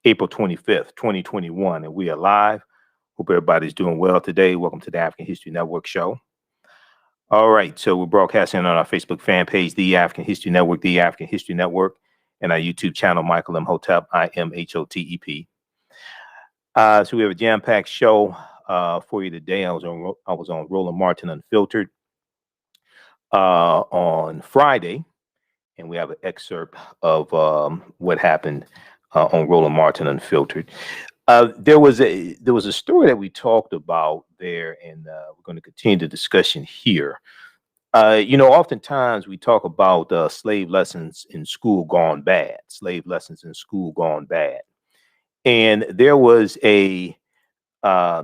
April 25th, 2021, and we are live. Hope everybody's doing well today. Welcome to the African History Network show. All right, so we're broadcasting on our Facebook fan page, The African History Network, The African History Network, and our YouTube channel, Michael Imhotep, Imhotep. So we have a jam-packed show for you today. I was on Roland Martin Unfiltered on Friday, and we have an excerpt of what happened on Roland Martin Unfiltered. There was a story that we talked about there, and we're going to continue the discussion here. Oftentimes we talk about slave lessons in school gone bad, And there was a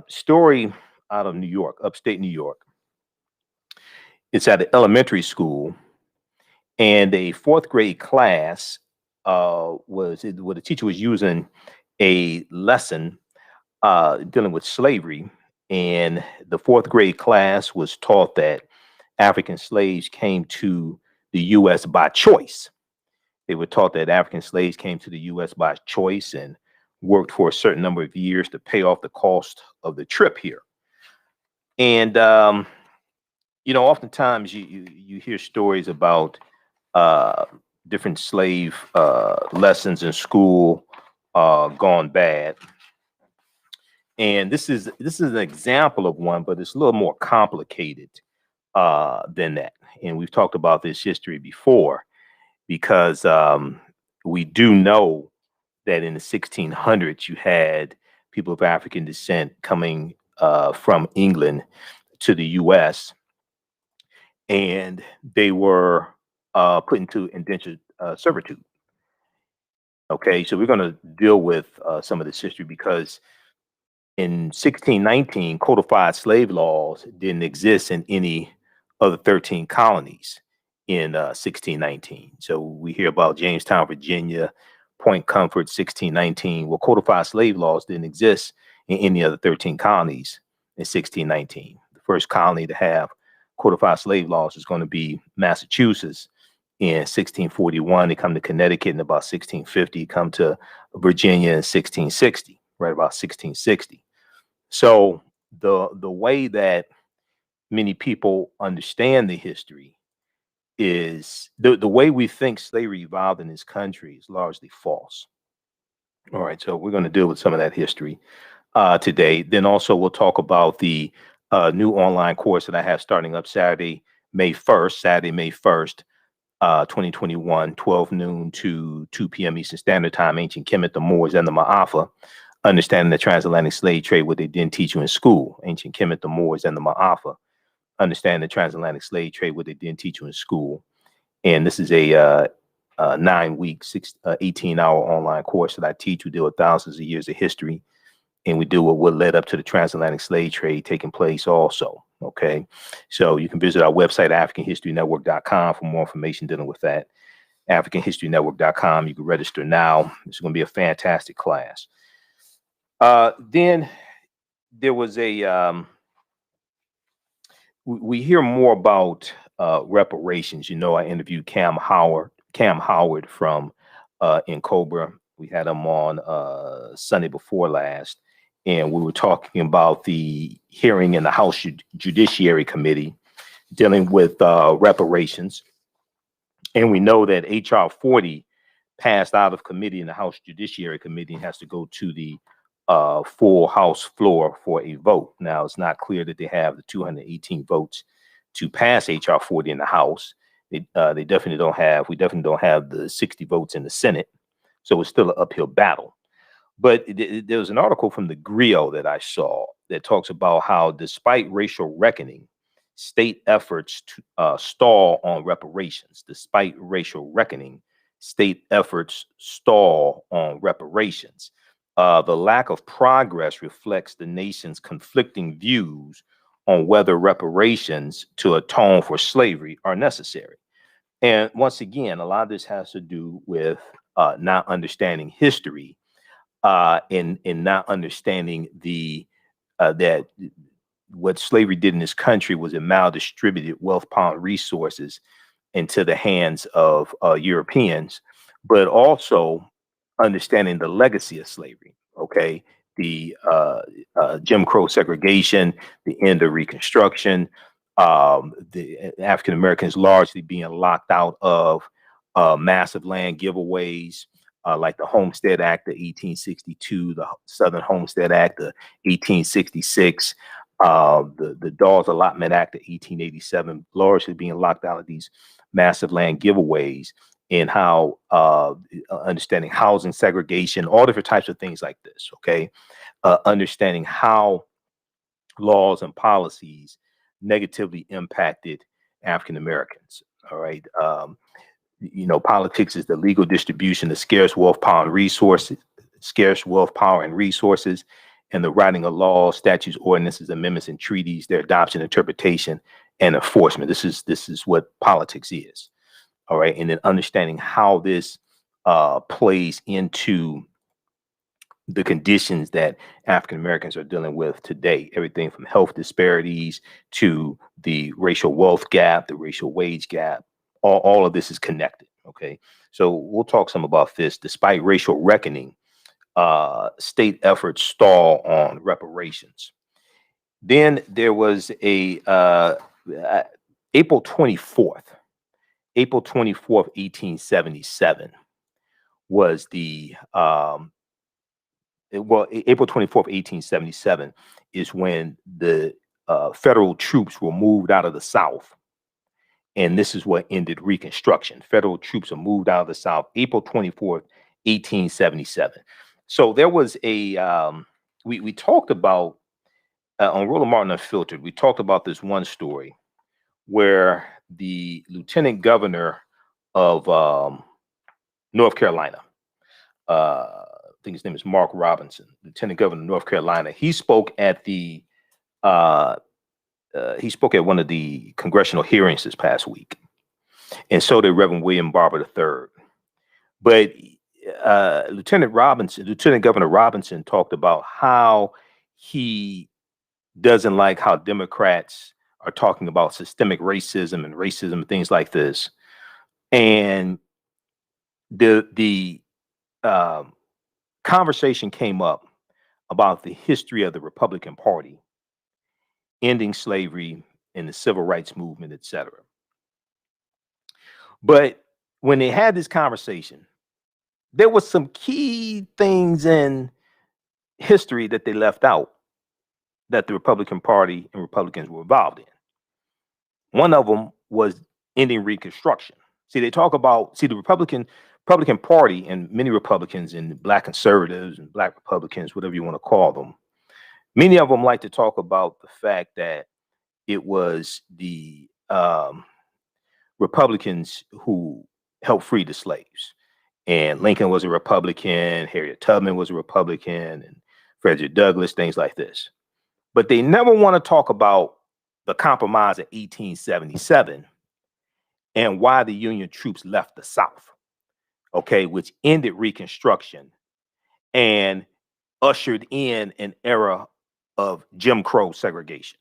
story out of New York, upstate New York. It's at an elementary school, and a fourth grade class the teacher was using a lesson dealing with slavery, and the fourth grade class was taught that African slaves came to the U.S. by choice. They were taught that African slaves came to the U.S. by choice and worked for a certain number of years to pay off the cost of the trip here. And oftentimes you hear stories about different slave lessons in school gone bad. And this is an example of one, but it's a little more complicated than that. And we've talked about this history before, because we do know that in the 1600s, you had people of African descent coming from England to the U.S., and they were put into indentured servitude. Okay, so we're going to deal with some of this history, because in 1619, codified slave laws didn't exist in any of the 13 colonies in 1619. So we hear about Jamestown, Virginia, Point Comfort, 1619. Well, codified slave laws didn't exist in any of the 13 colonies in 1619. The first colony to have codified slave laws is going to be Massachusetts in 1641. They come to Connecticut in about 1650, come to Virginia in 1660, right about 1660. So the way that many people understand the history is the way we think slavery evolved in this country is largely false. All right, so we're going to deal with some of that history today. Then also we'll talk about the new online course that I have starting up Saturday, May 1st, 2021, 12 noon to 2 p.m. Eastern Standard Time, Ancient Kemet, the Moors, and the Maafa. Understanding the transatlantic slave trade, what they didn't teach you in school. Ancient Kemet, the Moors, and the Maafa. Understand the transatlantic slave trade, what they didn't teach you in school. And this is a 9-week, 18-hour online course that I teach. We deal with thousands of years of history, and we deal with what led up to the transatlantic slave trade taking place also. Okay, so you can visit our website, AfricanHistoryNetwork.com, for more information dealing with that. AfricanHistoryNetwork.com. You can register now. It's going to be a fantastic class. Then there was we hear more about reparations. I interviewed Cam Howard from in Cobra. We had him on Sunday before last, and we were talking about the hearing in the House Judiciary Committee dealing with reparations. And we know that H.R. 40 passed out of committee in the House Judiciary Committee and has to go to the full House floor for a vote. Now, it's not clear that they have the 218 votes to pass H.R. 40 in the House. They definitely don't have. We definitely don't have the 60 votes in the Senate. So it's still an uphill battle. But there was an article from the Griot that I saw that talks about how, despite racial reckoning, state efforts to stall on reparations. Despite racial reckoning, state efforts stall on reparations. The lack of progress reflects the nation's conflicting views on whether reparations to atone for slavery are necessary. And once again, a lot of this has to do with not understanding history and not understanding that what slavery did in this country was it maldistributed wealth, power, resources into the hands of Europeans, but also understanding the legacy of slavery. Okay, the Jim Crow segregation, the end of Reconstruction, the African Americans largely being locked out of massive land giveaways, like the Homestead Act of 1862, the Southern Homestead Act of 1866, the Dawes Allotment Act of 1887, largely being locked out of these massive land giveaways, and how understanding housing segregation, all different types of things like this. Okay, understanding how laws and policies negatively impacted African Americans. All right. You know, politics is the legal distribution of scarce wealth, power, and resources, and the writing of laws, statutes, ordinances, amendments, and treaties, their adoption, interpretation, and enforcement. This is what politics is. All right. And then understanding how this plays into the conditions that African Americans are dealing with today, everything from health disparities to the racial wealth gap, the racial wage gap, all of this is connected. Okay. So we'll talk some about this. Despite racial reckoning, state efforts stall on reparations. Then there was a April 24th, 1877 was the April 24th, 1877 is when the federal troops were moved out of the South. And this is what ended Reconstruction. Federal troops are moved out of the South, April 24th, 1877. So there was a, we talked about, on Roland Martin Unfiltered, we talked about this one story where the lieutenant governor of North Carolina, I think his name is Mark Robinson, Lieutenant Governor of North Carolina. He spoke at the one of the congressional hearings this past week, and so did Reverend William Barber III. But Lieutenant Governor Robinson talked about how he doesn't like how Democrats are talking about systemic racism and things like this, and the conversation came up about the history of the Republican Party, ending slavery and the civil rights movement, etc. But when they had this conversation, there was some key things in history that they left out that the Republican Party and Republicans were involved in. One of them was ending Reconstruction. See, they talk about, the Republican Party and many Republicans and Black conservatives and Black Republicans, whatever you want to call them, many of them like to talk about the fact that it was the Republicans who helped free the slaves. And Lincoln was a Republican, Harriet Tubman was a Republican, and Frederick Douglass, things like this. But they never want to talk about the Compromise of 1877 and why the Union troops left the South, okay, which ended Reconstruction and ushered in an era of Jim Crow segregation,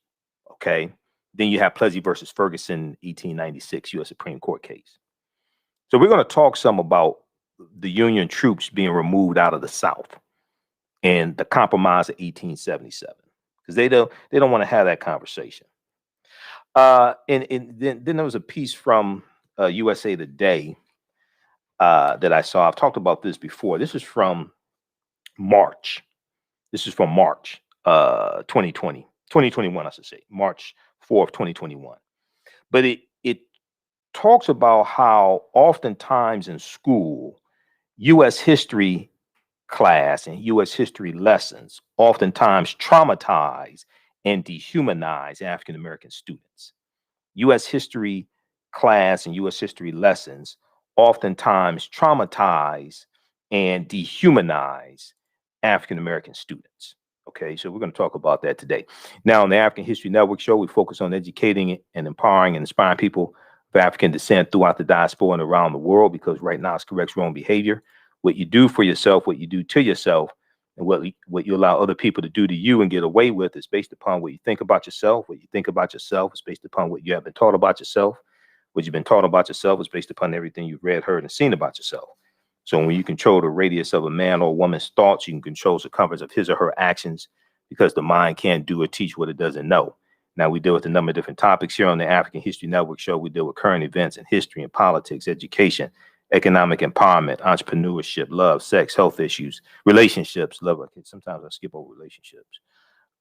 okay? Then you have Plessy versus Ferguson, 1896 U.S. Supreme Court case. So we're going to talk some about the Union troops being removed out of the South and the Compromise of 1877, because they don't want to have that conversation. And then there was a piece from USA Today that I saw. I've talked about this before. This is from March. 2021, I should say, March 4th, 2021. But it talks about how oftentimes in school, U.S. history class and U.S. history lessons oftentimes traumatize and dehumanize African American students. U.S. history class and U.S. history lessons oftentimes traumatize and dehumanize African American students. Okay, so we're going to talk about that today. Now, on the African History Network show, we focus on educating and empowering and inspiring people of African descent throughout the diaspora and around the world, because right now it's corrects wrong behavior. What you do for yourself, what you do to yourself, and what you allow other people to do to you and get away with is based upon what you think about yourself. What you think about yourself is based upon what you have been taught about yourself. What you've been taught about yourself is based upon everything you've read, heard, and seen about yourself. So when you control the radius of a man or woman's thoughts, you can control the circumference of his or her actions, because the mind can't do or teach what it doesn't know. Now, we deal with a number of different topics here on the African History Network show. We deal with current events in history and politics, education, economic empowerment, entrepreneurship, love, sex, health issues, relationships, love. Okay, sometimes I skip over relationships.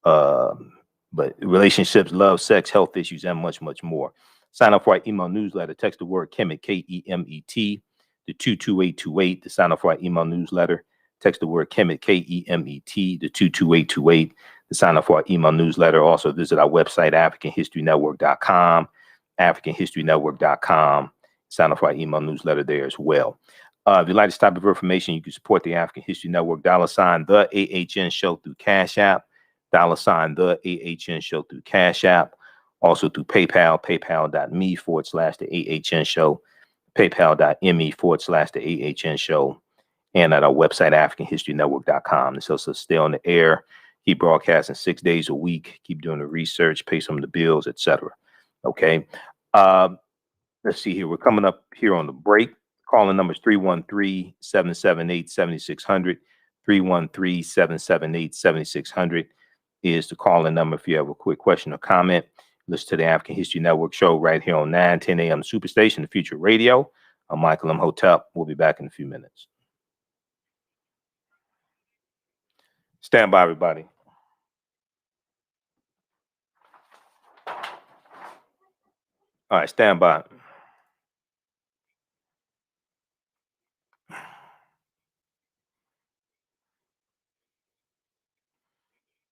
But relationships, love, sex, health issues, and much, much more. Sign up for our email newsletter. Text the word Kemet, Kemet, to 22828 to sign up for our email newsletter. Text the word Kemet, Kemet, to 22828 to sign up for our email newsletter. Also visit our website, AfricanHistoryNetwork.com, AfricanHistoryNetwork.com. Sign up for our email newsletter there as well. If you'd like this type of information, you can support the African History Network, $ the AHN show through Cash App, $ the AHN show through Cash App, also through PayPal, paypal.me/the AHN show, paypal.me/the AHN show, and at our website, AfricanHistoryNetwork.com. This helps us stay on the air, keep broadcasting 6 days a week, keep doing the research, pay some of the bills, etc. Okay. Let's see here. We're coming up here on the break. Calling numbers 313-778-7600. 313-778-7600 is the calling number if you have a quick question or comment. Listen to the African History Network show right here on 9:10 a.m. Superstation, the Future Radio. I'm Michael Imhotep. We'll be back in a few minutes. Stand by, everybody. All right, stand by.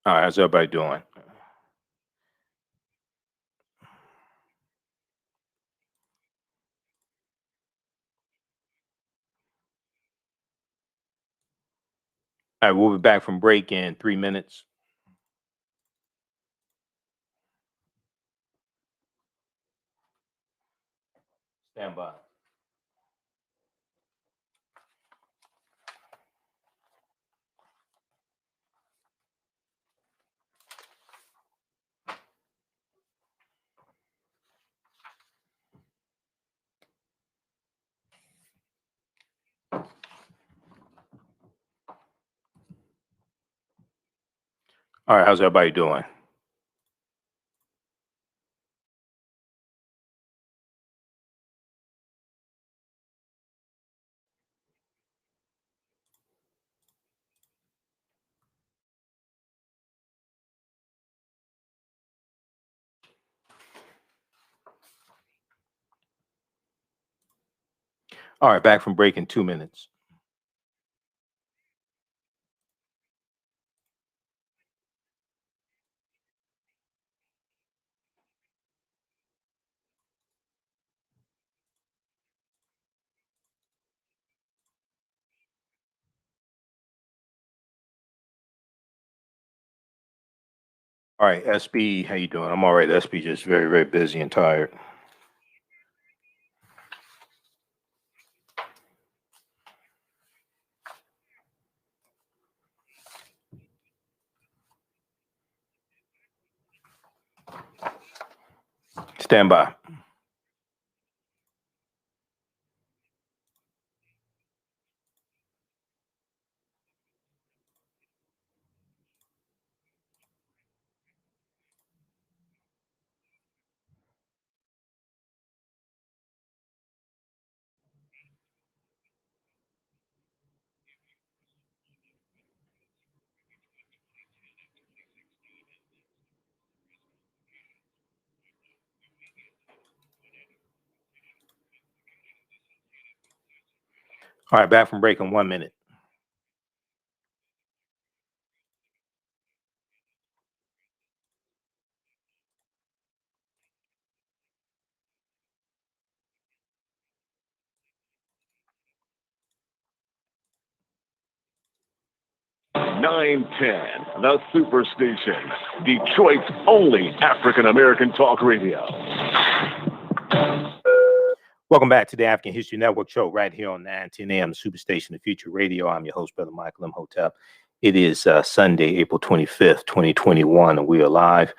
All right, how's everybody doing? All right, we'll be back from break in 3 minutes. Stand by. All right, how's everybody doing? All right, back from break in 2 minutes. All right, SB, how you doing? I'm all right. SB just very, very busy and tired. Stand by. All right, back from break in 1 minute. (910), the Superstation, Detroit's only African-American talk radio. Welcome back to the African History Network show right here on 9:10 a.m. Superstation, the Future Radio. I'm your host, Brother Michael Imhotep. It is Sunday, April 25th, 2021, and we are live.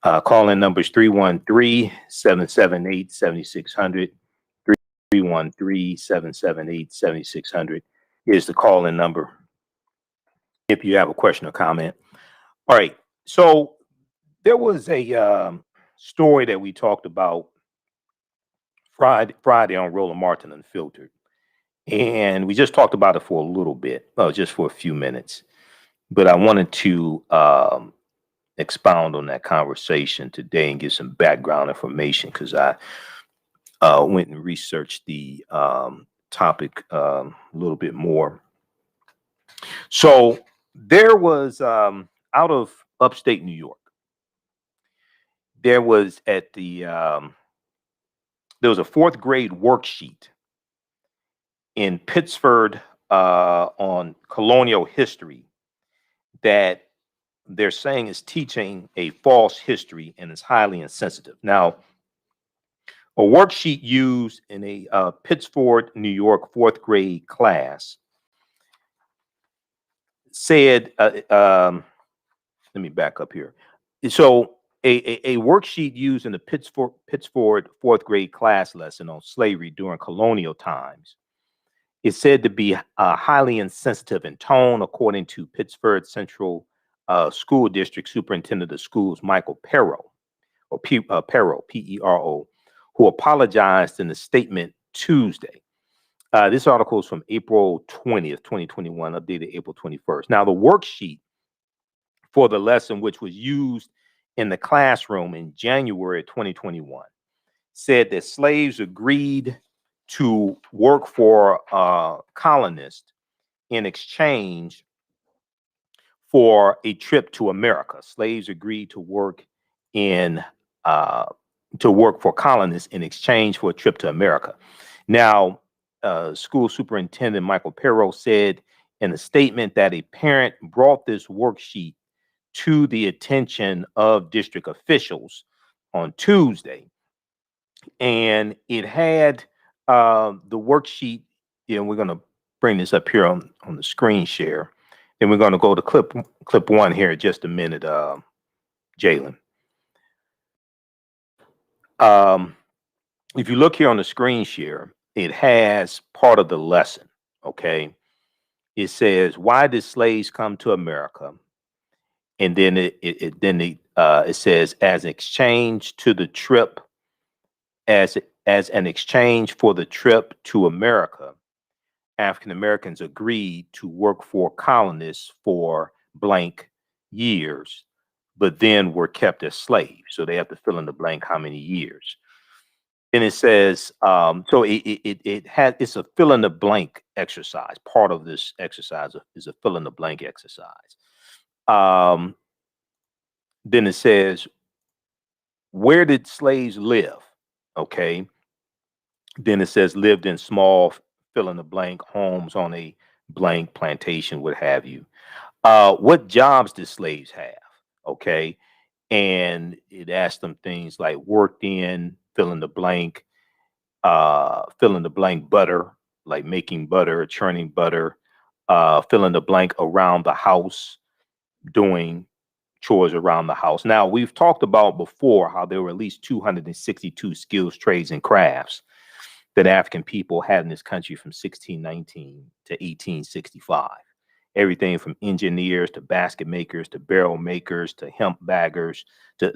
Call-in numbers 313-778-7600. 313-778-7600 is the call-in number if you have a question or comment. All right. So there was a story that we talked about Friday on Roland Martin Unfiltered. And we just talked about it for a little bit, just for a few minutes. But I wanted to expound on that conversation today and give some background information because I went and researched the topic a little bit more. So there was out of upstate New York, there was at the there was a fourth grade worksheet in Pittsford on colonial history that they're saying is teaching a false history and is highly insensitive. Now, a worksheet used in a Pittsford, New York fourth grade class said, let me back up here. So a worksheet used in the Pittsford fourth grade class lesson on slavery during colonial times is said to be highly insensitive in tone, according to Pittsford Central School District Superintendent of Schools, Michael Pero, or Pero, P-E-R-O, who apologized in a statement Tuesday. This article is from April 20th, 2021, updated April 21st. Now, the worksheet for the lesson, which was used in the classroom in January 2021, said that slaves agreed to work for colonists in exchange for a trip to America. Slaves agreed to work for colonists in exchange for a trip to America. Now, school superintendent Michael Pero said in a statement that a parent brought this worksheet to the attention of district officials on Tuesday, and it had the worksheet. We're going to bring this up here on the screen share, and we're going to go to clip one here in just a minute, Jalen. If you look here on the screen share, it has part of the lesson. Okay, it says, "Why did slaves come to America?" And then it says, "As an exchange to the trip, as an exchange for the trip to America, African Americans agreed to work for colonists for blank years, but then were kept as slaves." So they have to fill in the blank how many years. And it says, so it's a fill in the blank exercise. Part of this exercise is a fill in the blank exercise. Then it says, "Where did slaves live?" Okay. Then it says, "Lived in small fill in the blank homes on a blank plantation," what have you. What jobs did slaves have? Okay. And it asked them things like worked in, fill in the blank, butter, like making butter, churning butter, fill in the blank around the house, doing chores around the house. Now, we've talked about before how there were at least 262 skills, trades, and crafts that African people had in this country from 1619 to 1865. Everything from engineers to basket makers to barrel makers to hemp baggers to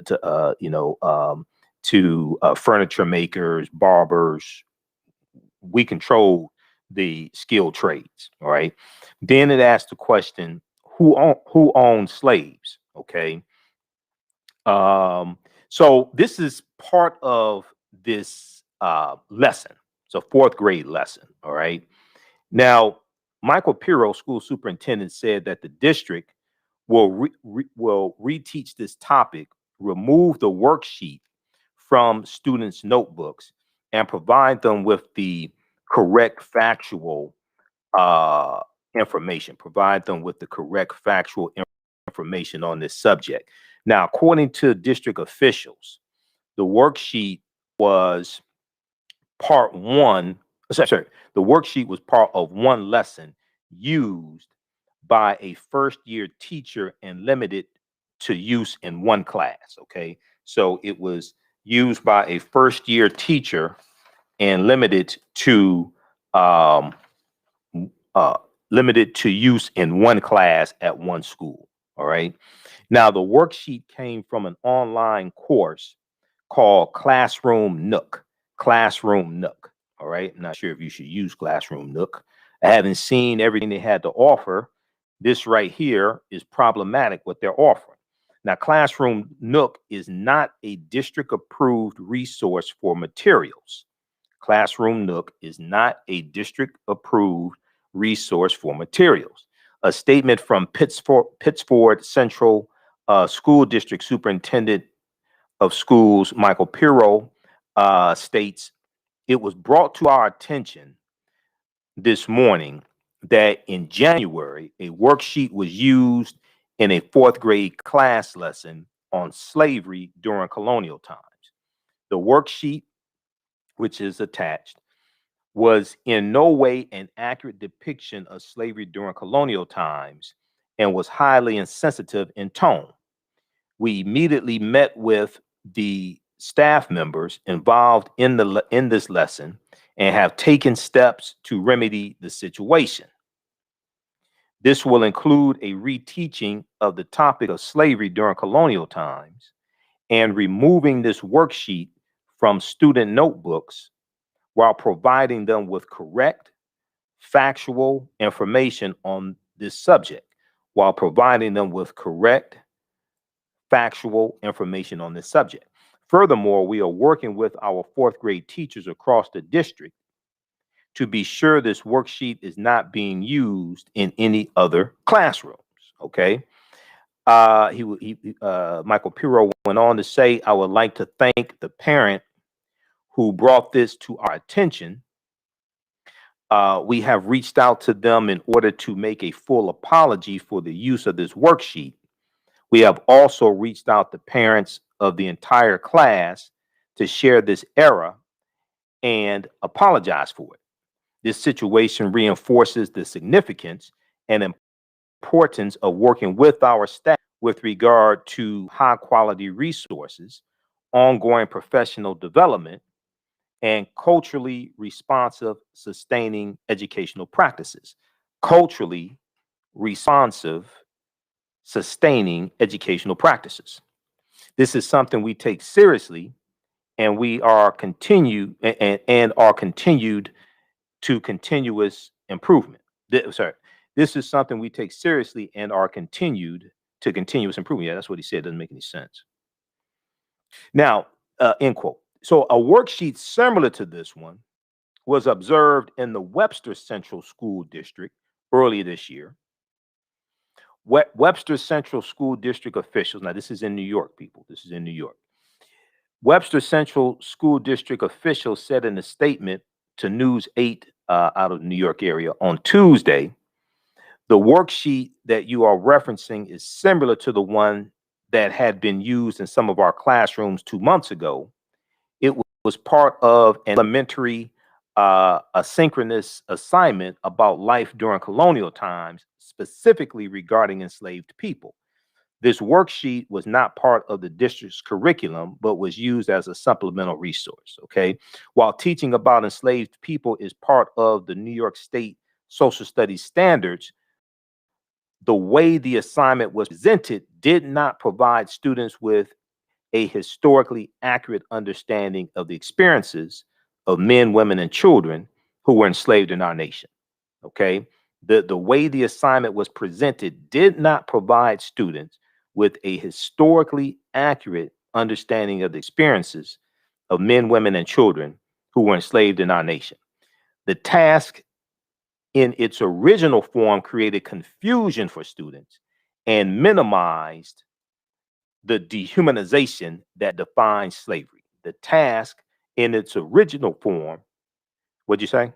furniture makers, barbers. We control the skilled trades. All right. Then it asked the question, who owned slaves? Okay. So this is part of this lesson. It's a fourth grade lesson. All right. Now, Michael Pero, school superintendent, said that the district will reteach this topic, remove the worksheet from students' notebooks, and provide them with the correct factual information. Provide them with the correct factual information on this subject. Now, according to district officials, the worksheet was part one. Sorry, the worksheet was part of one lesson used by a first-year teacher and limited to use in one class. Okay, so it was used by a first-year teacher and limited to use in one class at one school. All right. Now, the worksheet came from an online course called Classroom Nook. Classroom Nook. All right. I'm not sure if you should use Classroom Nook. I haven't seen everything they had to offer. This right here is problematic what they're offering. Now, Classroom Nook is not a district approved resource for materials. Classroom Nook is not a district approved resource for materials. A statement from Pittsford Central School District Superintendent of Schools, Michael Pirro, states, "It was brought to our attention this morning that in January, a worksheet was used in a fourth grade class lesson on slavery during colonial times. The worksheet, which is attached, was in no way an accurate depiction of slavery during colonial times and was highly insensitive in tone. We immediately met with the staff members involved in this lesson and have taken steps to remedy the situation. This will include a reteaching of the topic of slavery during colonial times and removing this worksheet from student notebooks while providing them with correct, factual information on this subject. While providing them with correct, factual information on this subject. Furthermore, we are working with our fourth grade teachers across the district to be sure this worksheet is not being used in any other classrooms." Okay. Michael Pirro went on to say, "I would like to thank the parent who brought this to our attention. We have reached out to them in order to make a full apology for the use of this worksheet. We have also reached out to parents of the entire class to share this error and apologize for it. This situation reinforces the significance and importance of working with our staff with regard to high quality resources, ongoing professional development, and culturally responsive, sustaining educational practices." Culturally responsive, sustaining educational practices. This is something we take seriously, and we are and are continued to continuous improvement. This is something we take seriously and are continued to continuous improvement. Yeah, that's what he said. Doesn't make any sense. Now, end quote. So a worksheet similar to this one was observed in the Webster Central School District earlier this year. Webster Central School District officials, now this is in New York, people, this is in New York. Webster Central School District officials said in a statement to News 8 out of the New York area on Tuesday, "The worksheet that you are referencing is similar to the one that had been used in some of our classrooms 2 months ago. It was part of an elementary asynchronous assignment about life during colonial times, specifically regarding enslaved people. This worksheet was not part of the district's curriculum, but was used as a supplemental resource." Okay. While teaching about enslaved people is part of the New York State Social Studies standards, the way the assignment was presented did not provide students with a historically accurate understanding of the experiences of men, women, and children who were enslaved in our nation. Okay. The way the assignment was presented did not provide students with a historically accurate understanding of the experiences of men, women, and children who were enslaved in our nation. The task in its original form created confusion for students and minimized the dehumanization that defines slavery. The task in its original form, what'd you say?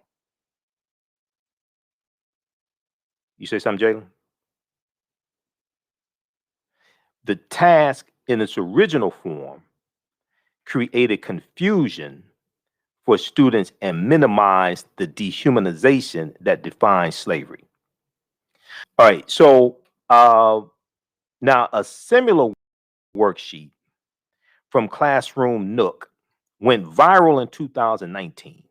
You say something, Jalen? The task in its original form created confusion for students and minimized the dehumanization that defines slavery. All right, so now a similar worksheet from Classroom Nook went viral in 2019.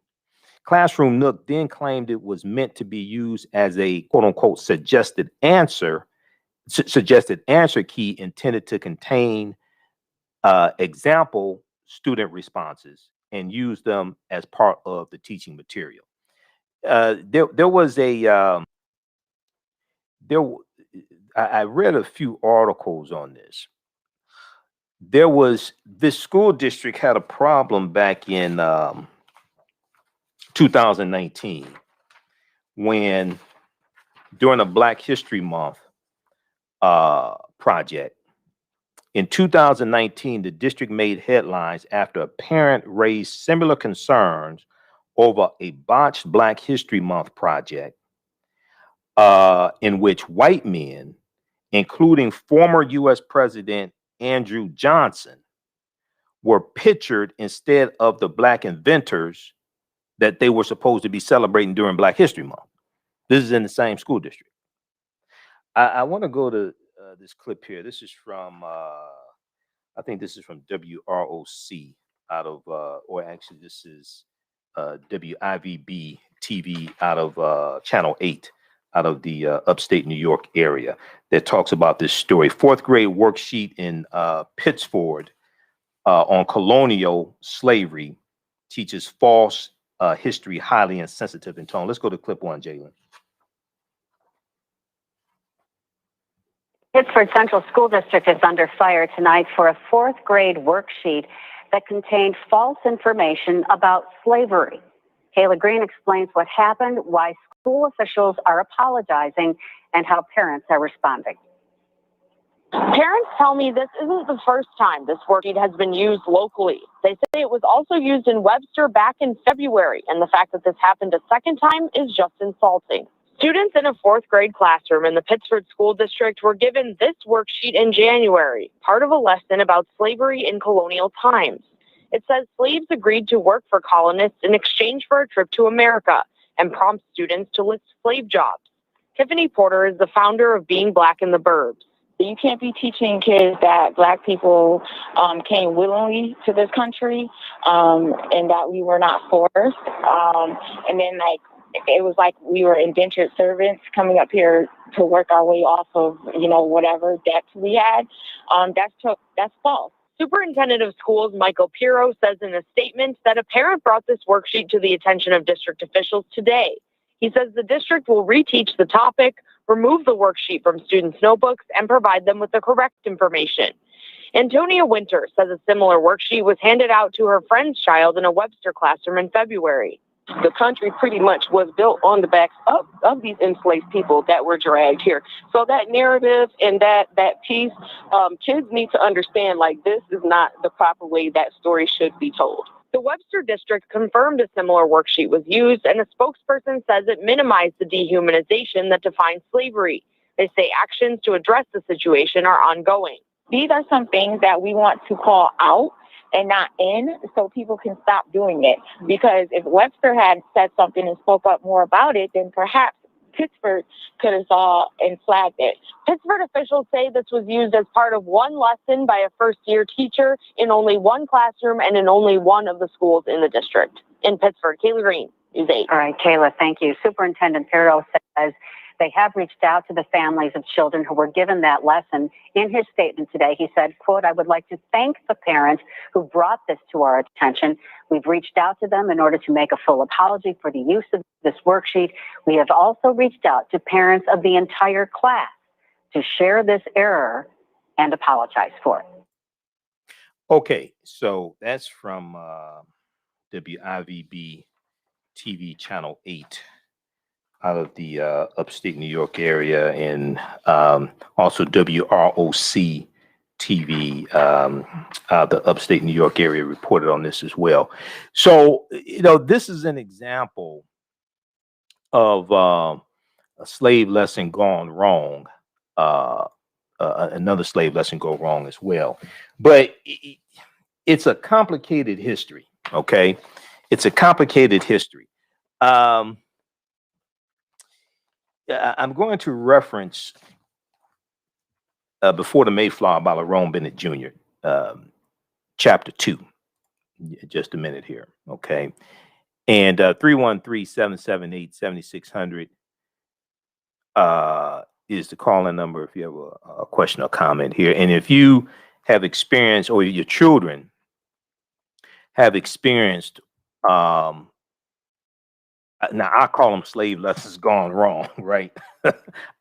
Classroom Nook then claimed it was meant to be used as a quote unquote suggested answer key intended to contain example student responses and use them as part of the teaching material. There was a I read a few articles on this. This school district had a problem back in 2019 when during a Black History Month project. In 2019, the district made headlines after a parent raised similar concerns over a botched Black History Month project in which white men, including former U.S. President Andrew Johnson, were pictured instead of the Black inventors that they were supposed to be celebrating during Black History Month. This is in the same school district. I want to go to this clip here. This is from, I think this is from WROC out of, or actually this is WIVB TV out of Channel 8 out of the upstate New York area that talks about this story. Fourth grade worksheet in Pittsford on colonial slavery teaches false history, highly insensitive in tone. Let's go to clip one, Jalen. Pittsford Central School District is under fire tonight for a fourth grade worksheet that contained false information about slavery. Kayla Green explains what happened, why school officials are apologizing, and how parents are responding. Parents tell me this isn't the first time this worksheet has been used locally. They say it was also used in Webster back in February, and the fact that this happened a second time is just insulting. Students in a fourth grade classroom in the Pittsford School District were given this worksheet in January, part of a lesson about slavery in colonial times. It says slaves agreed to work for colonists in exchange for a trip to America and prompts students to list slave jobs. Tiffany Porter is the founder of Being Black in the Burbs. You can't be teaching kids that Black people came willingly to this country and that we were not forced. And then, it was like we were indentured servants coming up here to work our way off of, whatever debts we had. That's false. Superintendent of Schools Michael Pirro says in a statement that a parent brought this worksheet to the attention of district officials today. He says the district will reteach the topic, remove the worksheet from students' notebooks, and provide them with the correct information. Antonia Winter says a similar worksheet was handed out to her friend's child in a Webster classroom in February. The country pretty much was built on the backs of these enslaved people that were dragged here. So that narrative and that piece, kids need to understand, this is not the proper way that story should be told. The Webster district confirmed a similar worksheet was used, and a spokesperson says it minimized the dehumanization that defines slavery. They say actions to address the situation are ongoing. These are some things that we want to call out and not in, so people can stop doing it. Because if Webster had said something and spoke up more about it, then perhaps Pittsford could have saw and flagged it. Pittsford officials say this was used as part of one lesson by a first-year teacher in only one classroom and in only one of the schools in the district. In Pittsford, Kayla Green, News 8. All right, Kayla, thank you. Superintendent Pirro says they have reached out to the families of children who were given that lesson. In his statement today, he said, quote, "I would like to thank the parents who brought this to our attention. We've reached out to them in order to make a full apology for the use of this worksheet. We have also reached out to parents of the entire class to share this error and apologize for it." Okay, so that's from WIVB TV Channel 8 out of the upstate New York area, and also WROC TV, the upstate New York area, reported on this as well. So, this is an example of a slave lesson gone wrong, another slave lesson go wrong as well. But it's a complicated history, okay? It's a complicated history. I'm going to reference Before the Mayflower by Lerone Bennett Jr., chapter 2, just a minute here, okay? And 313-778-7600 is the calling number if you have a question or comment here. And if you have experienced, or your children have experienced, now I call them slave lessons gone wrong, right? I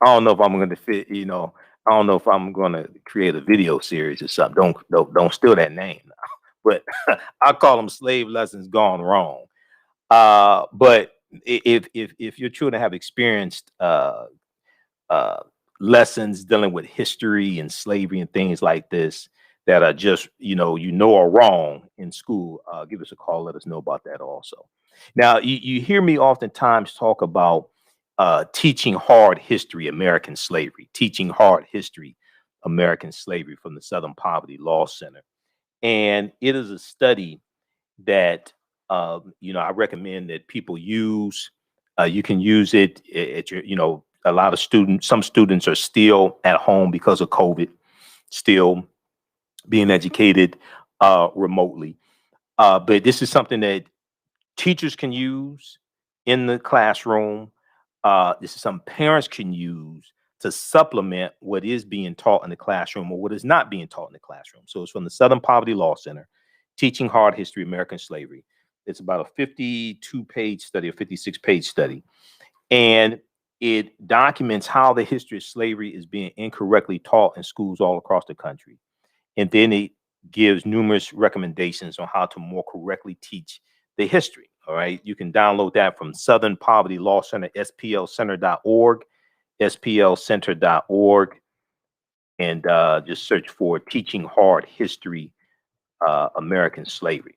don't know if I'm going to fit, I don't know if I'm going to create a video series or something. Don't steal that name, but I call them slave lessons gone wrong. But if your children have experienced lessons dealing with history and slavery and things like this that are just are wrong in school, give us a call. Let us know about that also. Now, you hear me oftentimes talk about teaching hard history, American slavery, teaching hard history, American slavery from the Southern Poverty Law Center. And it is a study that, I recommend that people use. You can use it at your, a lot of some students are still at home because of COVID, still being educated remotely. But this is something that teachers can use in the classroom. This is something parents can use to supplement what is being taught in the classroom or what is not being taught in the classroom. So it's from the Southern Poverty Law Center, Teaching Hard History, American Slavery. It's about a 52-page study, a 56-page study. And it documents how the history of slavery is being incorrectly taught in schools all across the country. And then it gives numerous recommendations on how to more correctly teach the history. All right. You can download that from Southern Poverty Law Center, splcenter.org, splcenter.org, and just search for Teaching Hard History, American Slavery.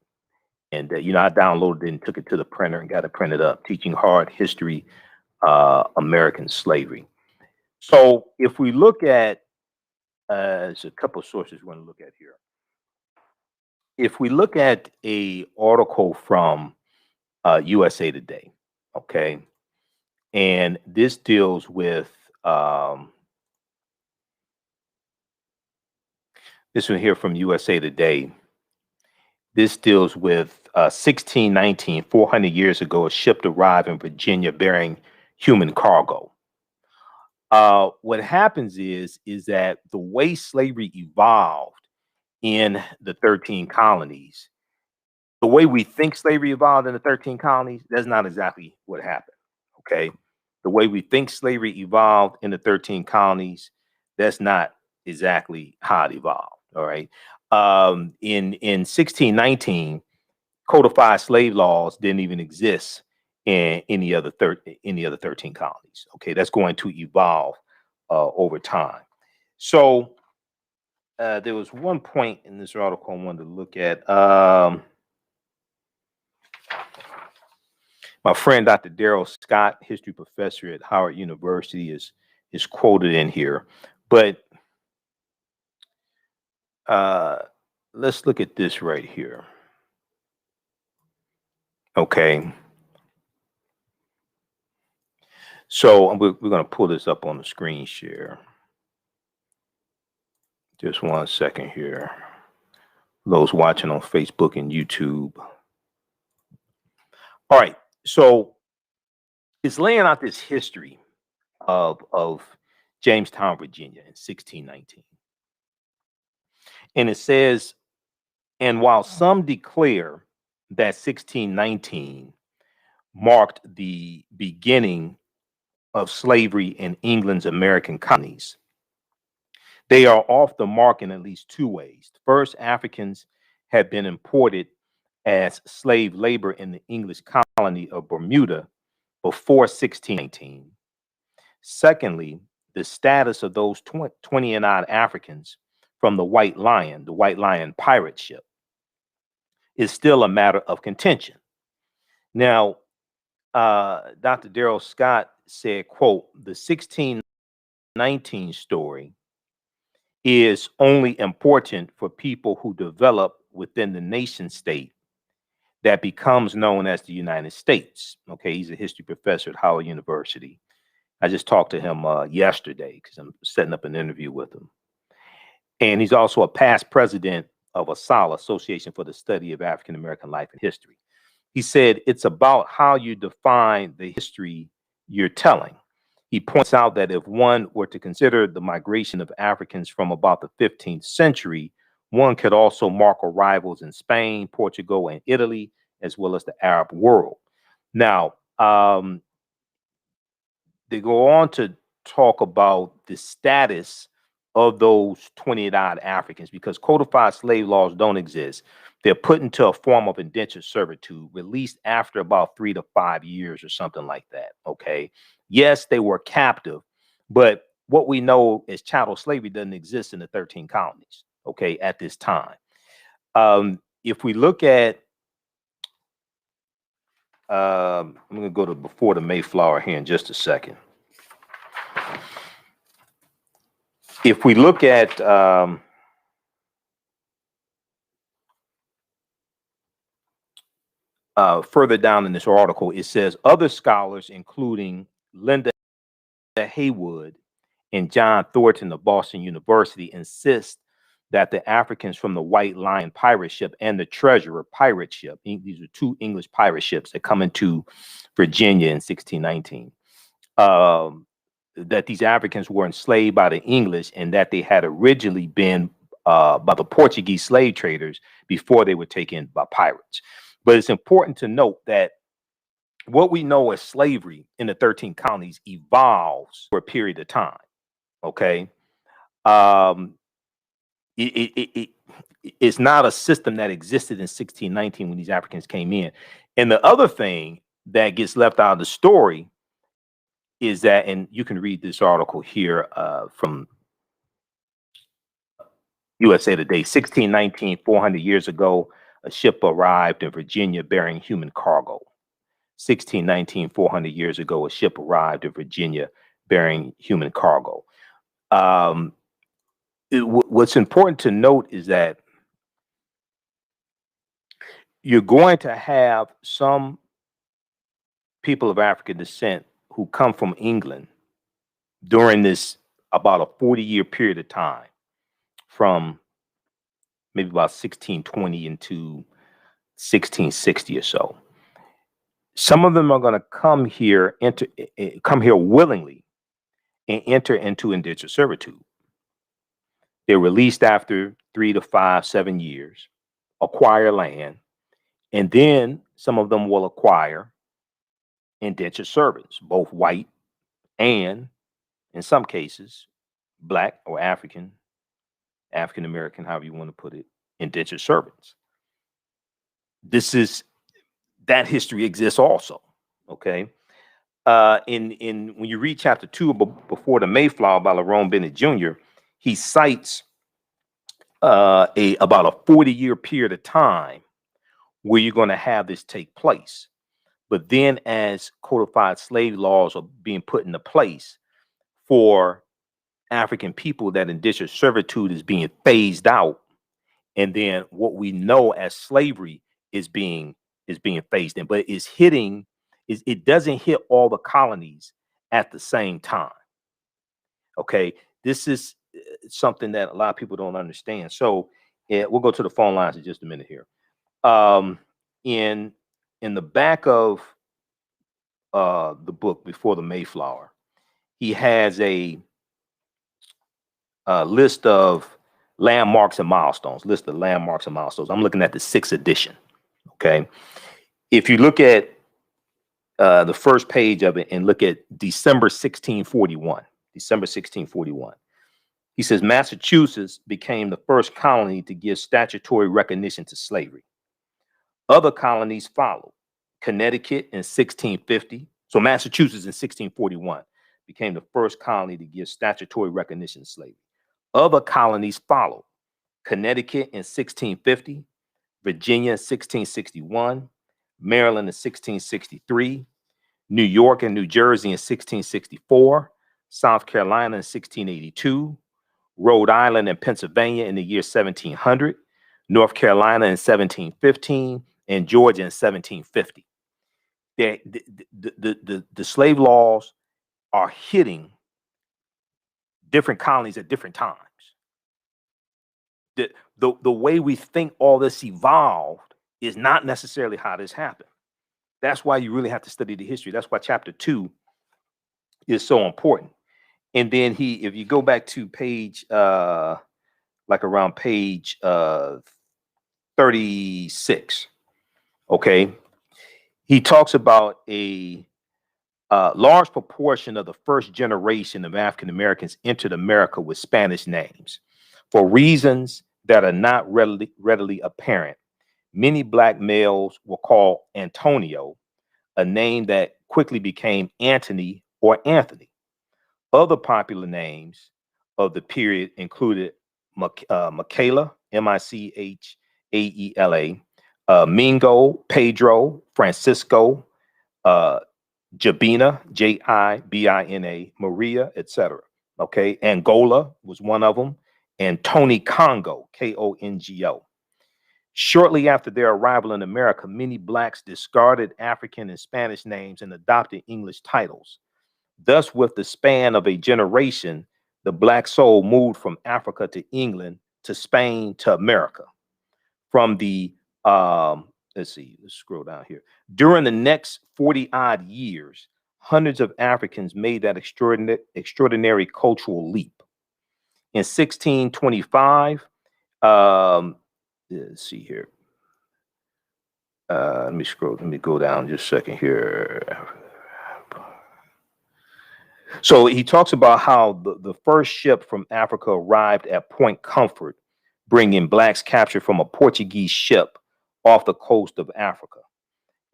And, I downloaded it and took it to the printer and got it printed up, Teaching Hard History, American Slavery. So if we look at, there's a couple of sources we're going to look at here. If we look at a article from USA Today, okay, and this deals with this one here from USA Today. This deals with 1619, 400 years ago, a ship arrived in Virginia bearing human cargo. What happens is that the way slavery evolved in the 13 colonies, the way we think slavery evolved in the 13 colonies, that's not exactly what happened. Okay. The way we think slavery evolved in the 13 colonies, that's not exactly how it evolved. All right. In 1619, codified slave laws didn't even exist in any other 13 colonies. Okay. That's going to evolve over time. So there was one point in this article I wanted to look at. My friend, Dr. Daryl Scott, history professor at Howard University, is quoted in here. But let's look at this right here. Okay. So we're going to pull this up on the screen share. Just 1 second here. Those watching on Facebook and YouTube. All right. So it's laying out this history of Jamestown, Virginia in 1619. And it says, and while some declare that 1619 marked the beginning of slavery in England's American colonies, they are off the mark in at least two ways. First, Africans had been imported as slave labor in the English colony of Bermuda before 1619. Secondly, the status of those 20 and odd Africans from the White Lion pirate ship, is still a matter of contention. Now, Dr. Daryl Scott said, quote, the 1619 story is only important for people who develop within the nation state that becomes known as the United States. Okay, he's a history professor at Howard University. I just talked to him yesterday because I'm setting up an interview with him. And he's also a past president of ASALH, Association for the Study of African American Life and History. He said, it's about how you define the history you're telling. He points out that if one were to consider the migration of Africans from about the 15th century, one could also mark arrivals in Spain, Portugal, and Italy, as well as the Arab world. Now, they go on to talk about the status of those 28 odd Africans, because codified slave laws don't exist. They're put into a form of indentured servitude, released after about 3 to 5 years or something like that. Okay. Yes, they were captive, but what we know is chattel slavery doesn't exist in the 13 colonies. Okay. At this time. If we look at, I'm going to go to before the Mayflower here in just a second. If we look at further down in this article, it says other scholars, including Linda Haywood and John Thornton of Boston University, insist that the Africans from the White Lion pirate ship and the Treasurer pirate ship, these are two English pirate ships that come into Virginia in 1619, that these Africans were enslaved by the English, and that they had originally been by the Portuguese slave traders before they were taken by pirates. But it's important to note that what we know as slavery in the 13 colonies evolves for a period of time. Okay. It's not a system that existed in 1619 when these Africans came in. And the other thing that gets left out of the story is that, and you can read this article here from USA Today, 1619, 400 years ago, a ship arrived in Virginia bearing human cargo. 1619, 400 years ago, a ship arrived in Virginia bearing human cargo. What's important to note is that you're going to have some people of African descent who come from England during this about a 40-year period of time, from maybe about 1620 into 1660 or so. Some of them are going to come here willingly and enter into indentured servitude. They're released after 3 to 5, 7 years, acquire land, and then some of them will acquire indentured servants, both white and, in some cases, Black or African American, however you want to put it, indentured servants. That history exists also. Okay. When you read chapter 2 before the Mayflower by Lerone Bennett Jr., he cites about a 40-year period of time where you're going to have this take place. But then as codified slave laws are being put into place for African people, that indentured servitude is being phased out. And then what we know as slavery is being phased in, but it doesn't hit all the colonies at the same time. Okay. This is something that a lot of people don't understand. So we'll go to the phone lines in just a minute here. In the back of the book Before the Mayflower, he has a list of landmarks and milestones. I'm looking at the 6th edition. Okay. If you look at the first page of it and look at December 1641, he says Massachusetts became the first colony to give statutory recognition to slavery. Other colonies followed. Connecticut in 1650. So Massachusetts in 1641 became the first colony to give statutory recognition to slavery. Other colonies followed. Connecticut in 1650, Virginia in 1661, Maryland in 1663, New York and New Jersey in 1664, South Carolina in 1682, Rhode Island and Pennsylvania in the year 1700, North Carolina in 1715, and Georgia in 1750. The slave laws are hitting different colonies at different times. The way we think all this evolved is not necessarily how this happened. That's why you really have to study the history. That's why chapter 2 is so important. And then if you go back to page, like around page 36, okay, he talks about a large proportion of the first generation of African Americans entered America with Spanish names. For reasons that are not readily apparent, many Black males were called Antonio, a name that quickly became Antony or Anthony. Other popular names of the period included Michaela, Michaela, Mingo, Pedro, Francisco, Jabina, Jibina, Maria, etc. Okay, Angola was one of them, and Tony Congo, Kongo. Shortly after their arrival in America, many Blacks discarded African and Spanish names and adopted English titles. Thus, with the span of a generation, the Black soul moved from Africa to England to Spain to America. From the let's scroll down here. During the next 40 odd years, hundreds of Africans made that extraordinary cultural leap. In 1625, let's see here. Let me go down just a second here. So he talks about how the first ship from Africa arrived at Point Comfort, bringing Blacks captured from a Portuguese ship off the coast of Africa.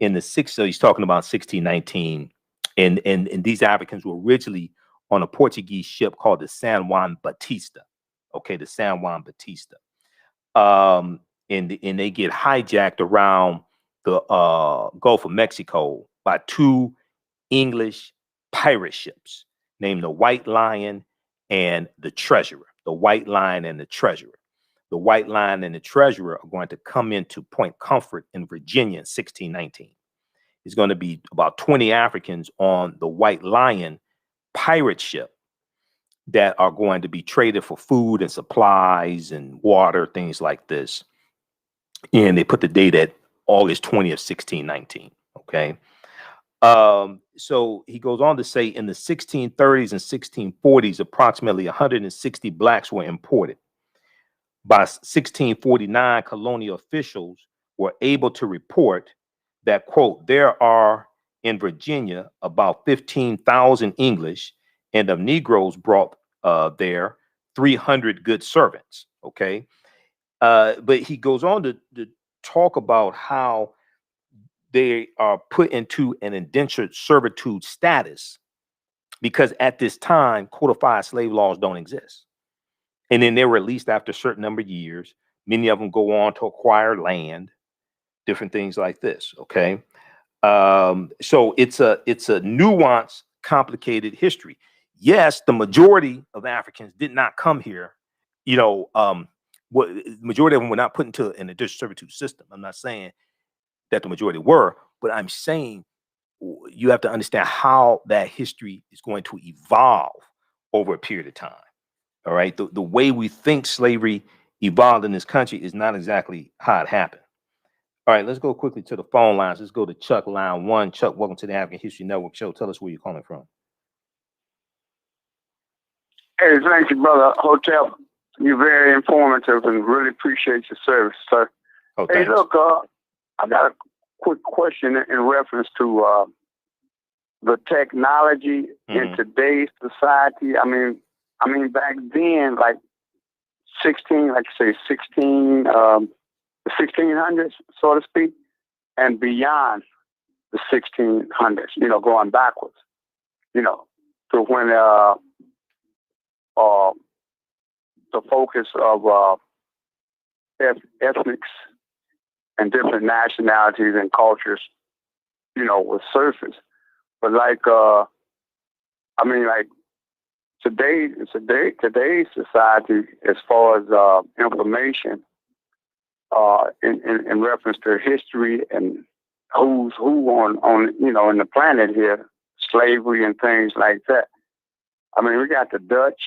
So he's talking about 1619, and these Africans were originally on a Portuguese ship called the San Juan Batista. Okay, the San Juan Batista. And they get hijacked around the Gulf of Mexico by two English pirate ships named the White Lion and the Treasurer. The White Lion and the Treasurer. The White Lion and the Treasurer are going to come into Point Comfort in Virginia in 1619. It's going to be about 20 Africans on the White Lion pirate ship that are going to be traded for food and supplies and water, things like this. And they put the date at August 20th, 1619. Okay. So he goes on to say in the 1630s and 1640s, approximately 160 Blacks were imported. By 1649, colonial officials were able to report that, quote, there are in Virginia about 15,000 English, and of Negroes brought there 300 good servants. Okay. But he goes on to talk about how they are put into an indentured servitude status because at this time, codified slave laws don't exist. And then they're released after a certain number of years. Many of them go on to acquire land, different things like this. Okay. So it's a nuanced, complicated history. Yes, the majority of Africans did not come here. Majority of them were not put into an indentured servitude system. I'm not saying that the majority were, but I'm saying you have to understand how that history is going to evolve over a period of time. All right. The way we think slavery evolved in this country is not exactly how it happened. All right, let's go quickly to the phone lines. Let's go to Chuck, line 1. Chuck, welcome to the African History Network show. Tell us where you're calling from. Hey, thank you, brother Hotep. You're very informative and really appreciate your service, sir. Oh, hey, thanks. look, I got a quick question in reference to the technology in today's society. I mean, back then, like the 1600s, so to speak, and beyond the 1600s, going backwards, to when the focus of ethnics and different nationalities and cultures, was surfaced. But today's society, as far as information, in reference to history and who's who on in the planet here, slavery and things like that. I mean, we got the Dutch,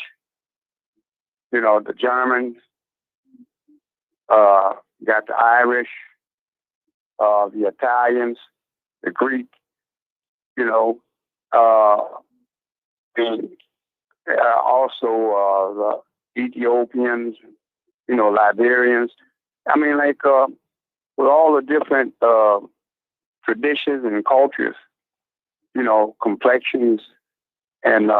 the Germans, got the Irish, the Italians, the Greek, you know, and also the Ethiopians, you know, Liberians. I mean, like with all the different traditions and cultures, you know, complexions and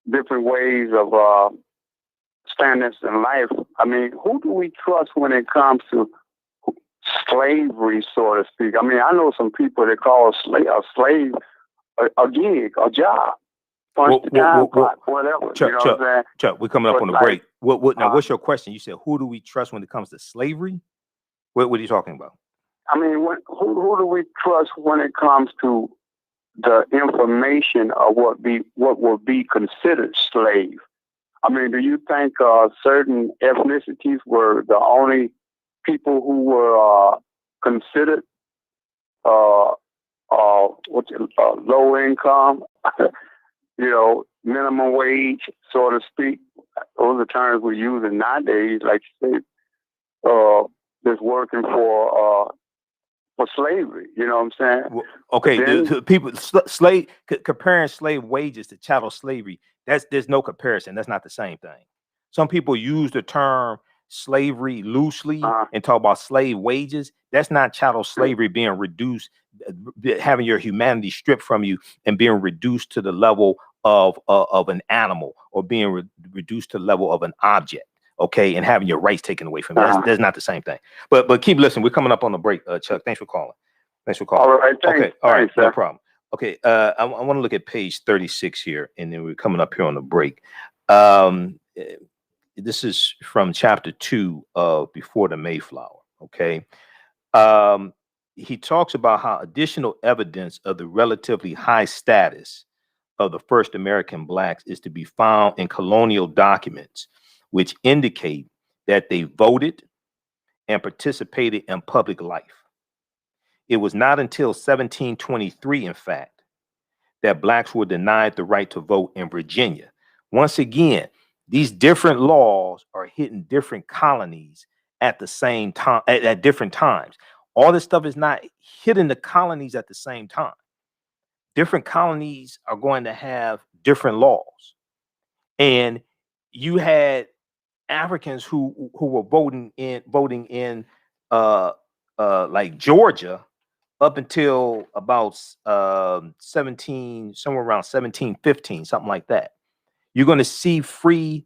different ways of standards in life. I mean, who do we trust when it comes to slavery, so to speak? I mean, I know some people that call a slave a gig, a job, punch the time clock, whatever. Chuck, you know what I'm saying? Chuck, we're coming up on the break. Now, what's your question? You said, who do we trust when it comes to slavery? What are you talking about? I mean, who do we trust when it comes to the information of what will be considered slave? I mean, do you think certain ethnicities were the only people who were considered low income, you know, minimum wage, so to speak? Those are terms we're using nowadays, like you say, that's working for slavery. You know what I'm saying? Well, okay, the people comparing slave wages to chattel slavery. There's no comparison. That's not the same thing. Some people use the term slavery loosely and talk about slave wages. That's not chattel slavery being reduced, having your humanity stripped from you and being reduced to the level of an animal, or being reduced to the level of an object. Okay, and having your rights taken away from you. That's not the same thing. But keep listening. We're coming up on the break, Chuck. Thanks for calling. All right. Thanks. Okay. All right. Thanks, no problem. Okay. I want to look at page 36 here, and then we're coming up here on the break. This is from chapter 2 of Before the Mayflower. Okay. He talks about how additional evidence of the relatively high status of the first American blacks is to be found in colonial documents, which indicate that they voted and participated in public life. It was not until 1723, in fact, that blacks were denied the right to vote in Virginia. Once again, these different laws are hitting different colonies at the same time, at different times. All this stuff is not hitting the colonies at the same time. Different colonies are going to have different laws. And you had Africans who were voting in like Georgia up until about 17, somewhere around 1715, something like that. You're going to see free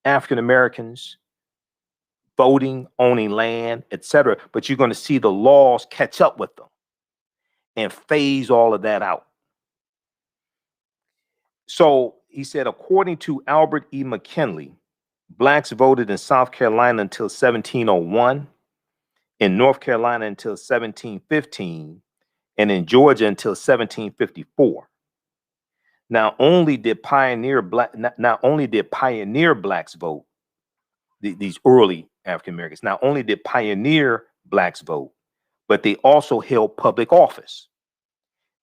African Americans voting, owning land, etc. But you're going to see the laws catch up with them and phase all of that out. So he said, according to Albert E. McKinley, blacks voted in South Carolina until 1701, in North Carolina until 1715, and in Georgia until 1754. Not only did pioneer blacks vote, these early African Americans, not only did pioneer blacks vote, but they also held public office.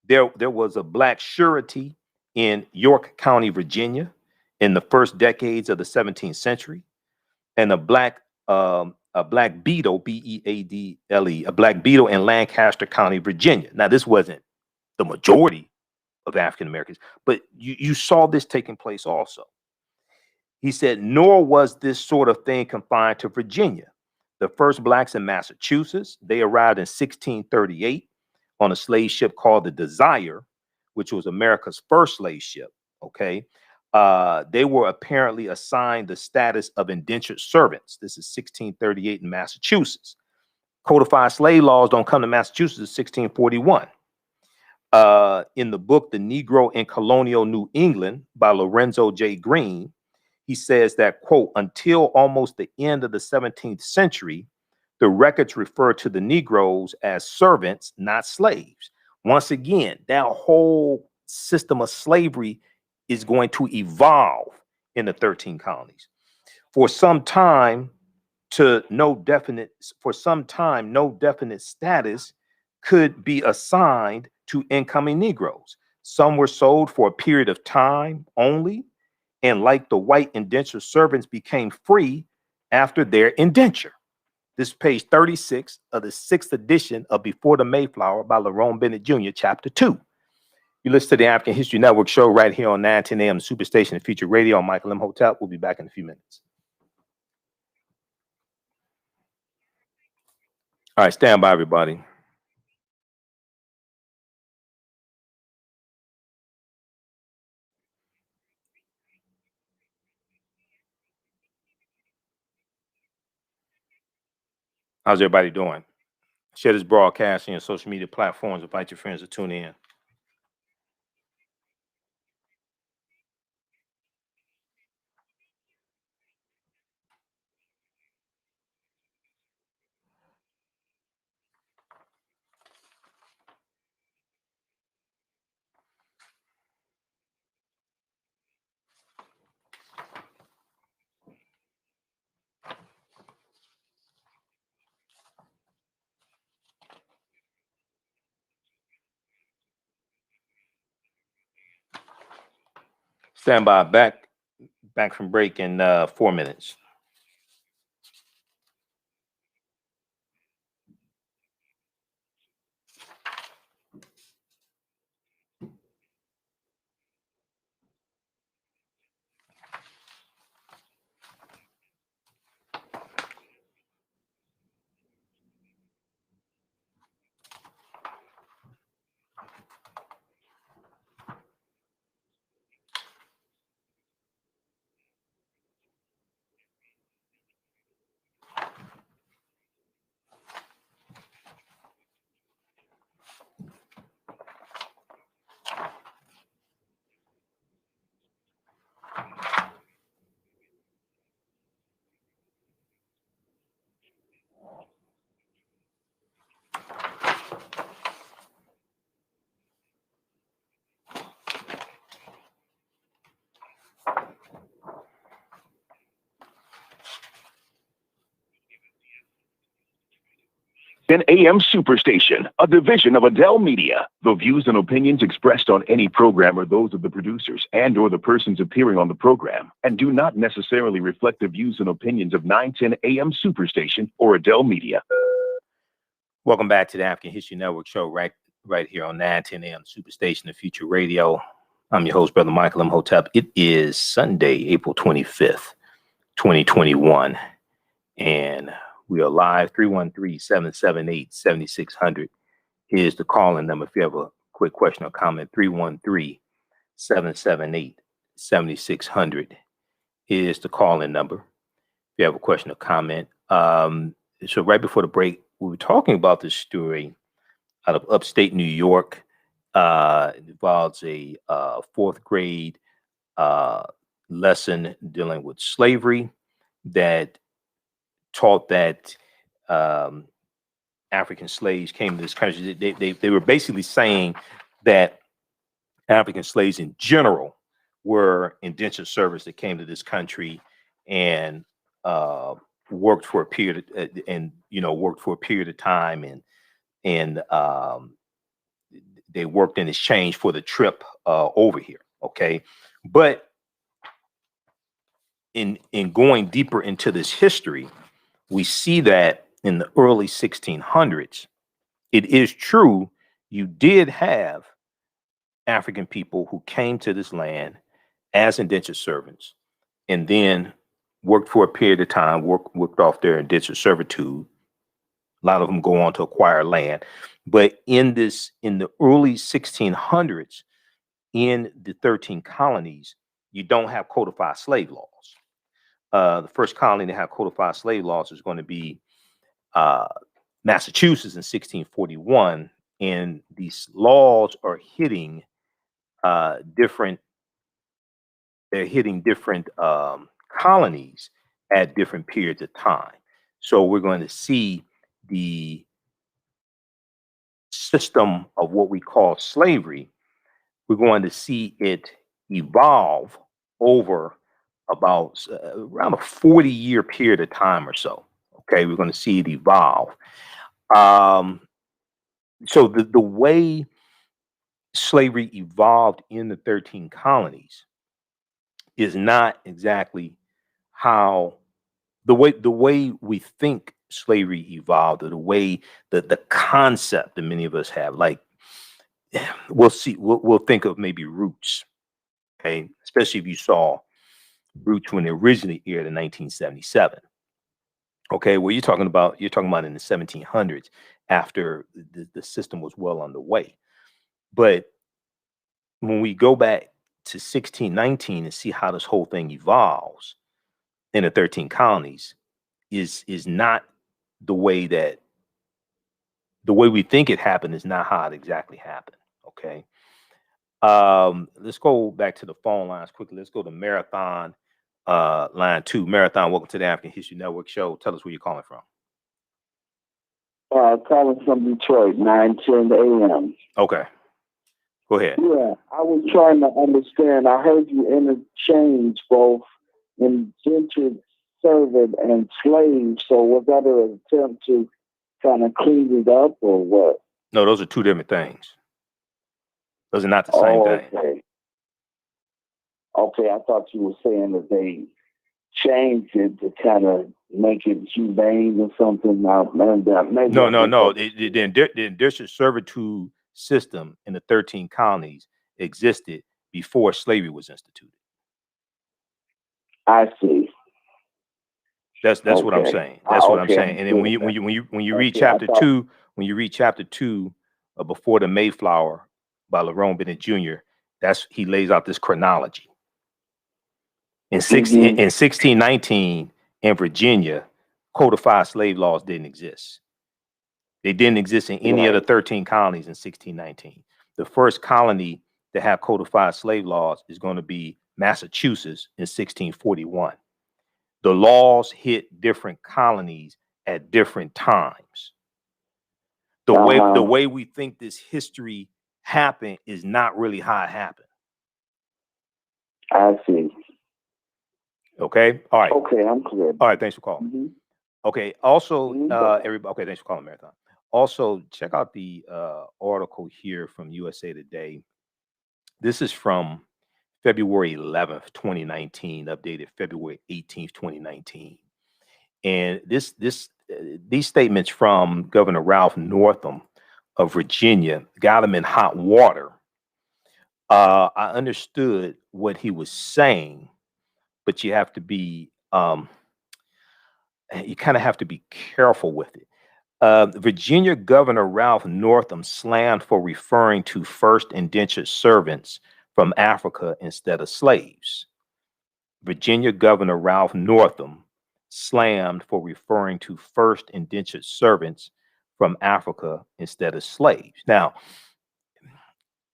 There was a black surety in York County, Virginia, in the first decades of the 17th century, and a black beadle, B-E-A-D-L-E, a black beadle in Lancaster County, Virginia. Now, this wasn't the majority of African Americans, but you saw this taking place also. He said, nor was this sort of thing confined to Virginia. The first blacks in Massachusetts, they arrived in 1638 on a slave ship called the Desire, which was America's first slave ship. Okay. They were apparently assigned the status of indentured servants. This is 1638 in Massachusetts. Codified slave laws don't come to Massachusetts until 1641. In the book, The Negro in Colonial New England by Lorenzo J. Green, he says that, quote, until almost the end of the 17th century, the records refer to the Negroes as servants, not slaves. Once again, that whole system of slavery is going to evolve in the 13 colonies. For some time, no definite status could be assigned to incoming Negroes. Some were sold for a period of time only, and like the white indentured servants, became free after their indenture. This is page 36 of the 6th edition of Before the Mayflower by Lerone Bennett Jr., Chapter 2. You listen to the African History Network show right here on 910 AM Superstation and Future Radio. I'm Michael Imhotep. We'll be back in a few minutes. All right, stand by, everybody. How's everybody doing? Share this broadcast on your social media platforms. Invite your friends to tune in. Stand by. Back from break in 4 minutes. An AM Superstation, a division of Adele Media. The views and opinions expressed on any program are those of the producers and/or the persons appearing on the program, and do not necessarily reflect the views and opinions of 910 AM Superstation or Adele Media. Welcome back to the African History Network show right here on 910 AM Superstation and Future Radio. I'm your host, Brother Michael Imhotep. It is Sunday, April 25th, 2021, and we are live. 313-778-7600 is the call-in number. If you have a quick question or comment, 313-778-7600 is the call-in number. If you have a question or comment. So right before the break, we were talking about this story out of upstate New York. It involves a 4th grade lesson dealing with slavery that taught that African slaves came to this country. They were basically saying that African slaves in general were indentured servants that came to this country and worked for a period of time, and they worked in exchange for the trip over here. Okay, but in going deeper into this history, we see that in the early 1600s, it is true, you did have African people who came to this land as indentured servants and then worked for a period of time, worked off their indentured servitude. A lot of them go on to acquire land. But in the early 1600s, in the 13 colonies, you don't have codified slave laws. The first colony to have codified slave laws is going to be Massachusetts in 1641, and these laws are hitting different colonies at different periods of time. So we're going to see the system of what we call slavery. We're going to see it evolve over about around a 40-year period of time or so. Okay, we're going to see it evolve. So the way slavery evolved in the 13 colonies is not exactly how the way we think slavery evolved, or the way that the concept that many of us have, like we'll think of maybe Roots, okay, especially if you saw Roots when it originally aired in 1977. Okay, well, you're talking about in the 1700s, after the system was well underway. But when we go back to 1619 and see how this whole thing evolves in the 13 colonies, is not the way that the way we think it happened is not how it exactly happened. Okay. Let's go back to the phone lines quickly. Let's go to Marathon, line 2. Marathon, welcome to the African History Network show. Tell us where you're calling from. Calling from Detroit, 9:10 a.m. Okay. Go ahead. Yeah, I was trying to understand. I heard you interchange both indentured servant and slave. So was that an attempt to kind of clean it up, or what? No, those are two different things. Those are not the same thing. Okay. Okay, I thought you were saying that they changed it to kind of make it humane or something. No. The indentured servitude system in the 13 colonies existed before slavery was instituted. I see. That's what I'm saying. That's what I'm saying. And then when you read chapter 2, Before the Mayflower by Lerone Bennett Jr., he lays out this chronology. In 1619 in Virginia, codified slave laws didn't exist. They didn't exist in any of the 13 colonies in 1619. The first colony to have codified slave laws is going to be Massachusetts in 1641. The laws hit different colonies at different times. The way we think this history happened is not really how it happened. I see. Okay. All right. Okay, I'm clear. All right. Thanks for calling. Mm-hmm. Okay. Also, everybody. Okay. Thanks for calling, Marathon. Also, check out the article here from USA Today. This is from February 11th, 2019, updated February 18th, 2019. And these statements from Governor Ralph Northam of Virginia got him in hot water. I understood what he was saying, but you have to be, you kind of have to be careful with it. Virginia Governor Ralph Northam slammed for referring to first indentured servants from Africa instead of slaves. Virginia Governor Ralph Northam slammed for referring to first indentured servants from Africa instead of slaves. Now,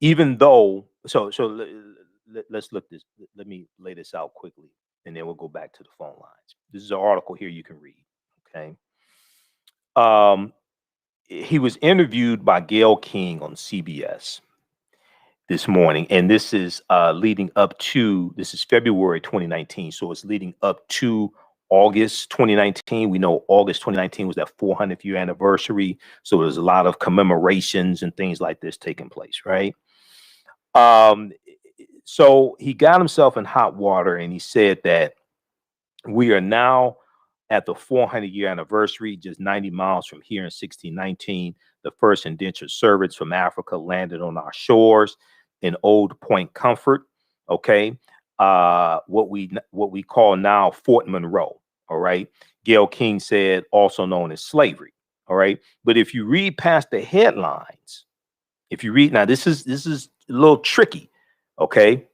even though, let's look this. Let me lay this out quickly, and then we'll go back to the phone lines. This is an article here you can read. Okay. He was interviewed by Gayle King on CBS this morning, and this is leading up to, this is February 2019, so it's leading up to August 2019. We know August 2019 was that 400th year anniversary, so there's a lot of commemorations and things like this taking place, right? So he got himself in hot water, and he said that we are now at the 400 year anniversary, just 90 miles from here in 1619. The first indentured servants from Africa landed on our shores in Old Point Comfort. Okay. What we call now Fort Monroe. All right. Gayle King said, also known as slavery. All right. But if you read past the headlines, now this is a little tricky. Okay.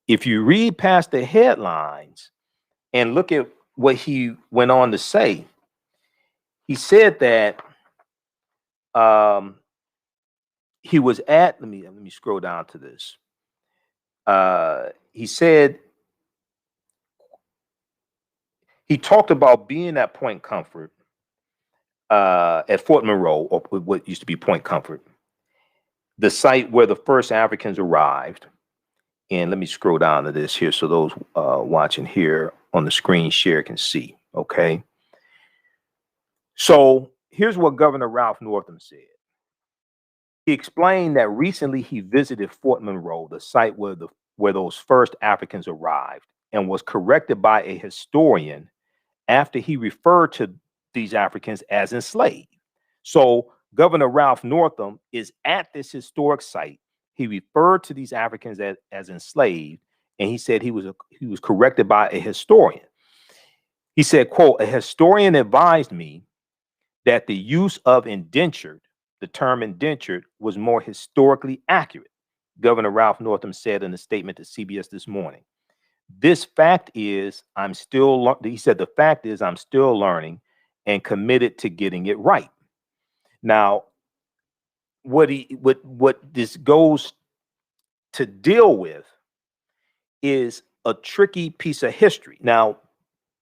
If you read past the headlines and look at what he went on to say, he said that he was at, let me scroll down to this. He said, he talked about being at Point Comfort, at Fort Monroe, or what used to be Point Comfort, the site where the first Africans arrived. And let me scroll down to this here so those watching here on the screen share can see. Okay. So here's what Governor Ralph Northam said. He explained that recently he visited Fort Monroe, the site where those first Africans arrived, and was corrected by a historian after he referred to these Africans as enslaved. So Governor Ralph Northam is at this historic site. He referred to these Africans as enslaved, and he said he was corrected by a historian. He said, quote, "A historian advised me that the use of indentured, the term indentured, was more historically accurate," Governor Ralph Northam said in a statement to CBS this morning. "This fact is, he said, the fact is I'm still learning and committed to getting it right." Now, what this goes to deal with is a tricky piece of history. Now,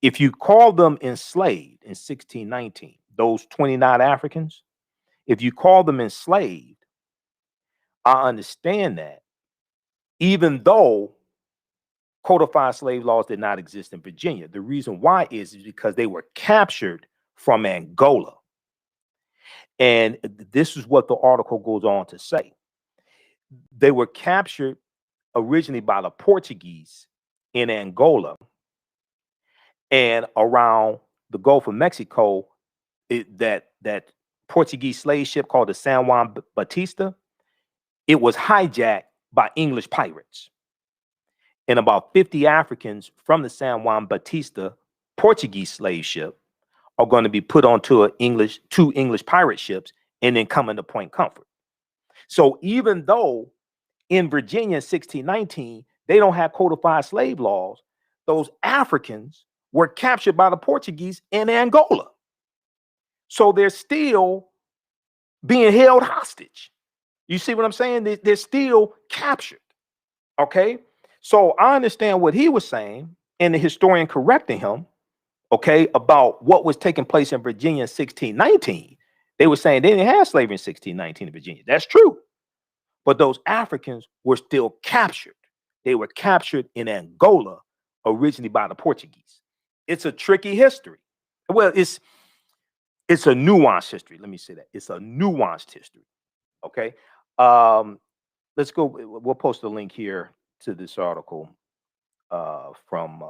if you call them enslaved in 1619, those 29 Africans, if you call them enslaved, I understand that, even though codified slave laws did not exist in Virginia. The reason why is because they were captured from Angola. And this is what the article goes on to say. They were captured originally by the Portuguese in Angola, and around the Gulf of Mexico, that Portuguese slave ship called the San Juan Batista, it was hijacked by English pirates. And about 50 Africans from the San Juan Batista Portuguese slave ship are going to be put onto two English pirate ships and then come into Point Comfort. So even though in Virginia in 1619, they don't have codified slave laws, those Africans were captured by the Portuguese in Angola. So they're still being held hostage. You see what I'm saying? They're still captured. Okay. So I understand what he was saying, and the historian correcting him, okay, about what was taking place in Virginia in 1619. They were saying they didn't have slavery in 1619 in Virginia. That's true. But those Africans were still captured. They were captured in Angola, originally by the Portuguese. It's a tricky history. Well, it's a nuanced history. Let me say that. It's a nuanced history. Okay. Let's go. We'll post a link here to this article from,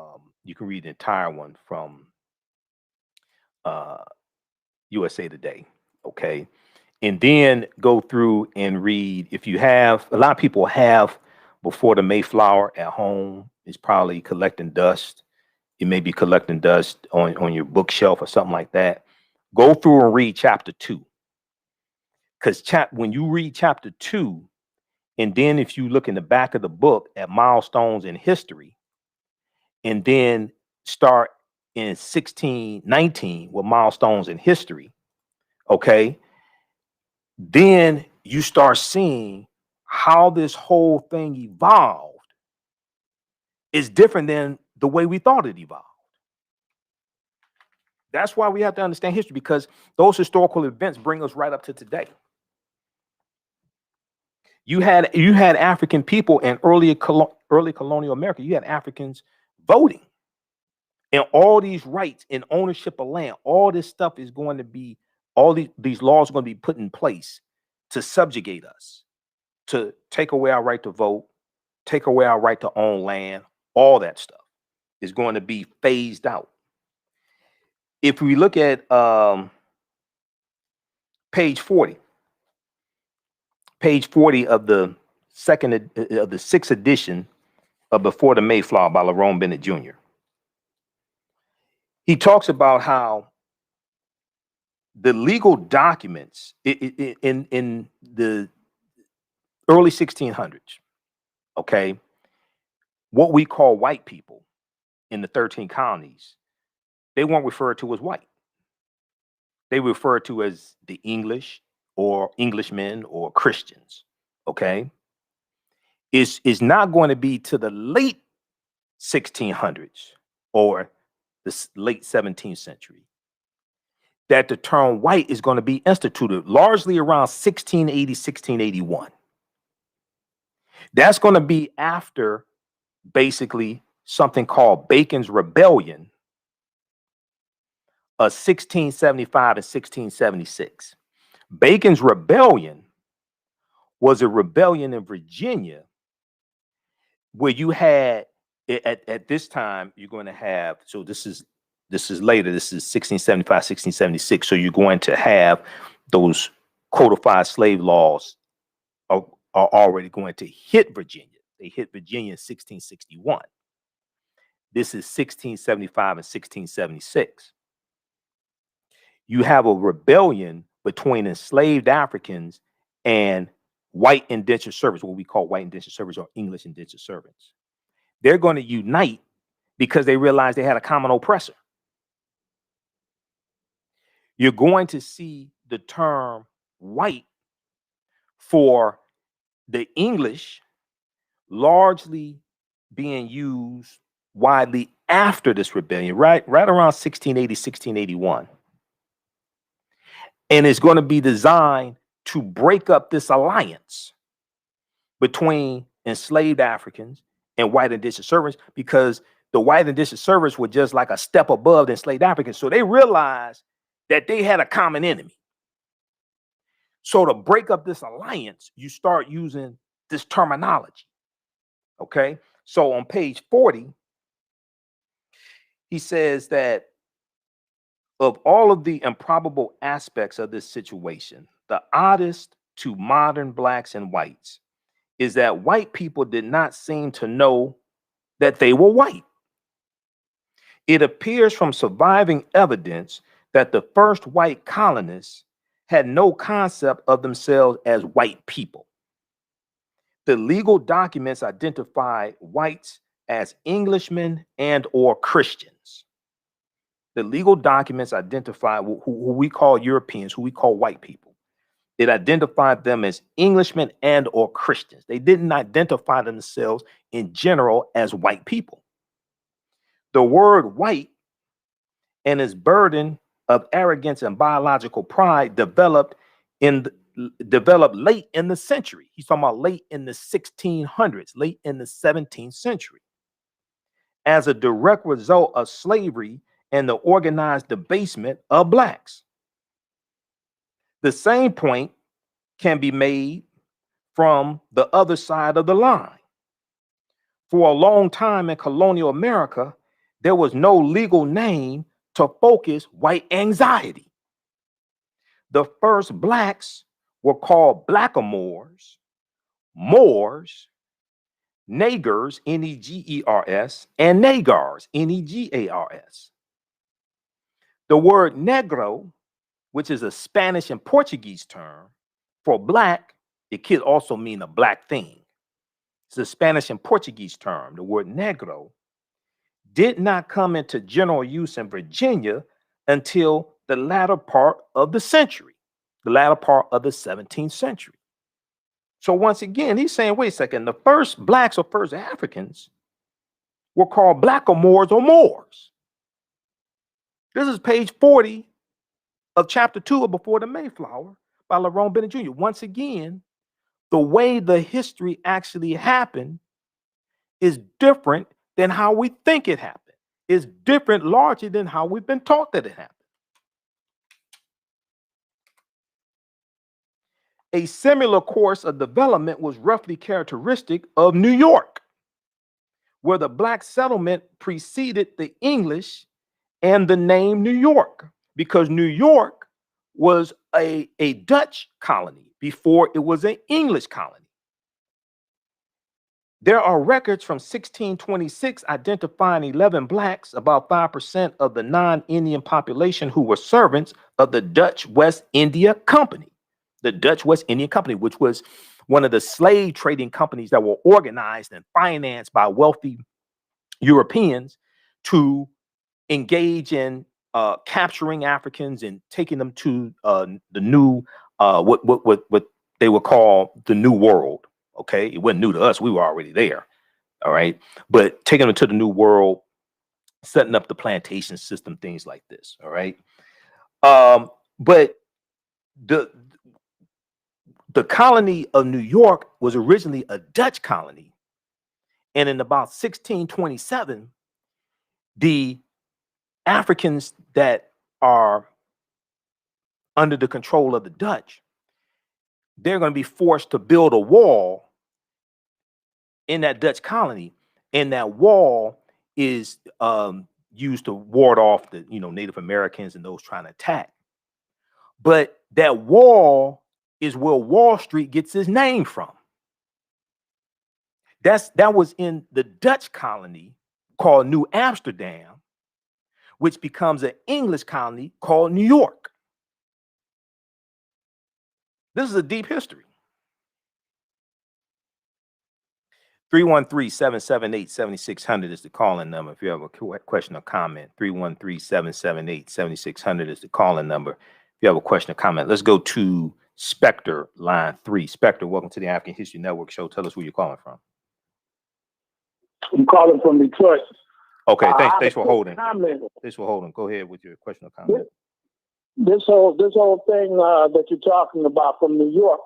you can read the entire one from USA Today. Okay. And then go through and read. If you have, a lot of people have Before the Mayflower at home. It's probably collecting dust. It may be collecting dust on your bookshelf or something like that. Go through and read chapter 2. Because when you read chapter 2, and then if you look in the back of the book at milestones in history, and then start in 1619 with milestones in history, okay, then you start seeing how this whole thing evolved is different than the way we thought it evolved. That's why we have to understand history, because those historical events bring us right up to today. You had African people in early colonial America. You had Africans voting, and all these rights and ownership of land. All this stuff is going to be, all these laws are going to be put in place to subjugate us, to take away our right to vote, take away our right to own land. All that stuff is going to be phased out. If we look at page 40 of the sixth edition of Before the Mayflower by Lerone Bennett Jr., he talks about how the legal documents in the early 1600s, okay, what we call white people in the 13 colonies, they weren't referred to as white. They were referred to as the English or Englishmen or Christians, okay? It's not going to be to the late 1600s or the late 17th century that the term white is going to be instituted, largely around 1680, 1681. That's going to be after basically something called Bacon's Rebellion of 1675 and 1676. Bacon's Rebellion was a rebellion in Virginia where you had, at this time, you're going to have, so this is This is later. This is 1675, 1676. So you're going to have those codified slave laws are already going to hit Virginia. They hit Virginia in 1661. This is 1675 and 1676. You have a rebellion between enslaved Africans and white indentured servants, what we call white indentured servants or English indentured servants. They're going to unite because they realize they had a common oppressor. You're going to see the term white for the English largely being used widely after this rebellion, right around 1680, 1681. And it's going to be designed to break up this alliance between enslaved Africans and white indentured servants, because the white indentured servants were just like a step above the enslaved Africans. So they realized that they had a common enemy. So to break up this alliance, you start using this terminology. Okay. So on page 40, he says that of all of the improbable aspects of this situation, the oddest to modern blacks and whites is that white people did not seem to know that they were white. It appears from surviving evidence that the first white colonists had no concept of themselves as white people. The legal documents identify whites as Englishmen and or Christians. The legal documents identify who we call Europeans, who we call white people. It identified them as Englishmen and or Christians. They didn't identify themselves in general as white people. The word white and its burden of arrogance and biological pride developed late in the century. He's talking about late in the 1600s, late in the 17th century, as a direct result of slavery and the organized debasement of blacks. The same point can be made from the other side of the line. For a long time in colonial America, there was no legal name to focus white anxiety. The first blacks were called blackamoors, Moors, Negers, Negers, and Nagars, Negars. The word negro, which is a Spanish and Portuguese term for black, it could also mean a black thing. It's a Spanish and Portuguese term. The word negro did not come into general use in Virginia until the latter part of the century, the latter part of the 17th century. So once again, he's saying, wait a second, the first blacks or first Africans were called blackamoors or Moors. This is page 40 of chapter 2 of Before the Mayflower by Lerone Bennett Jr. Once again, the way the history actually happened is different than how we think it happened. It's different largely than how we've been taught that it happened. A similar course of development was roughly characteristic of New York, where the black settlement preceded the English and the name New York, because New York was a Dutch colony before it was an English colony. There are records from 1626 identifying 11 blacks, about 5% of the non-Indian population, who were servants of the Dutch West India Company. The Dutch West India Company, which was one of the slave trading companies that were organized and financed by wealthy Europeans to engage in capturing Africans and taking them to the new, what they would call the New World. Okay, it wasn't new to us; we were already there. All right, but taking them to the New World, setting up the plantation system, things like this. All right, but the colony of New York was originally a Dutch colony, and in about 1627, the Africans that are under the control of the Dutch, they're going to be forced to build a wall in that Dutch colony, and that wall is used to ward off the, Native Americans and those trying to attack. But that wall is where Wall Street gets its name from. That was in the Dutch colony called New Amsterdam, which becomes an English colony called New York. This is a deep history. 313-778-7600 is the calling number. If you have a question or comment, 313-778-7600 is the calling number. If you have a question or comment, let's go to Spectre, line 3. Spectre, welcome to the African History Network show. Tell us where you're calling from. I'm calling from Detroit. Okay, thanks for holding. Thanks for holding. Go ahead with your question or comment. This whole thing that you're talking about from New York,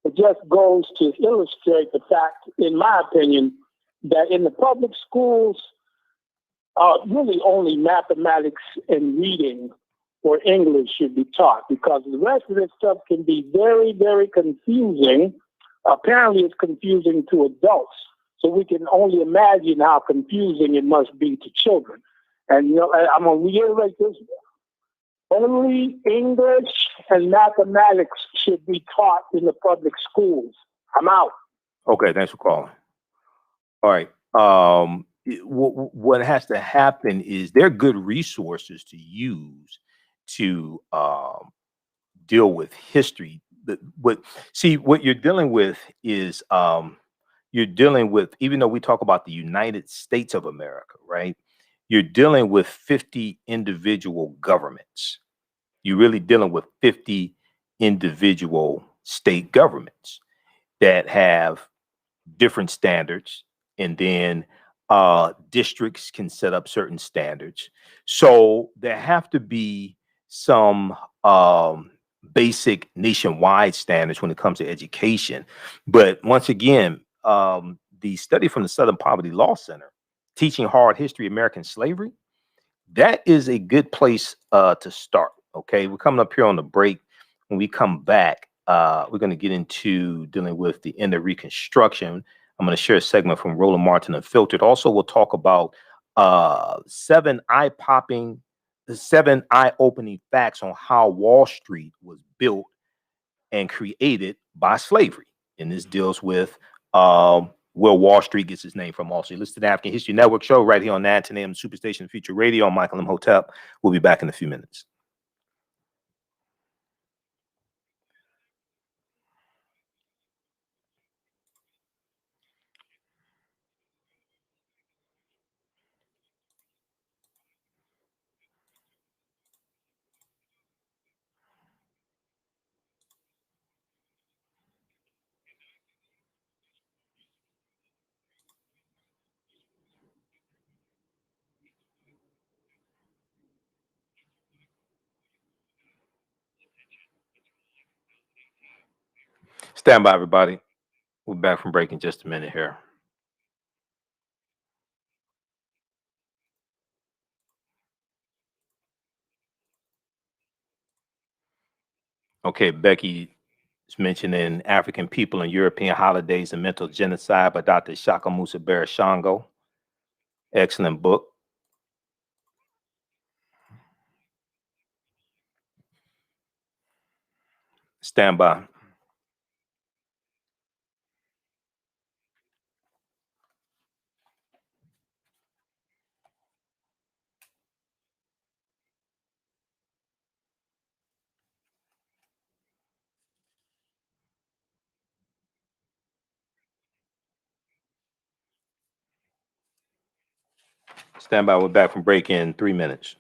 it just goes to illustrate the fact, in my opinion, that in the public schools, really only mathematics and reading or English should be taught, because the rest of this stuff can be very, very confusing. Apparently, it's confusing to adults. So we can only imagine how confusing it must be to children. And, I'm going to reiterate this. Only English and mathematics should be taught in the public schools. I'm out. Okay, thanks for calling. All right. What has to happen is there are good resources to use to deal with history. What you're dealing with is you're dealing with, even though we talk about the United States of America, right? You're dealing with 50 individual governments. You're really dealing with 50 individual state governments that have different standards, and then districts can set up certain standards. So there have to be some basic nationwide standards when it comes to education. But once again, the study from the Southern Poverty Law Center, Teaching Hard History of American Slavery, that is a good place to start. Okay, we're coming up here on the break. When we come back, we're going to get into dealing with the end of Reconstruction. I'm going to share a segment from Roland Martin Unfiltered. Also, we'll talk about 7 eye-opening facts on how Wall Street was built and created by slavery. And this deals with where Wall Street gets its name from also. You listen to the African History Network show right here on 910 AM Superstation Future Radio. I'm Michael Imhotep. We'll be back in a few minutes. Stand by, everybody. We'll be back from break in just a minute here. Okay, Becky is mentioning African people and European holidays and mental genocide by Dr. Shaka Musa Barashango. Excellent book. Stand by. Stand by. We're back from break in 3 minutes.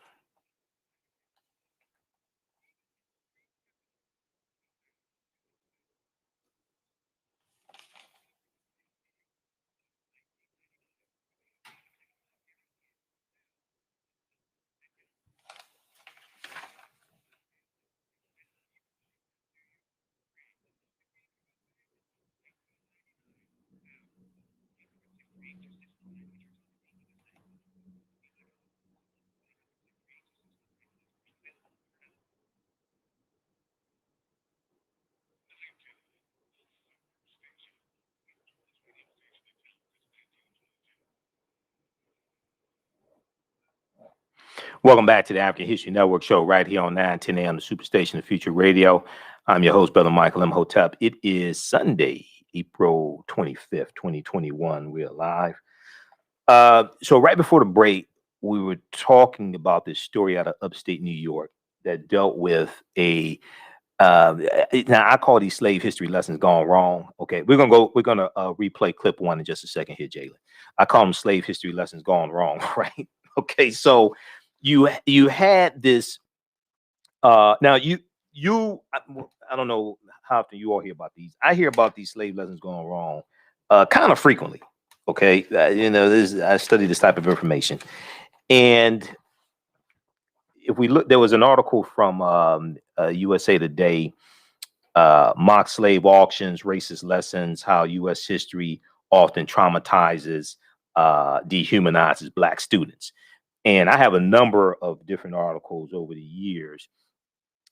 Welcome back to the African History Network show right here on 9:10 a.m. the Superstation of Future Radio. I'm your host, Brother Michael Imhotep. It is Sunday, April 25th, 2021. We're live. So right before the break, we were talking about this story out of upstate New York that dealt with a now I call these slave history lessons gone wrong. Okay, we're gonna replay clip one in just a second here, Jalen. I call them slave history lessons gone wrong, right? Okay, so you had this now I don't know how often you all hear about these. I hear about these slave lessons going wrong kind of frequently. Okay, I study this type of information, and if we look, there was an article from USA Today, mock slave auctions, racist lessons, how U.S. history often traumatizes, dehumanizes Black students. And I have a number of different articles over the years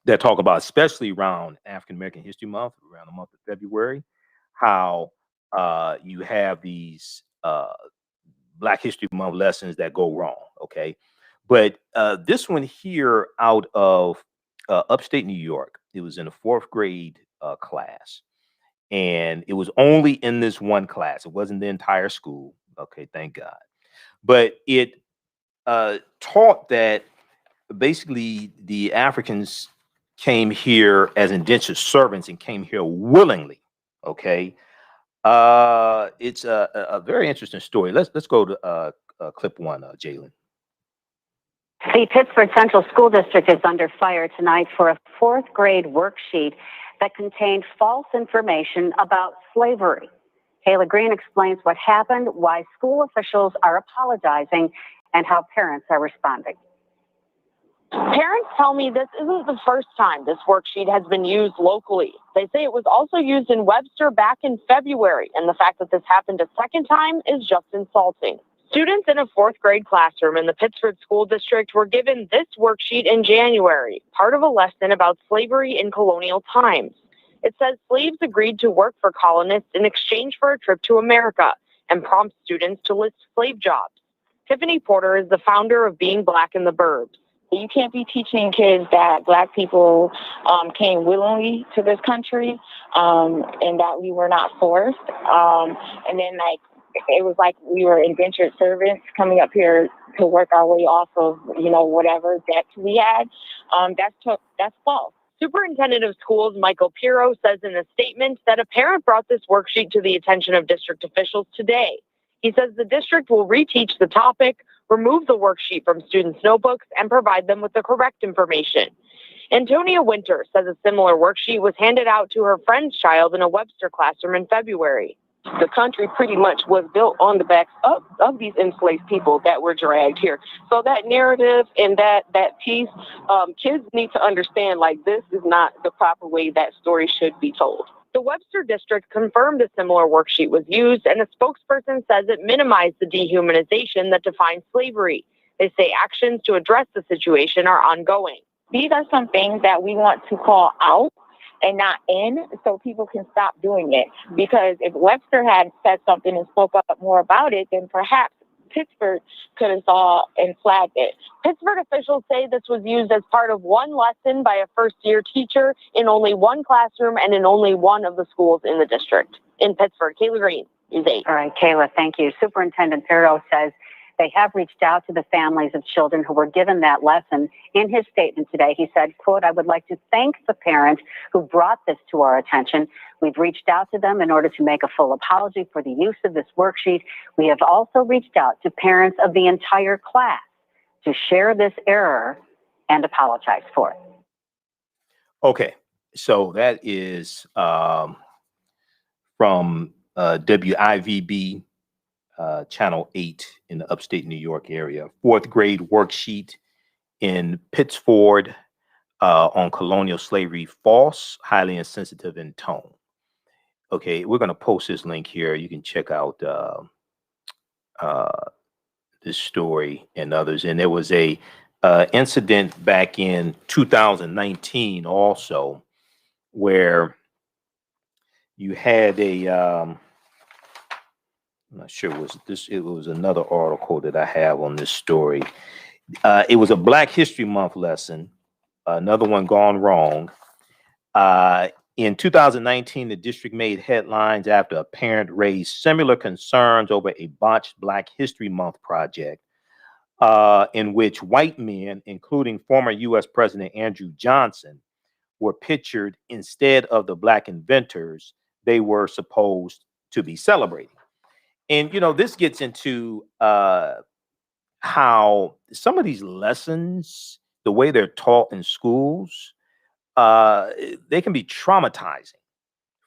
that talk about, especially around African American History Month, around the month of February, how you have these Black History Month lessons that go wrong. Okay. But this one here out of upstate New York, it was in a fourth grade class. And it was only in this one class. It wasn't the entire school. Okay, thank God. But it taught that basically the Africans came here as indentured servants and came here willingly. Okay. It's a very interesting story. Let's go to clip one, Jalen. The Pittsburgh Central School District is under fire tonight for a fourth grade worksheet that contained false information about slavery. Kayla Green explains what happened, why school officials are apologizing, and how parents are responding. Parents tell me this isn't the first time this worksheet has been used locally. They say it was also used in Webster back in February, and the fact that this happened a second time is just insulting. Students in a fourth grade classroom in the Pittsburgh School District were given this worksheet in January, part of a lesson about slavery in colonial times. It says slaves agreed to work for colonists in exchange for a trip to America and prompts students to list slave jobs. Tiffany Porter is the founder of Being Black in the Burbs. You can't be teaching kids that Black people came willingly to this country and that we were not forced. And then, it was like we were indentured servants coming up here to work our way off of, whatever debt we had. That's false. Superintendent of Schools Michael Pirro says in a statement that a parent brought this worksheet to the attention of district officials today. He says the district will reteach the topic, remove the worksheet from students' notebooks, and provide them with the correct information. Antonia Winter says a similar worksheet was handed out to her friend's child in a Webster classroom in February. The country pretty much was built on the backs of these enslaved people that were dragged here. So that narrative and that piece, kids need to understand, this is not the proper way that story should be told. The Webster district confirmed a similar worksheet was used, and a spokesperson says it minimized the dehumanization that defines slavery. They say actions to address the situation are ongoing. These are some things that we want to call out and not in, so people can stop doing it. Because if Webster had said something and spoke up more about it, then perhaps Pittsburgh could have saw and flagged it. Pittsburgh officials say this was used as part of one lesson by a first-year teacher in only one classroom and in only one of the schools in the district. In Pittsburgh, Kayla Green, News 8. All right, Kayla, thank you. Superintendent Pirro says they have reached out to the families of children who were given that lesson. In his statement today, he said, quote, "I would like to thank the parent who brought this to our attention. We've reached out to them in order to make a full apology for the use of this worksheet. We have also reached out to parents of the entire class to share this error and apologize for it." Okay, so that is from WIVB Channel 8 in the upstate New York area. Fourth grade worksheet in Pittsford on colonial slavery, false, highly insensitive in tone. Okay, we're going to post this link here. You can check out this story and others. And there was a incident back in 2019 also where you had a I'm not sure was this, it was another article that I have on this story. It was a Black History Month lesson, another one gone wrong. In 2019, the district made headlines after a parent raised similar concerns over a botched Black History Month project, in which white men, including former U.S. President Andrew Johnson, were pictured instead of the Black inventors they were supposed to be celebrating. And, you know, this gets into how some of these lessons, the way they're taught in schools, they can be traumatizing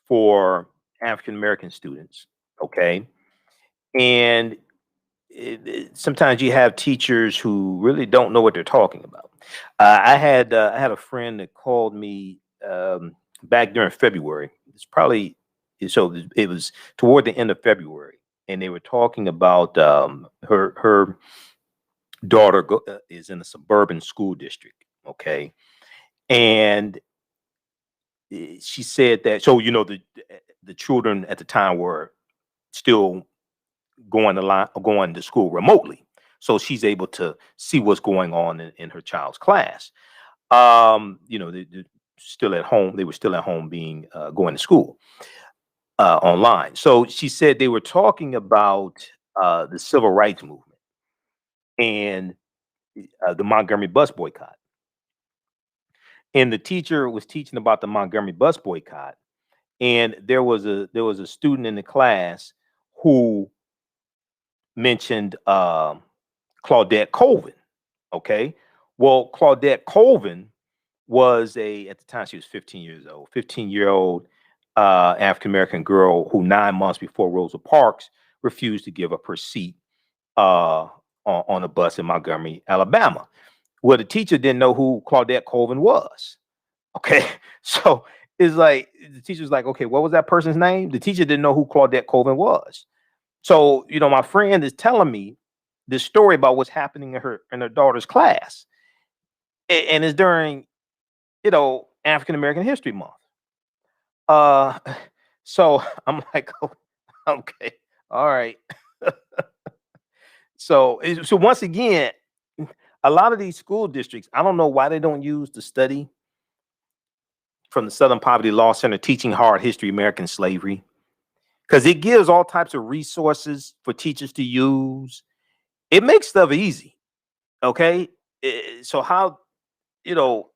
for African American students. Okay. And sometimes you have teachers who really don't know what they're talking about. I had a friend that called me back during February. It's probably so it was toward the end of February, and they were talking about her daughter is in a suburban school district. Okay, and she said that, so you know, the children at the time were still going to school remotely, so she's able to see what's going on in her child's class. You know, they're still at home. They were still at home being going to school online. So she said they were talking about the civil rights movement and the Montgomery bus boycott. And the teacher was teaching about the Montgomery bus boycott, and there was a student in the class who mentioned Claudette Colvin. Okay, well, Claudette Colvin was at the time she was 15 years old, 15-year-old African American girl who 9 months before Rosa Parks refused to give up her seat on a bus in Montgomery, Alabama. Well, the teacher didn't know who Claudette Colvin was. Okay, so it's like the teacher's like, okay, what was that person's name? The teacher didn't know who Claudette Colvin was. So, you know, my friend is telling me this story about what's happening in her daughter's class, and it's during, you know, African American History Month. Uh, so I'm like, oh, okay, all right. So once again, a lot of these school districts, I don't know why they don't use the study from the Southern Poverty Law Center, Teaching Hard History American Slavery, because it gives all types of resources for teachers to use. It makes stuff easy. Okay, so how, you know,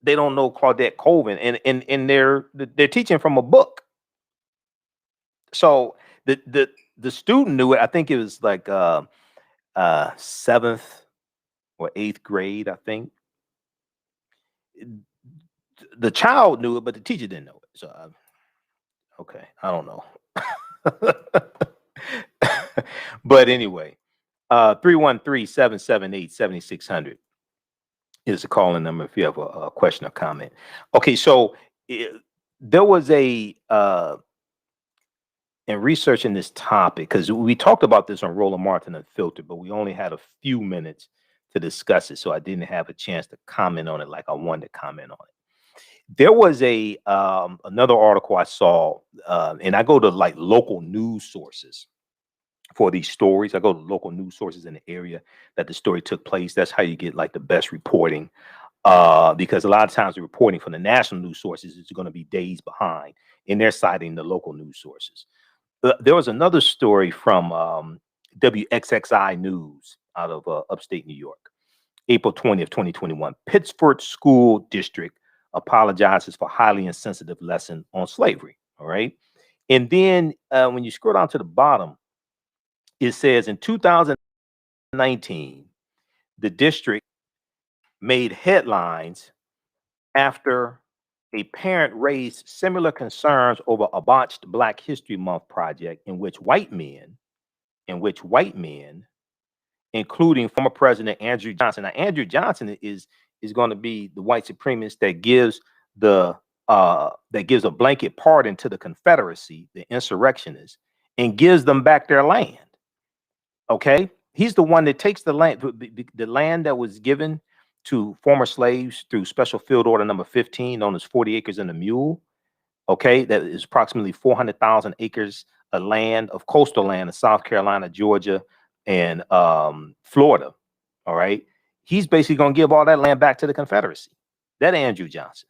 they don't know Claudette Colvin, and they're teaching from a book. So the student knew it. I think it was like seventh or eighth grade, I think. The child knew it, but the teacher didn't know it. So okay, I don't know. But anyway, 313-778-7600 is the calling number if you have a question or comment. Okay, so there was in researching this topic, because we talked about this on Roland Martin Unfiltered, but we only had a few minutes to discuss it, so I didn't have a chance to comment on it like I wanted to comment on it. There was another article I saw, and I go to like local news sources for these stories. I go to local news sources in the area that the story took place. That's how you get like the best reporting, because a lot of times the reporting from the national news sources is going to be days behind, and they're citing the local news sources. There was another story from WXXI News out of upstate New York, April 20th, 2021. Pittsford School District apologizes for highly insensitive lesson on slavery. All right. And then when you scroll down to the bottom, it says in 2019, the district made headlines after a parent raised similar concerns over a botched Black History Month project in which white men, including former President Andrew Johnson. Now, Andrew Johnson is going to be the white supremacist that gives a blanket pardon to the Confederacy, the insurrectionists, and gives them back their land. Okay, he's the one that takes the land that was given to former slaves through Special Field Order number 15, known as 40 acres and a mule. Okay, that is approximately 400,000 acres of land, of coastal land in South Carolina, Georgia, and Florida. All right, he's basically going to give all that land back to the Confederacy. That Andrew Johnson.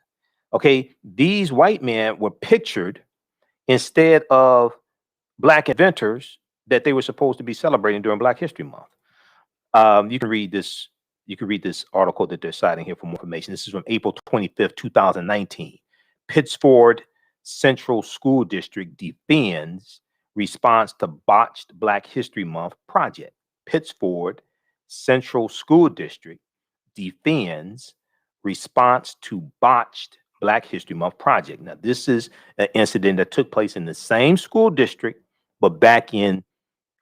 Okay, these white men were pictured instead of Black inventors that they were supposed to be celebrating during Black History Month. You can read this. You can read this article that they're citing here for more information. This is from April 25th, 2019. Pittsford Central School District defends response to botched Black History Month project. Pittsford Central School District defends response to botched Black History Month project. Now, this is an incident that took place in the same school district, but back in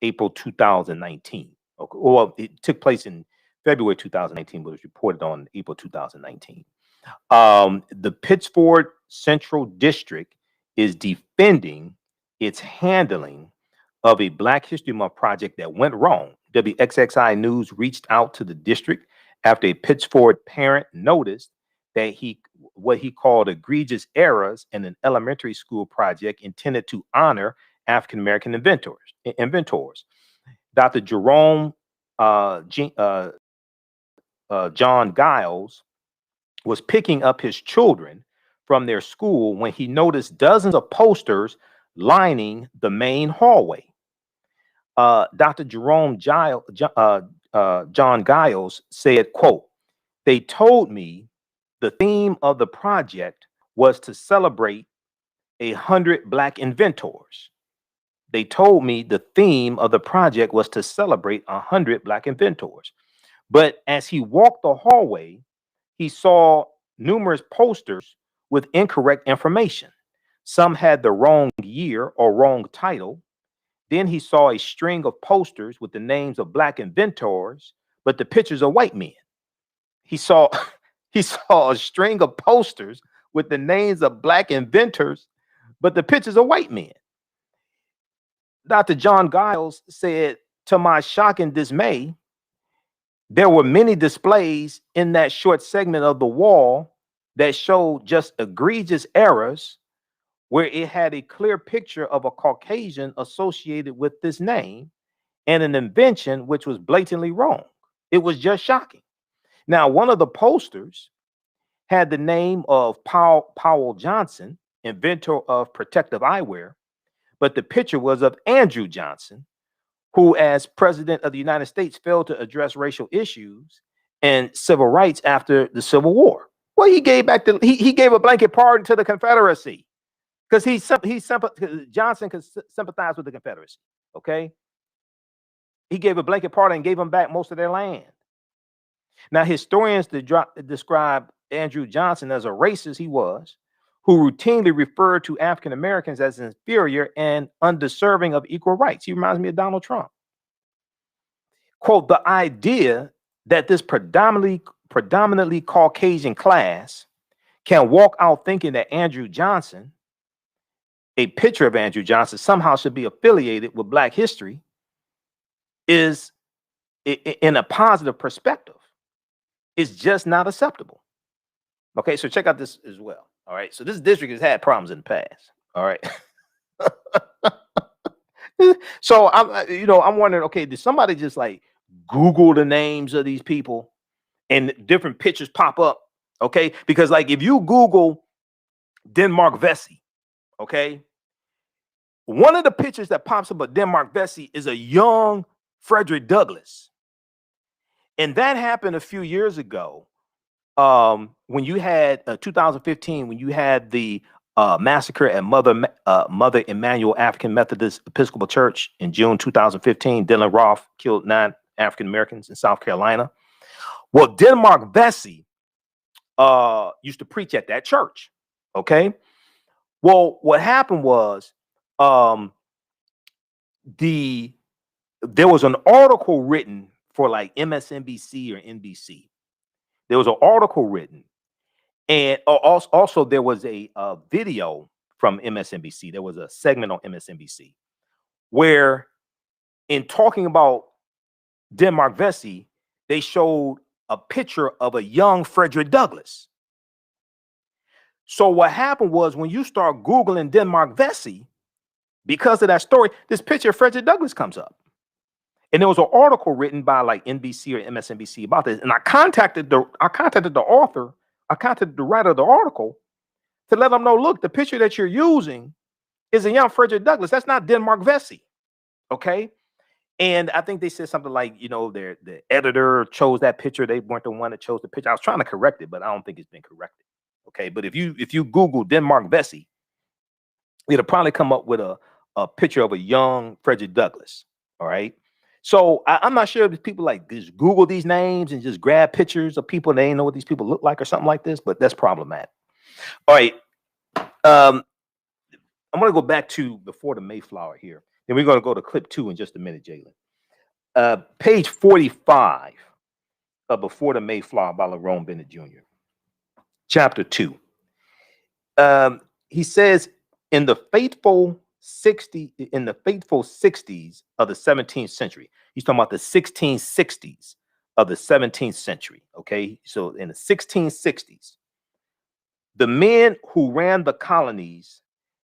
April 2019. Okay, well, it took place in February 2019, but it was reported on April 2019. The Pittsford Central District is defending its handling of a Black History Month project that went wrong. WXXI News reached out to the district after a Pittsford parent noticed that what he called egregious errors in an elementary school project intended to honor African American inventors. Dr. Jerome John Giles was picking up his children from their school when he noticed dozens of posters lining the main hallway. Dr. Jerome John Giles said, quote, "They told me the theme of the project was to celebrate 100 Black inventors. They told me the theme of the project was to celebrate 100 Black inventors. But as he walked the hallway, he saw numerous posters with incorrect information. Some had the wrong year or wrong title. Then he saw a string of posters with the names of Black inventors, but the pictures of white men. He saw a string of posters with the names of Black inventors, but the pictures of white men. Dr. John Giles said, to my shock and dismay, there were many displays in that short segment of the wall that showed just egregious errors where it had a clear picture of a Caucasian associated with this name and an invention which was blatantly wrong. It was just shocking. Now, one of the posters had the name of Powell Johnson, inventor of protective eyewear, but the picture was of Andrew Johnson, who, as president of the United States, failed to address racial issues and civil rights after the Civil War. Well, he gave a blanket pardon to the Confederacy because Johnson could sympathize with the Confederacy. Okay, he gave a blanket pardon and gave them back most of their land. Now, historians describe Andrew Johnson as a racist he was, who routinely referred to African Americans as inferior and undeserving of equal rights. He reminds me of Donald Trump. Quote, the idea that this predominantly Caucasian class can walk out thinking that Andrew Johnson, a picture of Andrew Johnson, somehow should be affiliated with Black history is, in a positive perspective, is just not acceptable. Okay, so check out this as well. All right, so this district has had problems in the past. All right. So I'm wondering, okay, did somebody just like Google the names of these people and different pictures pop up? Okay, because like if you Google Denmark Vesey, okay, one of the pictures that pops up of Denmark Vesey is a young Frederick Douglass. And that happened a few years ago. When you had 2015, when you had the massacre at Mother Emanuel African Methodist Episcopal Church in June 2015, Dylan Roth killed 9 African Americans in South Carolina. Well, Denmark Vesey used to preach at that church. Okay. Well, what happened was there was an article written for like MSNBC or NBC. There was an article written, and also there was a video from MSNBC. There was a segment on MSNBC where, in talking about Denmark Vesey, they showed a picture of a young Frederick Douglass. So what happened was when you start Googling Denmark Vesey, because of that story, this picture of Frederick Douglass comes up. And there was an article written by like NBC or MSNBC about this. And I contacted the author, I contacted the writer of the article to let them know, look, the picture that you're using is a young Frederick Douglass. That's not Denmark Vesey. Okay. And I think they said something like, you know, the editor chose that picture. They weren't the one that chose the picture. I was trying to correct it, but I don't think it's been corrected. Okay. But if you Google Denmark Vesey, it'll probably come up with a picture of a young Frederick Douglass. All right. So I'm not sure if people like just Google these names and just grab pictures of people and they ain't know what these people look like or something like this, but that's problematic. All right. I'm going to go back to before the Mayflower here. Then we're going to go to clip 2 in just a minute, Jalen. Page 45 of Before the Mayflower by Lerone Bennett Jr. Chapter 2. He says, in the fateful 60s of the 17th century, he's talking about the 1660s of the 17th century. Okay, so in the 1660s, the men who ran the colonies,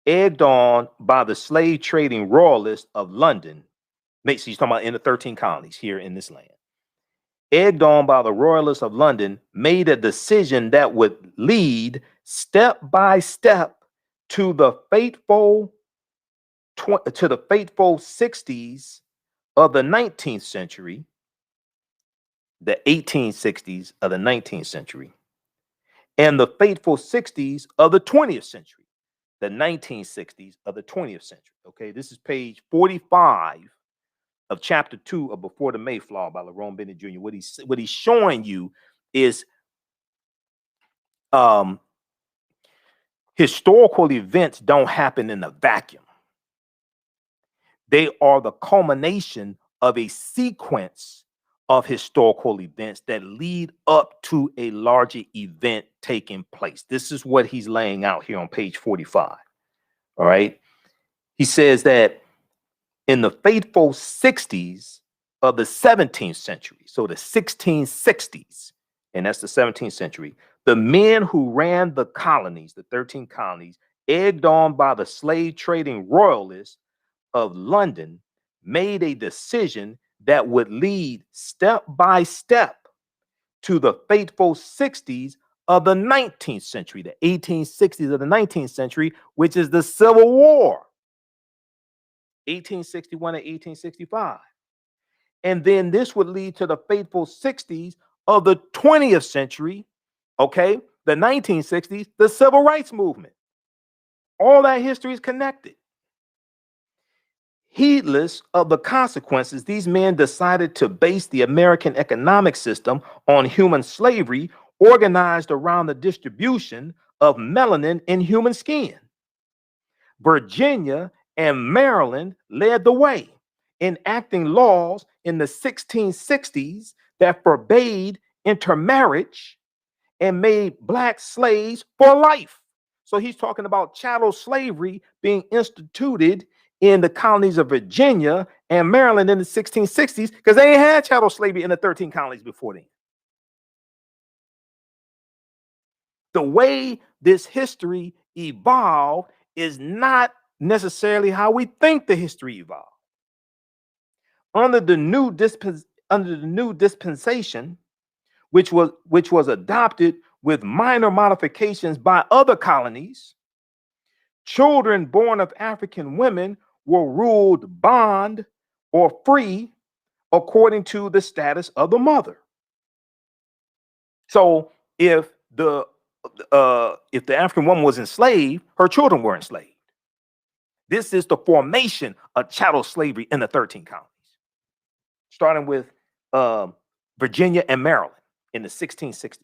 egged on by the slave trading royalists of London, he's talking about in the 13 colonies here in this land, egged on by the royalists of London, made a decision that would lead step by step to the fateful 60s of the 19th century, the 1860s of the 19th century, and the fateful 60s of the 20th century, the 1960s of the 20th century. Okay, this is page 45 of chapter 2 of Before the Mayflower by Lerone Bennett Jr. What he's showing you is historical events don't happen in a vacuum. They are the culmination of a sequence of historical events that lead up to a larger event taking place. This is what he's laying out here on page 45. All right. He says that in the fateful 60s of the 17th century, so the 1660s, and that's the 17th century, the men who ran the colonies, the 13 colonies, egged on by the slave trading royalists of London, made a decision that would lead step by step to the fateful 60s of the 19th century, the 1860s of the 19th century, which is the Civil War, 1861 and 1865. And then this would lead to the fateful 60s of the 20th century, okay, the 1960s, the Civil Rights Movement. All that history is connected. Heedless of the consequences, these men decided to base the American economic system on human slavery, organized around the distribution of melanin in human skin. Virginia and Maryland led the way, enacting laws in the 1660s that forbade intermarriage and made black slaves for life. So he's talking about chattel slavery being instituted in the colonies of Virginia and Maryland in the 1660s, because they ain't had chattel slavery in the 13 colonies before then. The way this history evolved is not necessarily how we think the history evolved. Under the new dispensation, which was adopted with minor modifications by other colonies, children born of African women were ruled bond or free according to the status of the mother. So if the African woman was enslaved, her children were enslaved. This is the formation of chattel slavery in the 13 colonies, starting with Virginia and Maryland in the 1660s.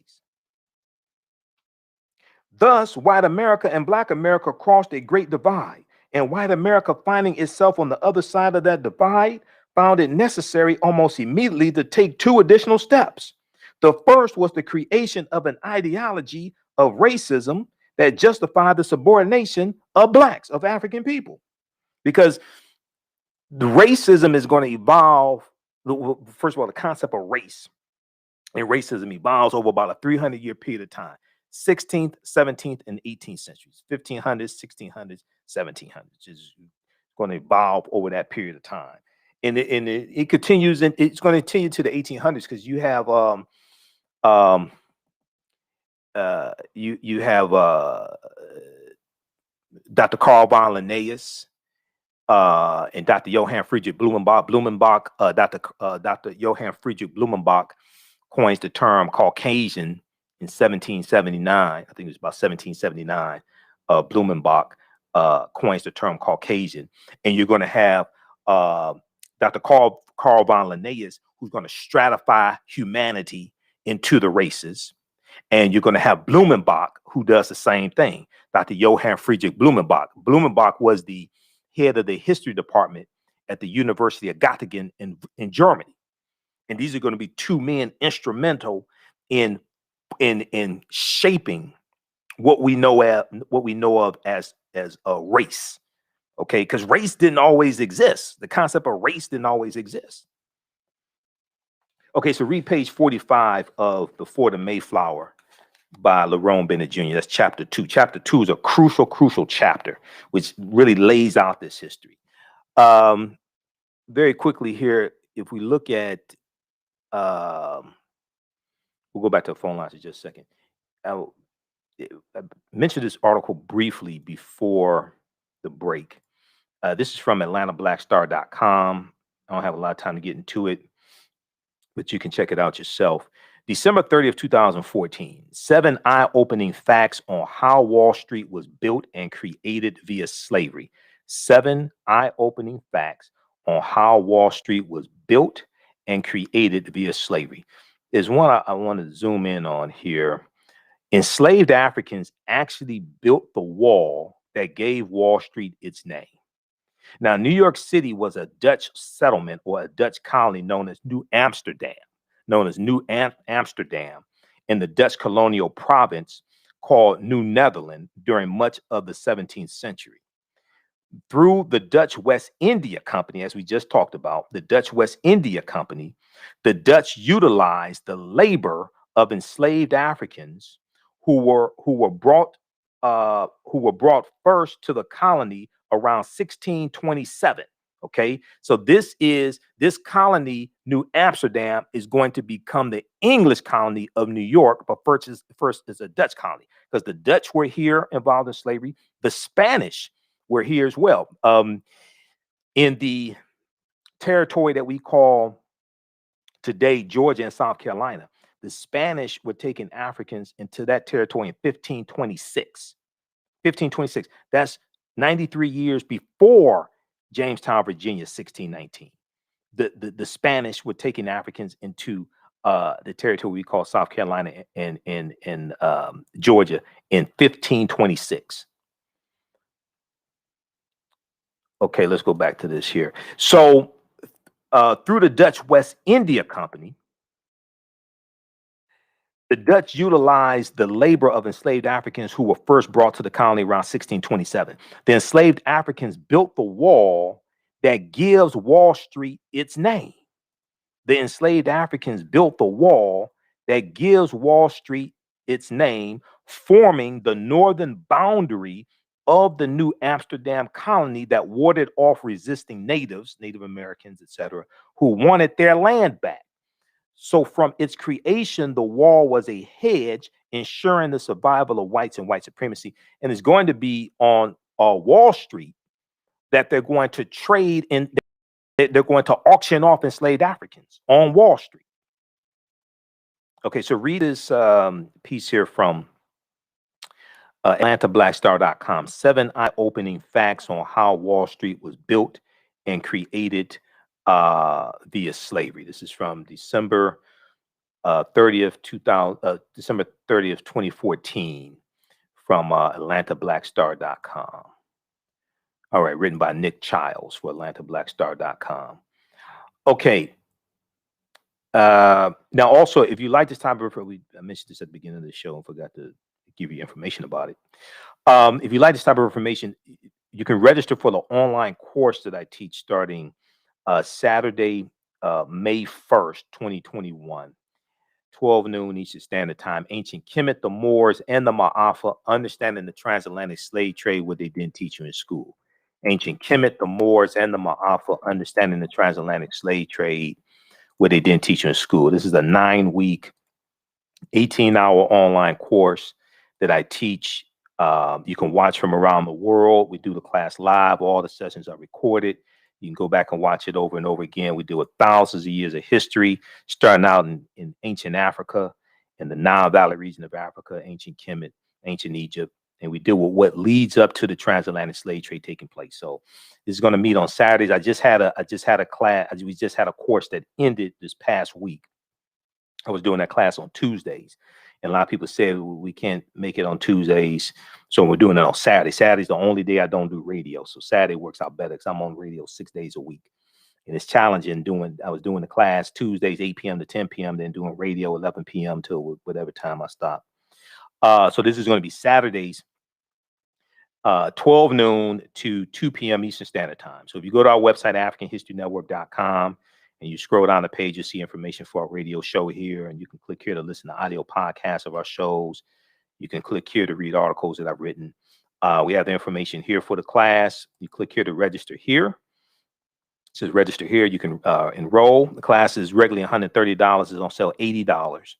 Thus, white America and black America crossed a great divide, and white America, finding itself on the other side of that divide, found it necessary almost immediately to take 2 additional steps. The first was the creation of an ideology of racism that justified the subordination of blacks, of African people, because the racism is going to evolve. First of all, the concept of race and racism evolves over about a 300-year period of time. 16th, 17th, and 18th centuries, 1500s, 1600s, 1700s, is going to evolve over that period of time. it continues, and it's going to continue to the 1800s, because you have you have Dr. Carl von Linnaeus and Dr. Johann Friedrich Blumenbach. Dr. Johann Friedrich Blumenbach coins the term Caucasian in 1779. I think it was about 1779. Blumenbach coins the term Caucasian, and you're going to have Dr. Carl von Linnaeus, who's going to stratify humanity into the races. And you're going to have Blumenbach, who does the same thing. Dr. Johann Friedrich Blumenbach. Blumenbach was the head of the history department at the University of Göttingen in Germany. And these are going to be two men instrumental in shaping what we know of as a race. Okay, because race didn't always exist. The concept of race didn't always exist. Okay, so read page 45 of Before the Mayflower by Lerone Bennett Jr. That's chapter 2. Chapter 2 is a crucial chapter, which really lays out this history. Very quickly here, if we look at, we'll go back to the phone lines in just a second. I mentioned this article briefly before the break. This is from AtlantaBlackStar.com. I don't have a lot of time to get into it, but you can check it out yourself. December 30th, 2014, 7 eye-opening facts on how Wall Street was built and created via slavery. 7 eye-opening facts on how Wall Street was built and created via slavery. There's one I want to zoom in on here. Enslaved Africans actually built the wall that gave Wall Street its name. Now, New York City was a Dutch settlement, or a Dutch colony known as New Amsterdam, in the Dutch colonial province called New Netherland during much of the 17th century. Through the Dutch West India Company, as we just talked about, the Dutch West India Company, the Dutch utilized the labor of enslaved Africans who were brought first to the colony around 1627. Okay, so this colony, New Amsterdam, is going to become the English colony of New York, but first is a Dutch colony, because the Dutch were here involved in slavery. The Spanish were here as well. In the territory that we call today Georgia and South Carolina, the Spanish were taking Africans into that territory in 1526. 1526. That's 93 years before Jamestown, Virginia, 1619. The Spanish were taking Africans into the territory we call South Carolina and Georgia in 1526. Okay, let's go back to this here. So through the Dutch West India Company, the Dutch utilized the labor of enslaved Africans who were first brought to the colony around 1627. The enslaved Africans built the wall that gives Wall Street its name. The enslaved Africans built the wall that gives Wall Street its name, forming the northern boundary of the New Amsterdam colony that warded off resisting natives, Native Americans, etc., who wanted their land back. So from its creation, the wall was a hedge ensuring the survival of whites and white supremacy. And it's going to be on Wall Street that they're going to trade in, they're going to auction off enslaved Africans on Wall Street. Okay, so read this piece here from AtlantaBlackStar.com. 7 eye-opening facts on how Wall Street was built and created via slavery. This is from December 30th, 2014 from AtlantaBlackStar.com. All right, written by Nick Childs for AtlantaBlackStar.com. Okay. Now, also, if you like this type of, I mentioned this at the beginning of the show and forgot to give you information about it. If you like this type of information, you can register for the online course that I teach starting Saturday, May 1st, 2021, 12 noon Eastern Standard Time. Ancient Kemet, the Moors, and the Maafa, understanding the transatlantic slave trade, what they didn't teach you in school. Ancient Kemet, the Moors, and the Maafa, Understanding the Transatlantic Slave Trade, what they didn't teach you in school. This is a 9-week, 18-hour online course that I teach. You can watch from around the world. We do the class live. All the sessions are recorded. You can go back and watch it over and over again. We deal with thousands of years of history, starting out in ancient Africa, in the Nile Valley region of Africa, ancient Kemet, ancient Egypt. And we deal with what leads up to the transatlantic slave trade taking place. So this is going to meet on Saturdays. We just had a course that ended this past week. I was doing that class on Tuesdays, and a lot of people said we can't make it on Tuesdays, so we're doing it on Saturday. Saturday's the only day I don't do radio, so Saturday works out better because I'm on radio 6 days a week, and it's challenging I was doing the class Tuesdays 8 p.m. to 10 p.m., then doing radio 11 p.m. till whatever time I stop. So this is going to be Saturdays, 12 noon to 2 p.m. Eastern Standard Time. So if you go to our website, AfricanHistoryNetwork.com, and you scroll down the page, you see information for our radio show here, and you can click here to listen to audio podcasts of our shows. You can click here to read articles that I've written. We have the information here for the class. You click here to register here. It says register here. You can enroll. The class is regularly $130. It's on sale $80.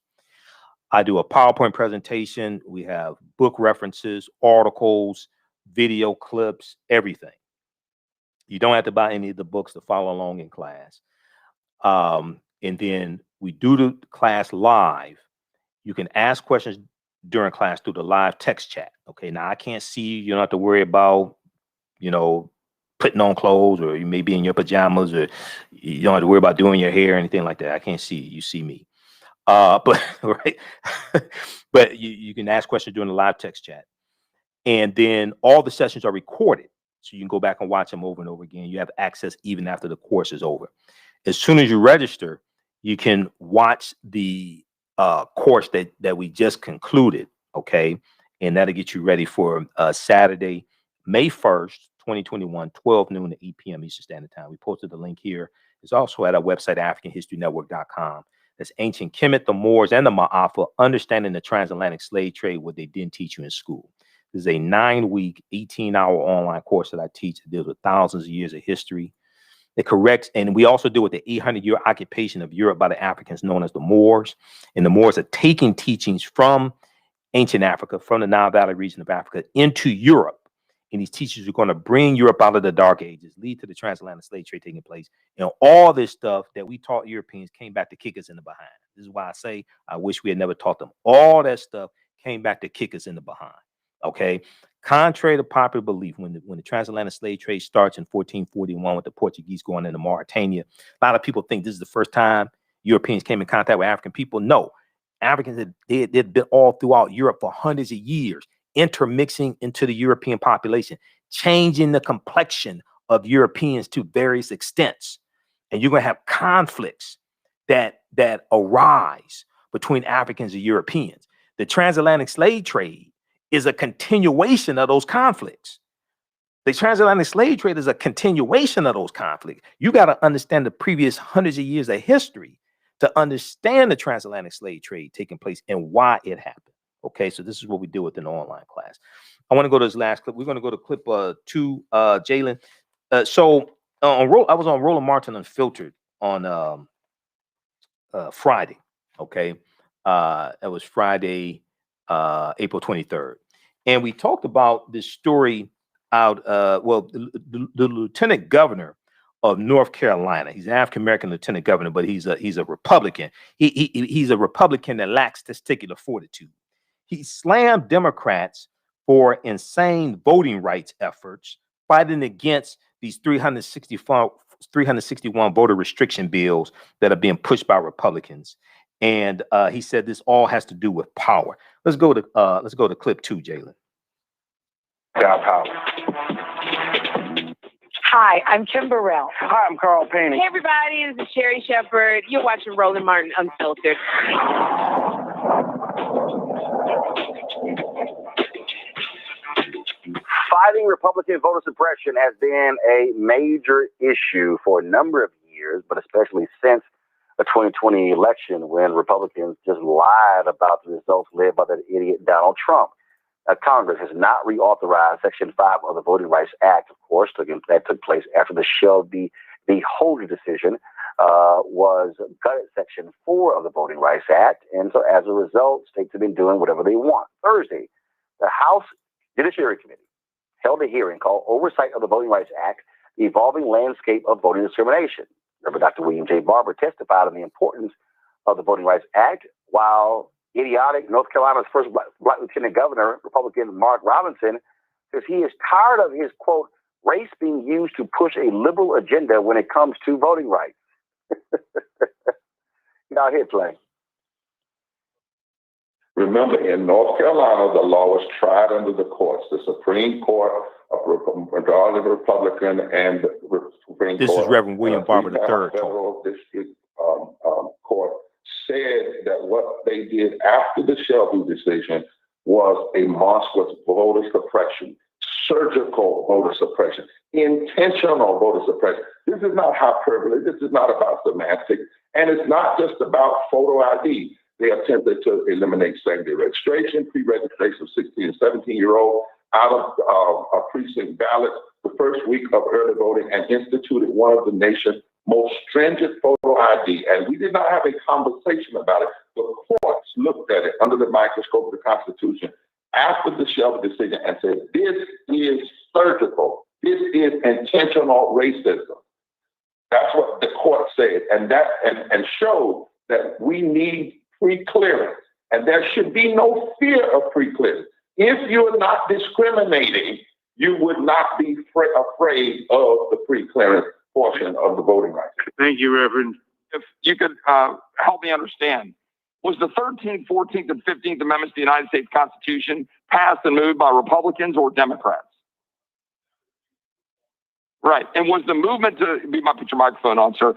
I do a PowerPoint presentation. We have book references, articles, video clips, everything. You don't have to buy any of the books to follow along in class. And then we do the class live. You can ask questions during class through the live text chat. Okay, now I can't see you. You don't have to worry about, putting on clothes, or you may be in your pajamas, or you don't have to worry about doing your hair or anything like that. I can't see you. You see me. But right. But you can ask questions during the live text chat. And then all the sessions are recorded. So you can go back and watch them over and over again. You have access even after the course is over. As soon as you register, you can watch the course that we just concluded, okay? And that'll get you ready for Saturday, May 1st, 2021, 12 noon to 8 p.m. Eastern Standard Time. We posted the link here. It's also at our website, AfricanHistoryNetwork.com. That's Ancient Kemet, the Moors, and the Maafa, Understanding the Transatlantic Slave Trade, what they didn't teach you in school. This is a 9-week, 18-hour online course that I teach. It deals with thousands of years of history. It corrects, and we also deal with the 800-year occupation of Europe by the Africans known as the Moors. And the Moors are taking teachings from ancient Africa, from the Nile Valley region of Africa, into Europe. And these teachers are going to bring Europe out of the Dark Ages, lead to the transatlantic slave trade taking place. All this stuff that we taught Europeans came back to kick us in the behind. This is why I say I wish we had never taught them. All that stuff came back to kick us in the behind. Okay. Contrary to popular belief, when the transatlantic slave trade starts in 1441 with the Portuguese going into Mauritania, a lot of people think this is the first time Europeans came in contact with African people. No, Africans had been all throughout Europe for hundreds of years, intermixing into the European population, changing the complexion of Europeans to various extents. And you're going to have conflicts that arise between Africans and Europeans. The transatlantic slave trade is a continuation of those conflicts. The transatlantic slave trade is a continuation of those conflicts. You got to understand the previous hundreds of years of history to understand the transatlantic slave trade taking place and why it happened. Okay, so this is what we do with an online class. I want to go to this last clip. We're going to go to clip 2, Jalen. I was on Roland Martin Unfiltered on Friday. Okay, it was Friday, April 23rd. And we talked about this story out, the lieutenant governor of North Carolina. He's an African-American lieutenant governor, but he's a Republican. He's a Republican that lacks testicular fortitude. He slammed Democrats for insane voting rights efforts, fighting against these 361 voter restriction bills that are being pushed by Republicans. And he said this all has to do with power. Let's go to clip 2, Jalen. Hi, I'm Kim Burrell. Hi, I'm Carl Payne. Hey, everybody, this is Sherry Shepard. You're watching Roland Martin Unfiltered. Fighting Republican voter suppression has been a major issue for a number of years, but especially since the 2020 election when Republicans just lied about the results led by that idiot Donald Trump. Congress has not reauthorized Section 5 of the Voting Rights Act, of course. That took place after the Shelby v. Holder decision was gutted Section 4 of the Voting Rights Act. And so as a result, states have been doing whatever they want. Thursday, the House Judiciary Committee held a hearing called Oversight of the Voting Rights Act, the Evolving Landscape of Voting Discrimination. Reverend Dr. William J. Barber testified on the importance of the Voting Rights Act, while idiotic North Carolina's first black lieutenant governor, Republican Mark Robinson, says he is tired of his, quote, race being used to push a liberal agenda when it comes to voting rights. Y'all hear playing. Remember, in North Carolina, the law was tried under the courts. The Supreme Court, majority Republican, and the Supreme Court. This is Reverend William Barber III. Federal District Court said that what they did after the Shelby decision was a monstrous voter suppression, surgical voter suppression, intentional voter suppression. This is not hyperbole. This is not about semantics. And it's not just about photo ID. They attempted to eliminate same-day registration, pre-registration of 16 and 17-year-olds out of precinct ballots the first week of early voting, and instituted one of the nation's most stringent photo ID. And we did not have a conversation about it. The courts looked at it under the microscope of the Constitution after the Shelby decision and said, this is surgical. This is intentional racism. That's what the court said, and showed that we need pre-clearance, and there should be no fear of pre-clearance. If you're not discriminating, you would not be afraid of the pre-clearance portion of the voting rights. Thank you, Reverend. If you could help me understand, was the 13th, 14th, and 15th Amendments to the United States Constitution passed and moved by Republicans or Democrats? Right. And was the movement to put your microphone on, sir?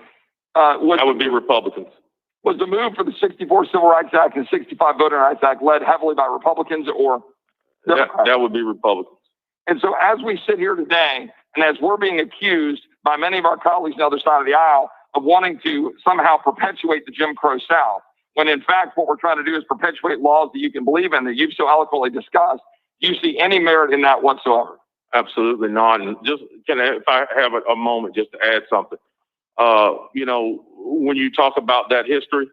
That would be Republicans. Was the move for the 64 Civil Rights Act and 65 Voting Rights Act led heavily by Republicans or Democrats? That would be Republicans. And so as we sit here today, and as we're being accused by many of our colleagues on the other side of the aisle of wanting to somehow perpetuate the Jim Crow South, when in fact what we're trying to do is perpetuate laws that you can believe in, that you've so eloquently discussed, do you see any merit in that whatsoever? Absolutely not. And just if I have a moment just to add something, when you talk about that history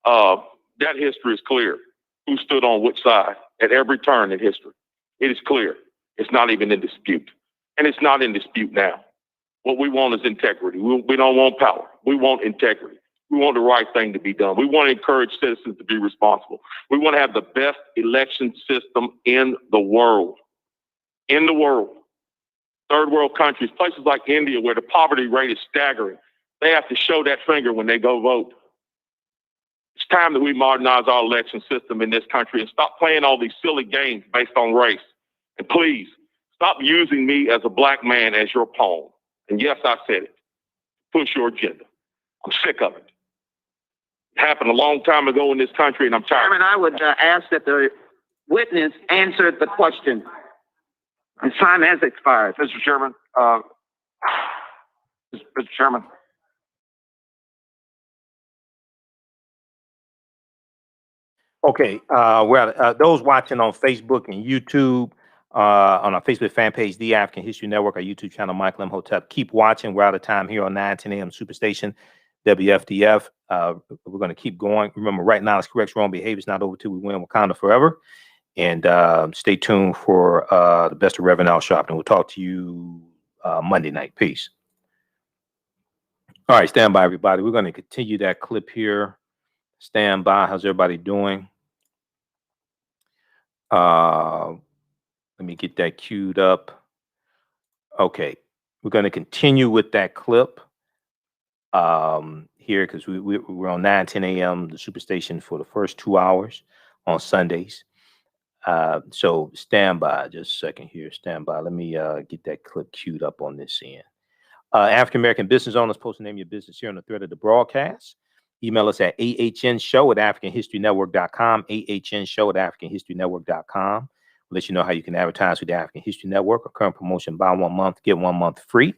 is clear. Who stood on which side at every turn in history? It is clear. It's not even in dispute. And it's not in dispute now. What we want is integrity. We don't want power. We want integrity. We want the right thing to be done. We want to encourage citizens to be responsible. We want to have the best election system in the world. In the world. Third world countries, places like India, where the poverty rate is staggering, they have to show that finger when they go vote. It's time that we modernize our election system in this country and stop playing all these silly games based on race. And please, stop using me as a black man as your pawn. And yes, I said it. Push your agenda. I'm sick of it. It happened a long time ago in this country, and I'm tired. Chairman, I would ask that the witness answer the question. His time has expired. Mr. Chairman, Mr. Chairman. Okay, those watching on Facebook and YouTube, on our Facebook fan page, The African History Network, our YouTube channel, Michael Imhotep, keep watching. We're out of time here on 9:10 a.m. Superstation WFDF. We're going to keep going. Remember, right now, it's correct wrong behavior. It's not over till we win Wakanda forever. And stay tuned for the best of Reverend Al Sharpton. We'll talk to you Monday night. Peace. All right, stand by, everybody. We're going to continue that clip here. Stand by. How's everybody doing? Let me get that queued up. Okay, we're going to continue with that clip here because we're on 9:10 a.m. the Superstation for the first 2 hours on Sundays. So stand by just a second here. Stand by. Let me get that clip queued up on this end. African American business owners, post the name of your business here on the thread of the broadcast. Email us at ahnshow@africanhistorynetwork.com. ahnshow@africanhistorynetwork.com. We'll let you know how you can advertise with the African History Network. A current promotion: buy 1 month, get 1 month free.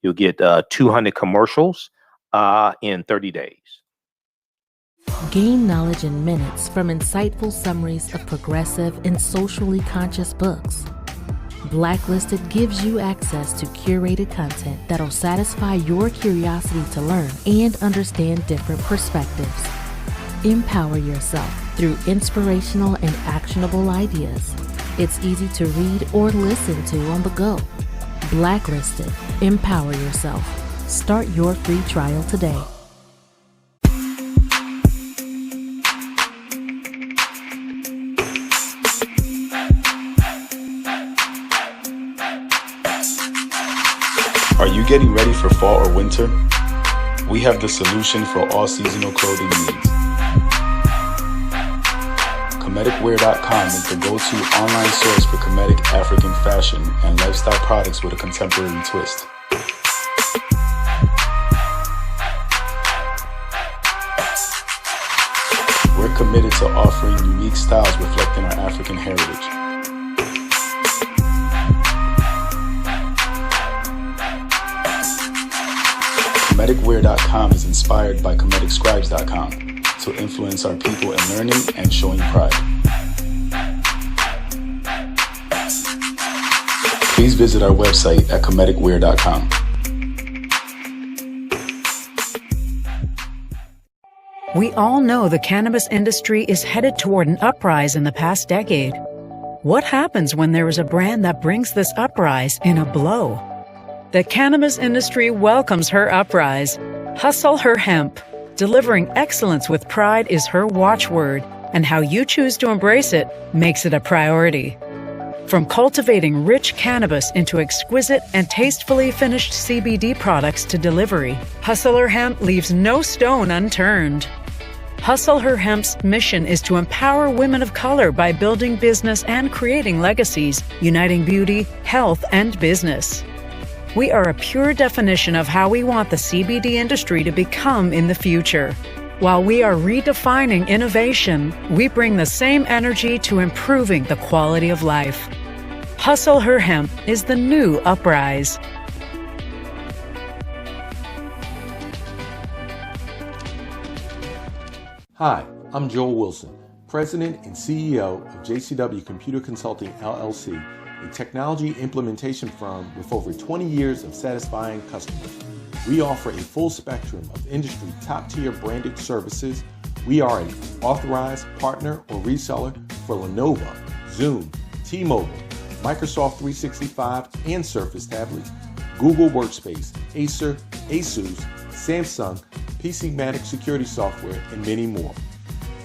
You'll get 200 commercials in 30 days. Gain knowledge in minutes from insightful summaries of progressive and socially conscious books. Blacklisted gives you access to curated content that'll satisfy your curiosity to learn and understand different perspectives. Empower yourself through inspirational and actionable ideas. It's easy to read or listen to on the go. Blacklisted. Empower yourself. Start your free trial today. Are you getting ready for fall or winter? We have the solution for all seasonal clothing needs. Kemeticwear.com is the go-to online source for Kemetic African fashion and lifestyle products with a contemporary twist. We're committed to offering unique styles reflecting our African heritage. Kemeticwear.com is inspired by KemeticScribes.com to influence our people in learning and showing pride. Please visit our website at Kemeticwear.com. We all know the cannabis industry is headed toward an uprise in the past decade. What happens when there is a brand that brings this uprise in a blow? The cannabis industry welcomes her uprise. Hustle her hemp. Delivering excellence with pride is her watchword, and how you choose to embrace it makes it a priority. From cultivating rich cannabis into exquisite and tastefully finished CBD products to delivery, Hustle Her Hemp leaves no stone unturned. Hustle Her Hemp's mission is to empower women of color by building business and creating legacies, uniting beauty, health, and business. We are a pure definition of how we want the CBD industry to become in the future. While we are redefining innovation, we bring the same energy to improving the quality of life. Hustle Her Hemp is the new uprise. Hi, I'm Joel Wilson, President and CEO of JCW Computer Consulting LLC, a technology implementation firm with over 20 years of satisfying customers. We offer a full spectrum of industry top-tier branded services. We are an authorized partner or reseller for Lenovo, Zoom, T-Mobile, Microsoft 365 and Surface tablets, Google Workspace, Acer, Asus, Samsung, PCmatic security software, and many more.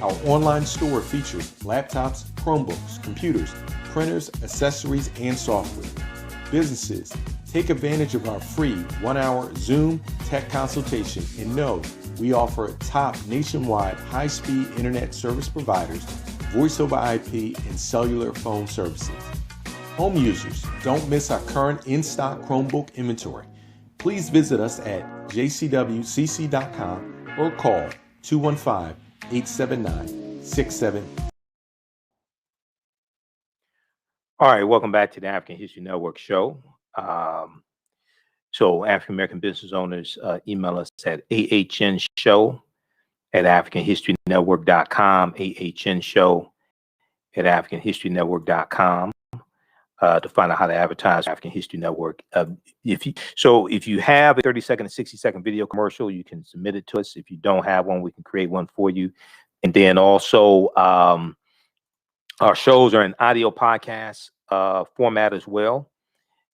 Our online store features laptops, Chromebooks, computers, printers, accessories, and software. Businesses, take advantage of our free 1-hour Zoom tech consultation and know we offer top nationwide high-speed internet service providers, voice over IP, and cellular phone services. Home users, don't miss our current in-stock Chromebook inventory. Please visit us at jcwcc.com or call 215-879-67. All right, welcome back to the African History Network show. So African American business owners, email us at ahnshow@africanhistorynetwork.com, ahnshow@africanhistorynetwork.com, to find out how to advertise African History Network. If you have a 30-second and 60-second video commercial, you can submit it to us. If you don't have one, we can create one for you. And then also, our shows are in audio podcast format as well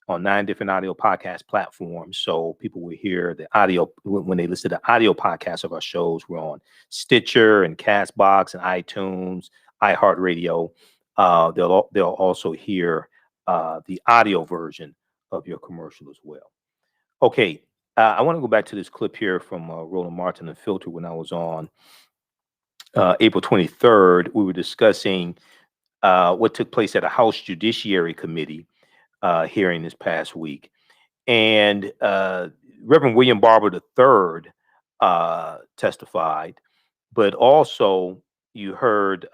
on 9 different audio podcast platforms. So people will hear the audio when they listen to the audio podcasts of our shows. We're on Stitcher and Castbox and iTunes, iHeartRadio. They'll also hear the audio version of your commercial as well. Okay, I want to go back to this clip here from Roland Martin and Filter when I was on April 23rd. We were discussing what took place at a House Judiciary Committee hearing this past week. And Reverend William Barber III testified, but also you heard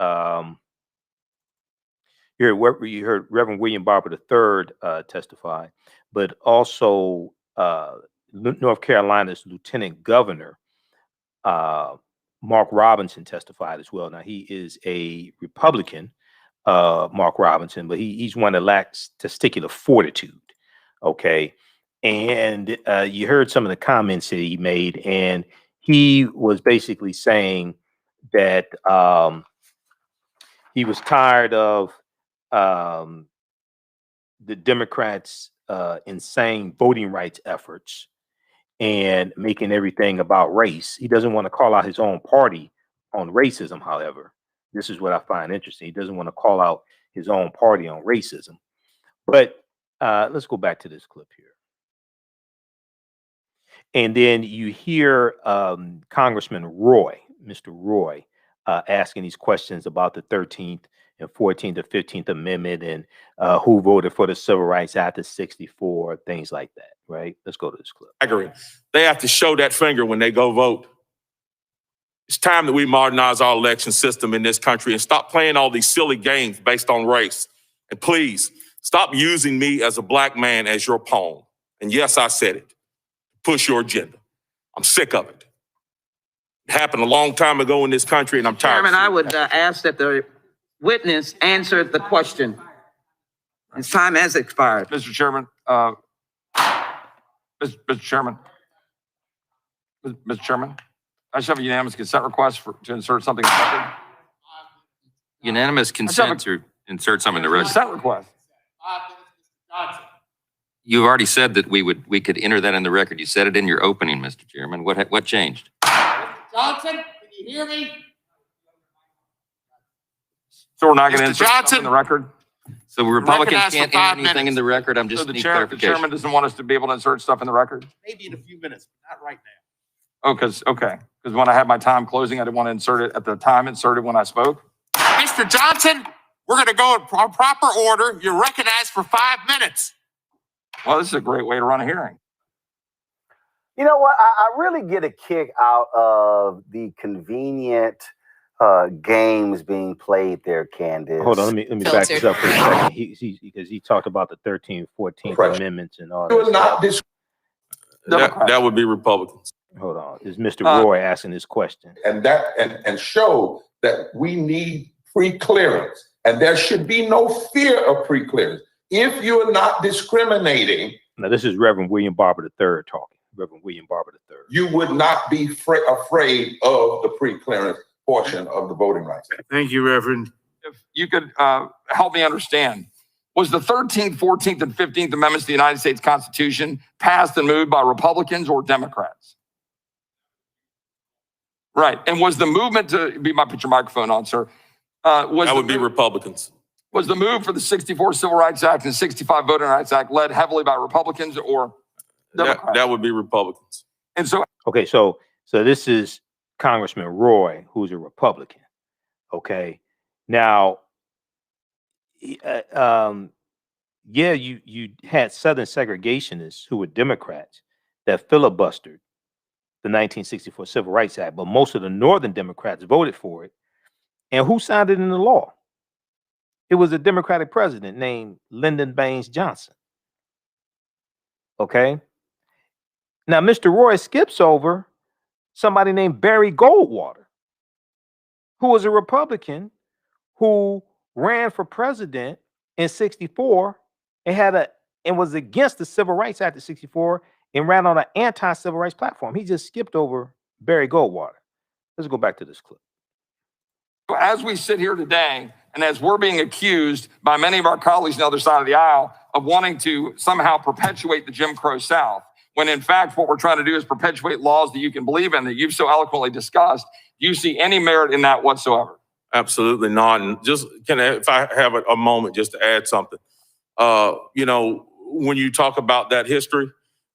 Reverend William Barber III testify, but also North Carolina's Lieutenant Governor Mark Robinson testified as well. Now, he is a Republican, Mark Robinson, but he's one that lacks testicular fortitude. Okay. And you heard some of the comments that he made, and he was basically saying that he was tired of the Democrats' insane voting rights efforts and making everything about race. He doesn't want to call out his own party on racism, however. This is what I find interesting. He doesn't want to call out his own party on racism. But let's go back to this clip here. And then you hear Congressman Roy, Mr. Roy, asking these questions about the 13th and 14th or 15th Amendment and who voted for the Civil Rights Act of 64, things like that, right? Let's go to this clip. They have to show that finger when they go vote. It's time that we modernize our election system in this country and stop playing all these silly games based on race. And please, stop using me as a black man as your pawn. And yes, I said it. Push your agenda. I'm sick of it. It happened a long time ago in this country, and I'm tired. Chairman, I would ask that the witness answer the question. His time has expired. Mr. Chairman, Mr. Chairman, Mr. Chairman, I should have a unanimous consent request to insert something in the record. Unanimous consent to insert something in the record. Consent request. You've already said that we could enter that in the record. You said it in your opening, Mr. Chairman. What changed? Johnson, can you hear me? So we're not going to insert something in the record? So Republicans can't enter anything in the record? I'm just So the need chairman clarification. doesn't want us to be able to insert stuff in the record? Maybe in a few minutes, but not right now. Oh, because when I had my time closing, I didn't want to insert it at the time inserted when I spoke. Mr. Johnson, we're going to go in proper order. You're recognized for 5 minutes. Well, this is a great way to run a hearing. You know what? I really get a kick out of the convenient games being played there, Candace. Hold on, let me back this up for a second. Because he talked about the 13th, 14th Amendments and all that. That would be Republicans. Hold on. Is Mr. Roy asking this question? And show that we need free clearance. And there should be no fear of free clearance. If you're not discriminating. Now, this is Reverend William Barber III talking. Reverend William Barber III. You would not be afraid of the pre-clearance portion of the Voting Rights Act. Thank you, Reverend. If you could help me understand, was the 13th, 14th, and 15th Amendments to the United States Constitution passed and moved by Republicans or Democrats? Right. And was the movement to put your microphone on, sir? That would be Republicans. Was the move for the 64 Civil Rights Act and 65 Voting Rights Act led heavily by Republicans or Democrats? That would be Republicans. And so, okay, so this is Congressman Roy, who's a Republican. Okay, now, you had Southern segregationists who were Democrats that filibustered the 1964 Civil Rights Act, but most of the Northern Democrats voted for it. And who signed it into law? It was a Democratic president named Lyndon Baines Johnson. Okay. Now, Mr. Roy skips over somebody named Barry Goldwater, who was a Republican who ran for president in 64 and was against the Civil Rights Act of 64 and ran on an anti-civil rights platform. He just skipped over Barry Goldwater. Let's go back to this clip. as we sit here today, and as we're being accused by many of our colleagues on the other side of the aisle of wanting to somehow perpetuate the Jim Crow South, when in fact what we're trying to do is perpetuate laws that you can believe in, that you've so eloquently discussed, do you see any merit in that whatsoever? Absolutely not. And just if I have a moment just to add something, when you talk about that history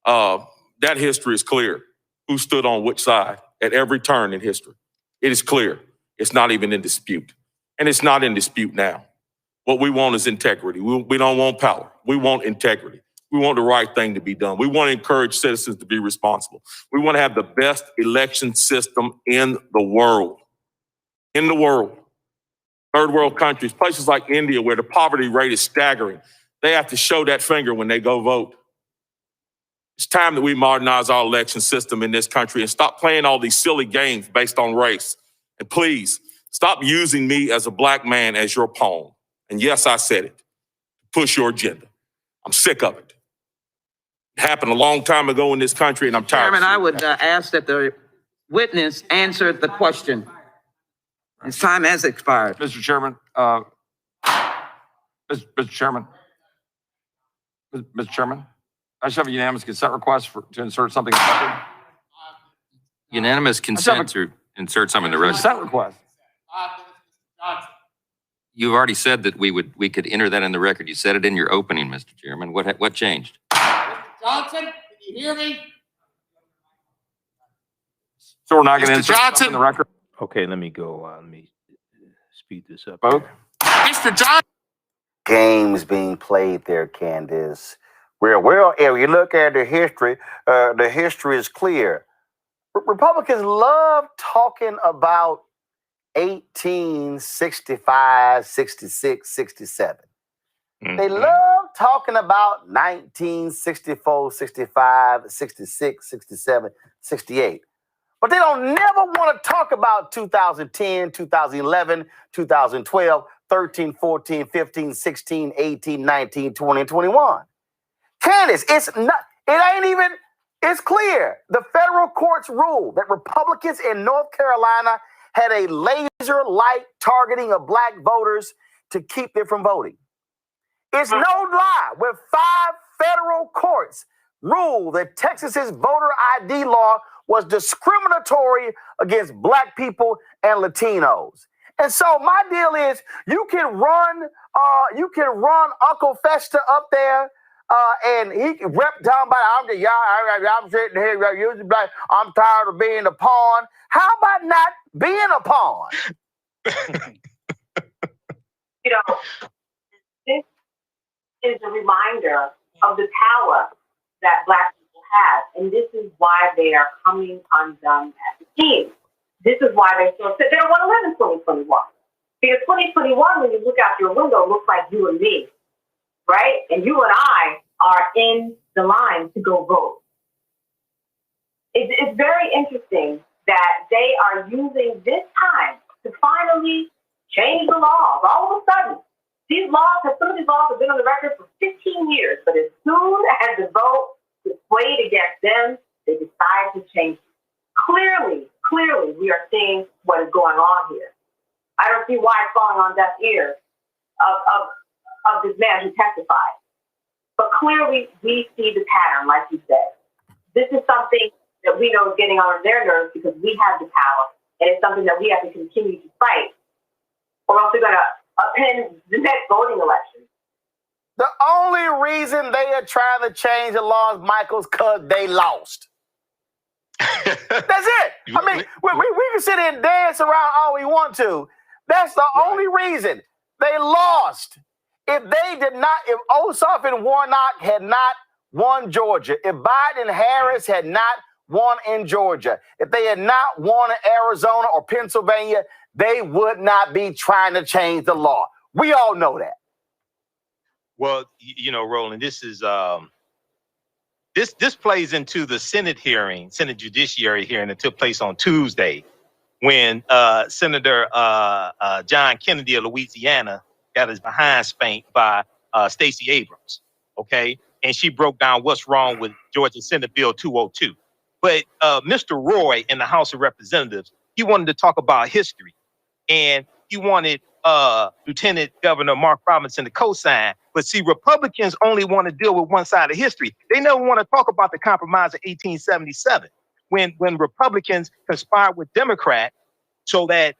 is clear. Who stood on which side at every turn in history? It is clear. It's not even in dispute. And it's not in dispute now. What we want is integrity. We don't want power. We want integrity. We want the right thing to be done. We want to encourage citizens to be responsible. We want to have the best election system in the world. In the world. Third world countries, places like India where the poverty rate is staggering. They have to show that finger when they go vote. It's time that we modernize our election system in this country and stop playing all these silly games based on race. And please, stop using me as a black man as your pawn. And yes, I said it. Push your agenda. I'm sick of it. It happened a long time ago in this country, and I'm tired. Chairman, I would ask that the witness answer the question. His time has expired. Mr. Chairman, Mr. Chairman, Mr. Chairman, I should have a unanimous consent request to insert something in the record. Unanimous consent to insert something in the record. Consent request. You've already said that we could enter that in the record. You said it in your opening, Mr. Chairman. What changed? Johnson, can you hear me? So we're not going to Mr. insert something Johnson. in the record? Okay, let me go. Let me speed this up. Vote. Mr. Johnson. Games being played there, Candace. Well, if you look at the history is clear. Republicans love talking about 1865, 66, 67. They love talking about 1964, 65, 66, 67, 68. But they don't never want to talk about 2010, 2011, 2012, 13, 14, 15, 16, 18, 19, 20, and 21. Candace, it's clear. The federal courts ruled that Republicans in North Carolina had a laser-like targeting of black voters to keep them from voting. It's no lie. When 5 federal courts ruled that Texas's voter ID law was discriminatory against black people and Latinos. And so my deal is you can run Uncle Festa up there and he can rep down by I'm sitting here using black. I'm tired of being a pawn. How about not being a pawn? This is a reminder of the power that black people have, and this is why they are coming undone at the seams. This is why they still say they don't want to live in 2021. Because 2021, when you look out your window, looks like you and me, right? And you and I are in the line to go vote. It's very interesting that they are using this time to finally change the laws. All of a sudden, some of these laws have been on the record for 15 years, but as soon as the vote is swayed against them, they decide to change it. Clearly, we are seeing what is going on here. I don't see why it's falling on deaf ears of this man who testified. But clearly, we see the pattern, like you said. This is something that we know is getting on their nerves because we have the power, and it's something that we have to continue to fight, or else we're going to append the next voting election. The only reason they are trying to change the laws, Michael, is because they lost. That's it. I mean, we can sit here and dance around all we want to. That's the only reason. They lost. If Ossoff and Warnock had not won Georgia, if Biden and Harris had not won in Georgia, if they had not won in Arizona or Pennsylvania, they would not be trying to change the law. We all know that. Well, Roland, this is this plays into the Senate Judiciary hearing that took place on Tuesday, when Senator John Kennedy of Louisiana got his behind spanked by Stacey Abrams. Okay, and she broke down what's wrong with Georgia Senate Bill 202. But Mr. Roy in the House of Representatives, he wanted to talk about history, and he wanted Lieutenant Governor Mark Robinson to co-sign. But see, Republicans only want to deal with one side of history. They never want to talk about the compromise of 1877, when Republicans conspired with Democrats so that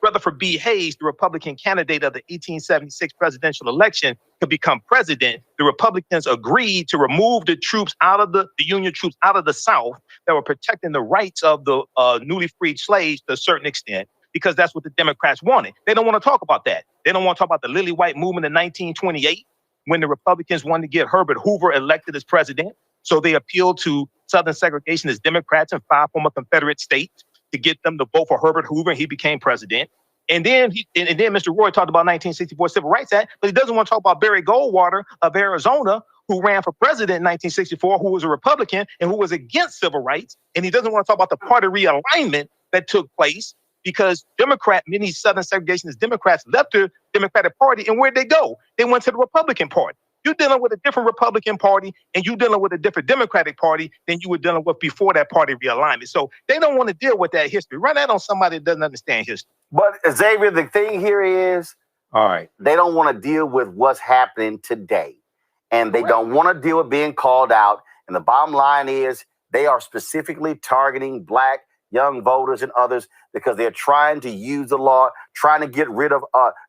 Rutherford B. Hayes, the Republican candidate of the 1876 presidential election, could become president. The Republicans agreed to remove the troops the Union troops out of the South that were protecting the rights of the newly freed slaves to a certain extent, because that's what the Democrats wanted. They don't want to talk about that. They don't want to talk about the Lily White movement in 1928, when the Republicans wanted to get Herbert Hoover elected as president. So they appealed to Southern segregationists Democrats in 5 former Confederate states to get them to vote for Herbert Hoover, and he became president. And then Mr. Roy talked about 1964 Civil Rights Act, but he doesn't want to talk about Barry Goldwater of Arizona, who ran for president in 1964, who was a Republican and who was against civil rights. And he doesn't want to talk about the party realignment that took place because many Southern segregationist Democrats left the Democratic Party, and where'd they go? They went to the Republican Party. You're dealing with a different Republican Party and you're dealing with a different Democratic Party than you were dealing with before that party realignment. So they don't want to deal with that history. Run that on somebody that doesn't understand history. But Xavier, the thing here is, all right, they don't want to deal with what's happening today. And they don't want to deal with being called out. And the bottom line is they are specifically targeting Black young voters and others because they're trying to use the law, trying to get rid of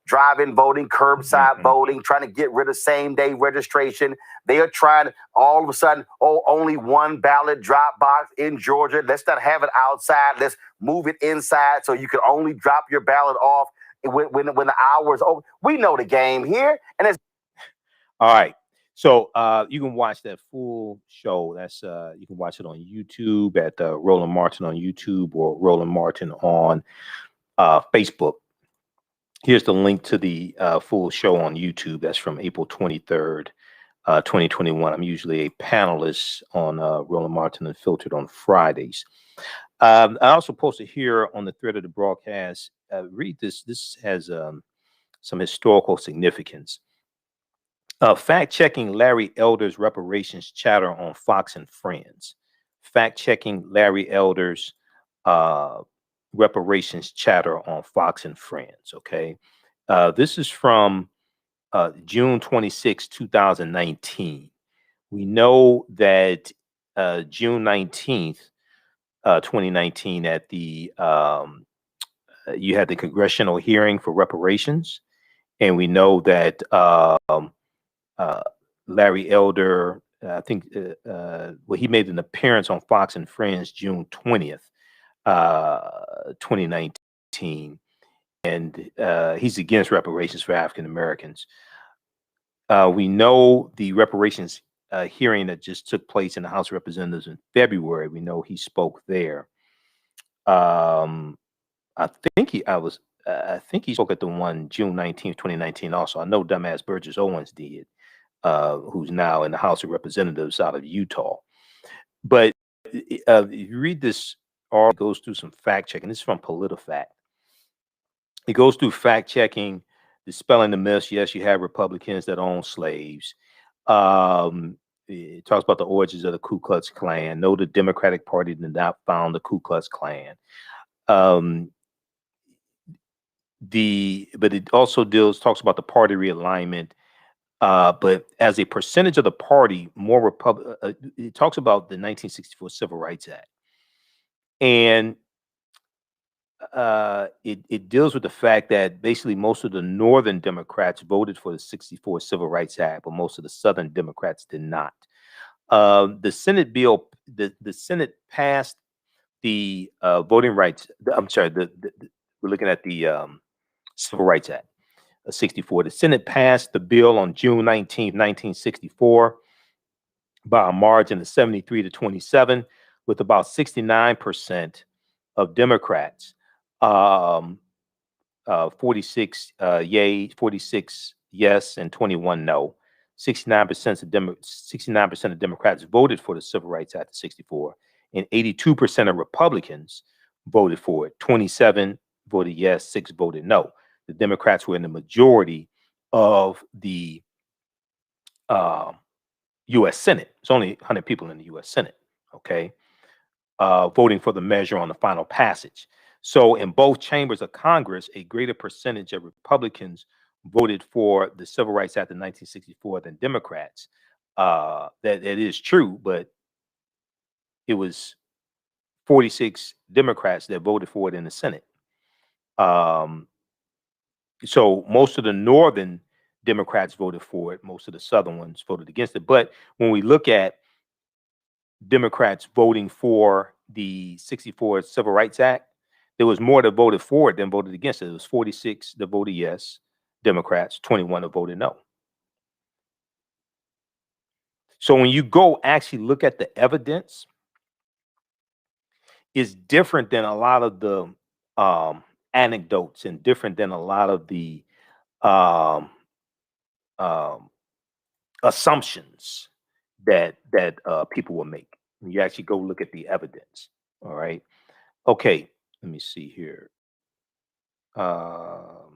drive-in voting, curbside voting, trying to get rid of same-day registration. They are trying all of a sudden, only one ballot drop box in Georgia. Let's not have it outside. Let's move it inside so you can only drop your ballot off when the hour is over. We know the game here. And it's all right. So you can watch that full show. That's you can watch it on YouTube at Roland Martin on YouTube or Roland Martin on Facebook. Here's the link to the full show on YouTube. That's from April 23rd, 2021. I'm usually a panelist on Roland Martin Unfiltered on Fridays. I also posted here on the thread of the broadcast. Read this. This has some historical significance. Fact-checking Larry Elder's reparations chatter on Fox and Friends. Fact-checking Larry Elder's reparations chatter on Fox and Friends, okay? This is from June 26, 2019. We know that June 19th, 2019, at the you had the congressional hearing for reparations, and we know that Larry Elder, I think, well, he made an appearance on Fox and Friends June 20th, 2019, and he's against reparations for African Americans. We know the reparations hearing that just took place in the House of Representatives in February. We know he spoke there. I think he spoke at the one June 19th, 2019 also. I know dumbass Burgess Owens did. Who's now in the House of Representatives out of Utah. But you read this article, it goes through some fact checking. This is from PolitiFact. It goes through fact checking, dispelling the myths. Yes, you have Republicans that own slaves. It talks about the origins of the Ku Klux Klan. No, the Democratic Party did not found the Ku Klux Klan. But it also talks about the party realignment. But as a percentage of the party, more it talks about the 1964 Civil Rights Act. And it deals with the fact that basically most of the Northern Democrats voted for the 64 Civil Rights Act, but most of the Southern Democrats did not. The Senate bill, the Senate passed the voting rights. I'm sorry, we're looking at the Civil Rights Act. 64. The Senate passed the bill on June 19, 1964 by a margin of 73 to 27, with about 69% of Democrats, 46 yay, 46 yes, and 21 no. 69% of Democrats voted for the Civil Rights Act of 64, and 82% of Republicans voted for it. 27 voted yes, 6 voted no. The Democrats were in the majority of the U.S. Senate. It's only 100 people in the U.S. Senate, okay, voting for the measure on the final passage. So in both chambers of Congress, a greater percentage of Republicans voted for the Civil Rights Act of 1964 than Democrats. That is true, but it was 46 Democrats that voted for it in the Senate. So most of the Northern Democrats voted for it. Most of the Southern ones voted against it. But when we look at Democrats voting for the 64 Civil Rights Act, there was more that voted for it than voted against it. It was 46 that voted yes, Democrats, 21 that voted no. So when you go actually look at the evidence, it's different than a lot of the anecdotes and different than a lot of the assumptions that people will make. You actually go look at the evidence. All right. Okay. Let me see here. All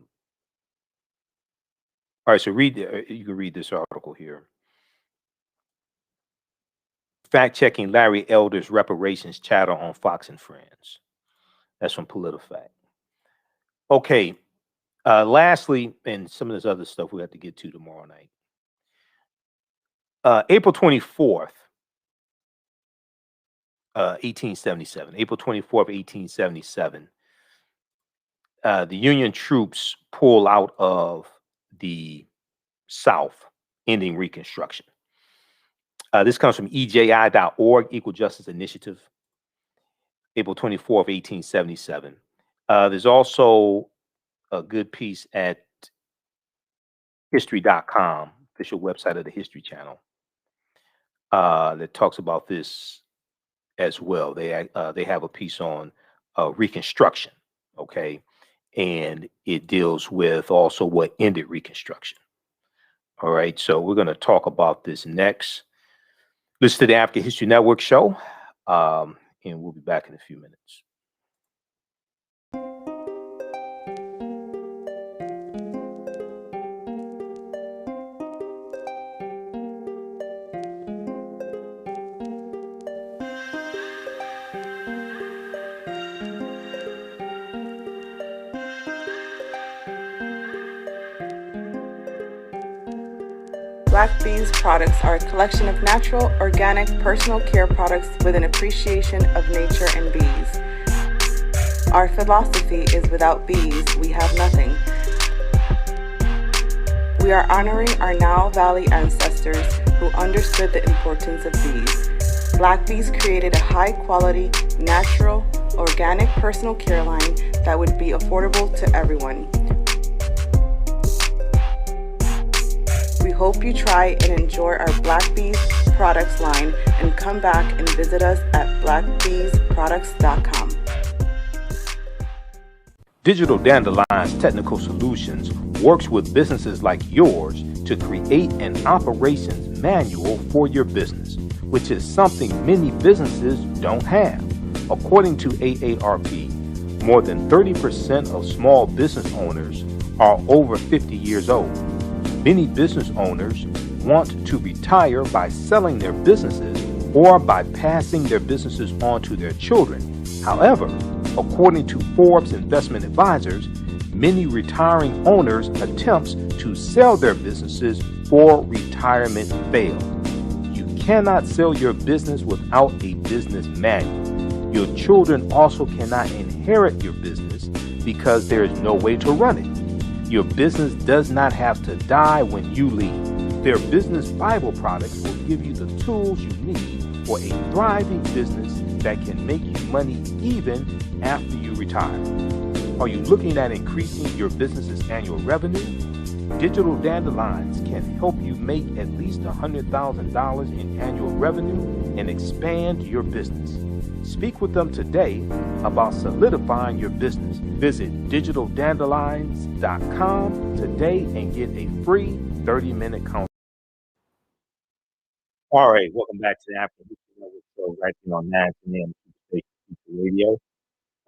right. So you can read this article here. Fact checking Larry Elder's reparations chatter on Fox and Friends. That's from PolitiFact. Okay. Lastly, and some of this other stuff we have to get to tomorrow night. April 24th, 1877. April 24th, 1877. The Union troops pull out of the South, ending Reconstruction. This comes from EJI.org, Equal Justice Initiative, April 24th, 1877. There's also a good piece at history.com, official website of the History Channel, that talks about this as well. They have a piece on Reconstruction, okay, and it deals with also what ended Reconstruction. All right, so we're going to talk about this next. Listen to the African History Network show, and we'll be back in a few minutes. Black Bees products are a collection of natural, organic, personal care products with an appreciation of nature and bees. Our philosophy is without bees, we have nothing. We are honoring our Nile Valley ancestors who understood the importance of bees. Black Bees created a high-quality, natural, organic personal care line that would be affordable to everyone. We hope you try and enjoy our Black Bees products line and come back and visit us at blackbeesproducts.com. Digital Dandelion's Technical Solutions works with businesses like yours to create an operations manual for your business, which is something many businesses don't have. According to AARP, more than 30% of small business owners are over 50 years old. Many business owners want to retire by selling their businesses or by passing their businesses on to their children. However, according to Forbes Investment Advisors, many retiring owners' attempts to sell their businesses for retirement fail. You cannot sell your business without a business manual. Your children also cannot inherit your business because there is no way to run it. Your business does not have to die when you leave. Their business Bible products will give you the tools you need for a thriving business that can make you money even after you retire. Are you looking at increasing your business's annual revenue? Digital Dandelions can help you make at least $100,000 in annual revenue and expand your business. Speak with them today about solidifying your business. Visit digitaldandelions.com today and get a free 30-minute consult. All right, welcome back to the African History Network show right here on 9 p.m. Superstation Radio.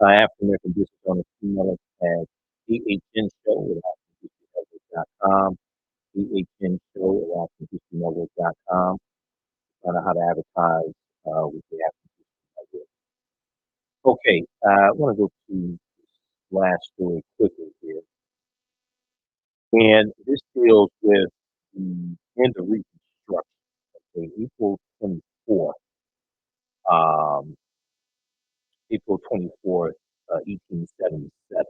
African American Business Owners email us at AHNshow@AfricanHistoryNetwork.com. AHNshow@AfricanHistoryNetwork.com. Find out how to advertise with the African History Network. Okay, I want to go to this last story quickly here. And this deals with the end of Reconstruction. Okay, April 24th, 1877,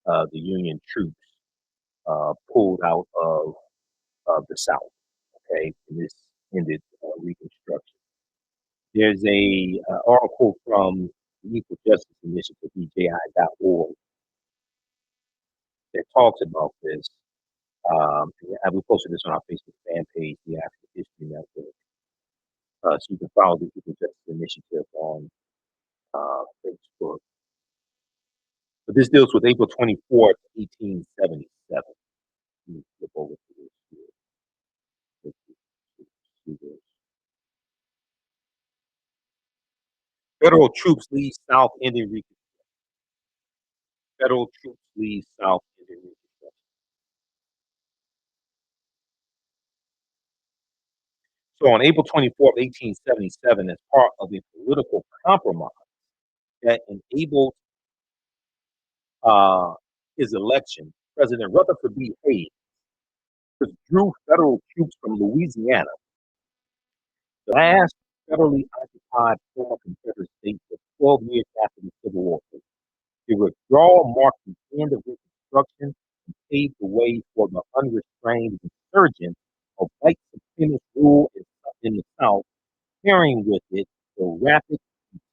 the Union troops pulled out of the South. Okay, and this ended Reconstruction. There's a article from the Equal Justice Initiative, EJI.org, that talks about this. And we posted this on our Facebook fan page, the African History Network. So you can follow the Equal Justice Initiative on Facebook. But this deals with April 24th, 1877. Let me flip over to this here. Let's see this. Federal troops lead South ending Reconstruction. Federal troops lead South ending Reconstruction. So on April 24th, 1877, as part of a political compromise that enabled his election, President Rutherford B. Hayes withdrew federal troops from Louisiana, the last federally occupied former Confederate state, for 12 years after the Civil War. The withdrawal marked the end of Reconstruction and paved the way for the unrestrained resurgence of white supremacist rule in the South, carrying with it the rapid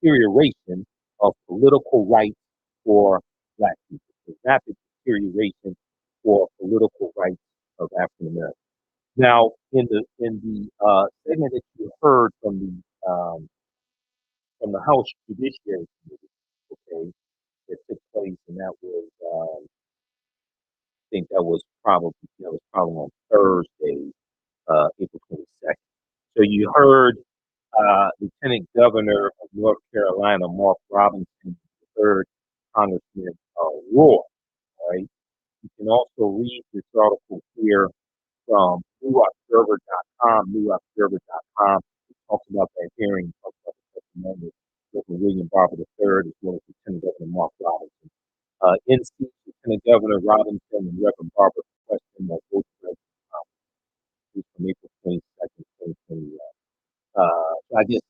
deterioration of political rights for Black people, the rapid deterioration for political rights of African Americans. Now, in the segment that you heard from the House Judiciary Committee, okay, that took place, and that was I think that was probably on Thursday, April 22nd. So you heard Lieutenant Governor of North Carolina, Mark Robinson, you heard Congressman Roy. All right. You can also read this article here from newobserver.com. Newobserver.com. It talks about that hearing, talks about the testimony of William Barber III, as well as Lieutenant Governor Mark Robinson. NC Lieutenant Governor Robinson and Reverend Barber question that vote from April 22nd, 2021. So I guess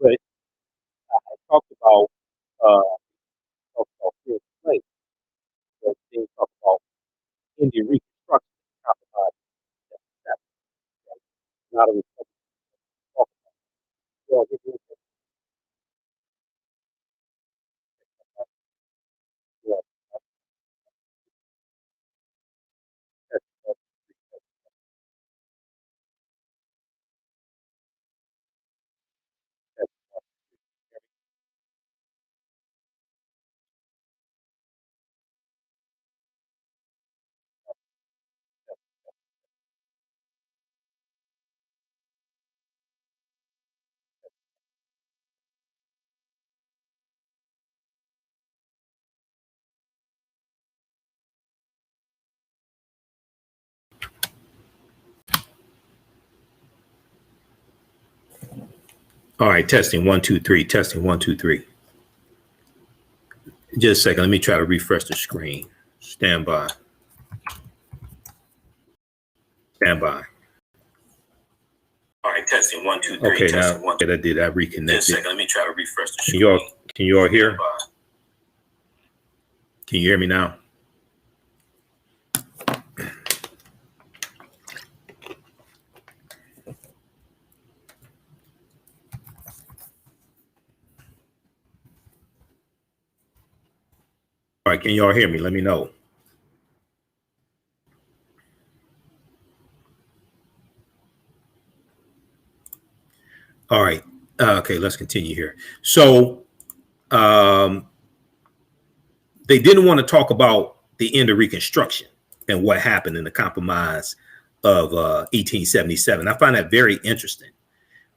but I talked about fair play, but they talk about Indian Reconstruction, not a Republican. Well, it is all right, testing 1, 2, 3, testing 1, 2, 3. Just a second, let me try to refresh the screen. Stand by. Stand by. All right, testing 1, 2, 3. Okay, testing, now 1, 2, that did. I reconnected. Just a second, let me try to refresh the screen. Can you all hear? Can you hear me now? All right, can you all hear me? Let me know. All right. Okay, let's continue here. So they didn't want to talk about the end of Reconstruction and what happened in the compromise of 1877. I find that very interesting.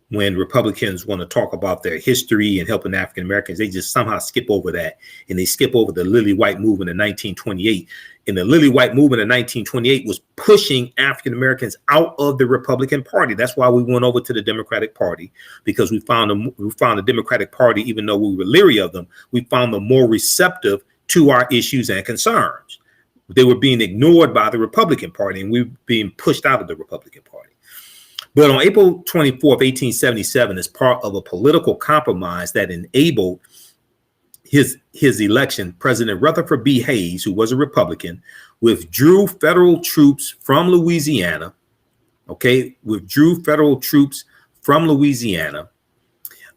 When Republicans want to talk about their history and helping African Americans, they just somehow skip over that, and they skip over the Lily White movement in 1928. And the Lily White movement in 1928 was pushing African Americans out of the Republican Party. That's why we went over to the Democratic Party, because we found the Democratic Party, even though we were leery of them, we found them more receptive to our issues and concerns. They were being ignored by the Republican Party, and we were being pushed out of the Republican Party. But on April 24th, 1877, as part of a political compromise that enabled his election, President Rutherford B. Hayes, who was a Republican, withdrew federal troops from Louisiana. Okay, withdrew federal troops from Louisiana,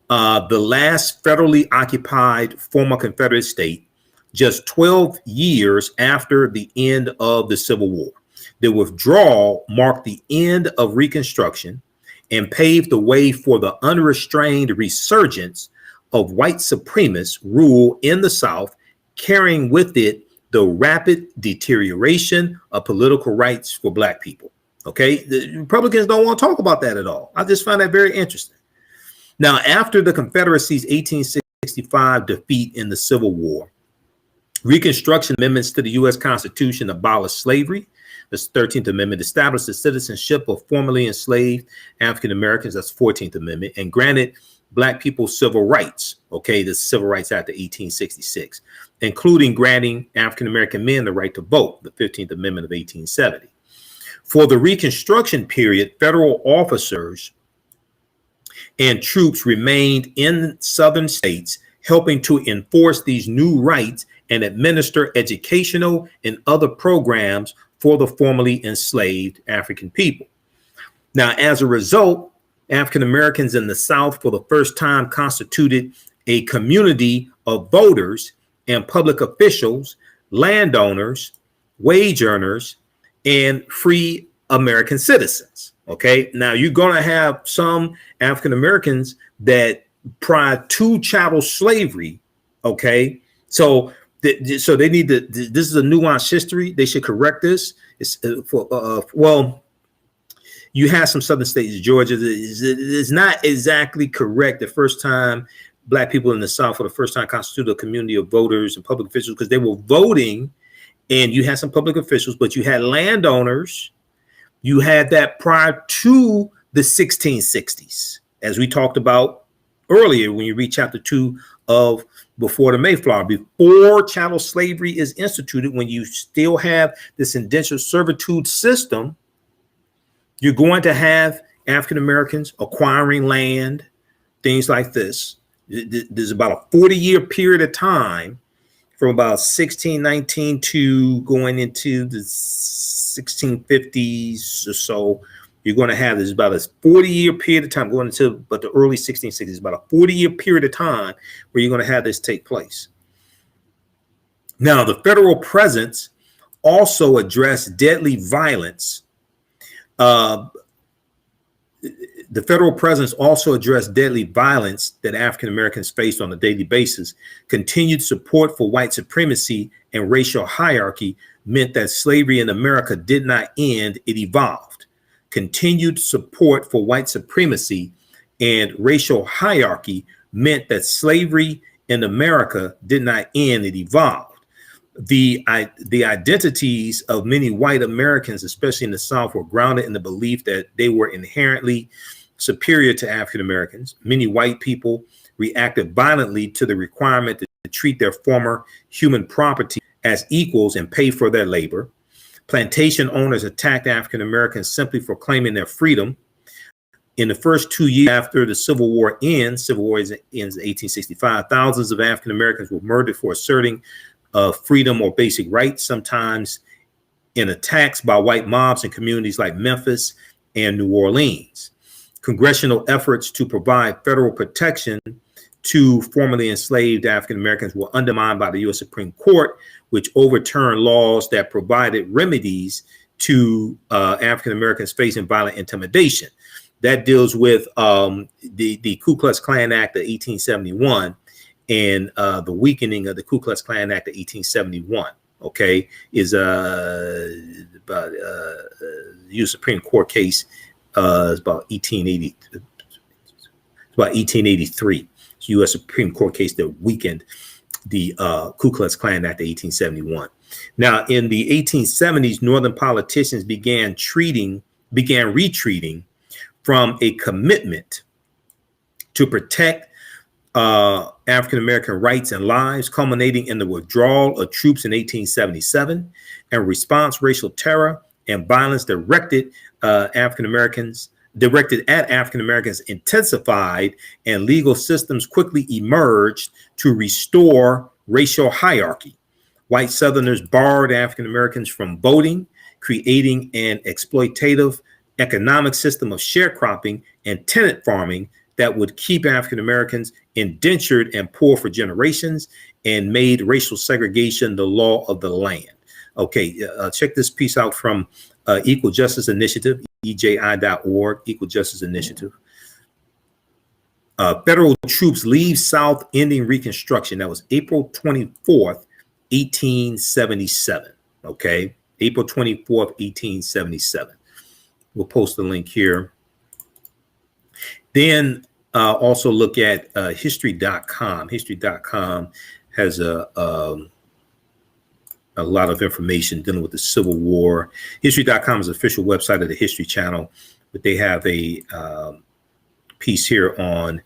the last federally occupied former Confederate state, just 12 years after the end of the Civil War. The withdrawal marked the end of Reconstruction and paved the way for the unrestrained resurgence of white supremacist rule in the South, carrying with it the rapid deterioration of political rights for Black people. Okay, the Republicans don't want to talk about that at all. I just find that very interesting. Now, after the Confederacy's 1865 defeat in the Civil War, Reconstruction amendments to the U.S. Constitution abolished slavery. The 13th Amendment established the citizenship of formerly enslaved African Americans. That's the 14th Amendment, and granted Black people civil rights. Okay, the Civil Rights Act of 1866, including granting African American men the right to vote, the 15th Amendment of 1870. For the Reconstruction period, federal officers and troops remained in southern states, helping to enforce these new rights and administer educational and other programs for the formerly enslaved African people. Now, as a result, African Americans in the South for the first time constituted a community of voters and public officials, landowners, wage earners, and free American citizens. Okay, now you're going to have some African Americans that prior to chattel slavery, okay, so they need to, this is a nuanced history. They should correct this. It's well, you have some southern states, Georgia, is not exactly correct. The first time Black people in the South for the first time constituted a community of voters and public officials, because they were voting, and you had some public officials, but you had landowners. You had that prior to the 1660s, as we talked about earlier when you read chapter 2 of Before the Mayflower. Before chattel slavery is instituted, when you still have this indentured servitude system, you're going to have African Americans acquiring land, things like this. There's about a 40-year period of time from about 1619 to going into the 1650s or so. You're going to have, this about a 40-year period of time going into but the early 1660s, about a 40-year period of time where you're going to have this take place. Now, the federal presence also addressed deadly violence. The federal presence also addressed deadly violence that African Americans faced on a daily basis. Continued support for white supremacy and racial hierarchy meant that slavery in America did not end, it evolved. Continued support for white supremacy and racial hierarchy meant that slavery in America did not end, it evolved. The identities of many white Americans, especially in the South, were grounded in the belief that they were inherently superior to African Americans. Many white people reacted violently to the requirement to treat their former human property as equals and pay for their labor. Plantation owners attacked African Americans simply for claiming their freedom. In the first 2 years after the Civil War ends, Civil War ends in 1865, thousands of African Americans were murdered for asserting freedom or basic rights, sometimes in attacks by white mobs in communities like Memphis and New Orleans. Congressional efforts to provide federal protection to formerly enslaved African Americans were undermined by the U.S. Supreme Court, which overturned laws that provided remedies to African Americans facing violent intimidation. That deals with the Ku Klux Klan Act of 1871 and the weakening of the Ku Klux Klan Act of 1871. Okay, is about U.S. Supreme Court case. It's about 1880. It's about 1883. It's U.S. Supreme Court case that weakened the Ku Klux Klan Act of 1871. Now, in the 1870s, Northern politicians began retreating from a commitment to protect African-American rights and lives, culminating in the withdrawal of troops in 1877. In response, racial terror and violence directed at African-Americans intensified, and legal systems quickly emerged to restore racial hierarchy. White Southerners barred African-Americans from voting, creating an exploitative economic system of sharecropping and tenant farming that would keep African Americans indentured and poor for generations, and made racial segregation the law of the land. Okay, check this piece out from Equal Justice Initiative, EJI.org, Equal Justice Initiative. Federal troops leave South, ending Reconstruction. That was April 24th, 1877. Okay, April 24th, 1877. We'll post the link here. Then also look at history.com. History.com has a lot of information dealing with the Civil War. History.com is the official website of the History Channel, but they have a piece here on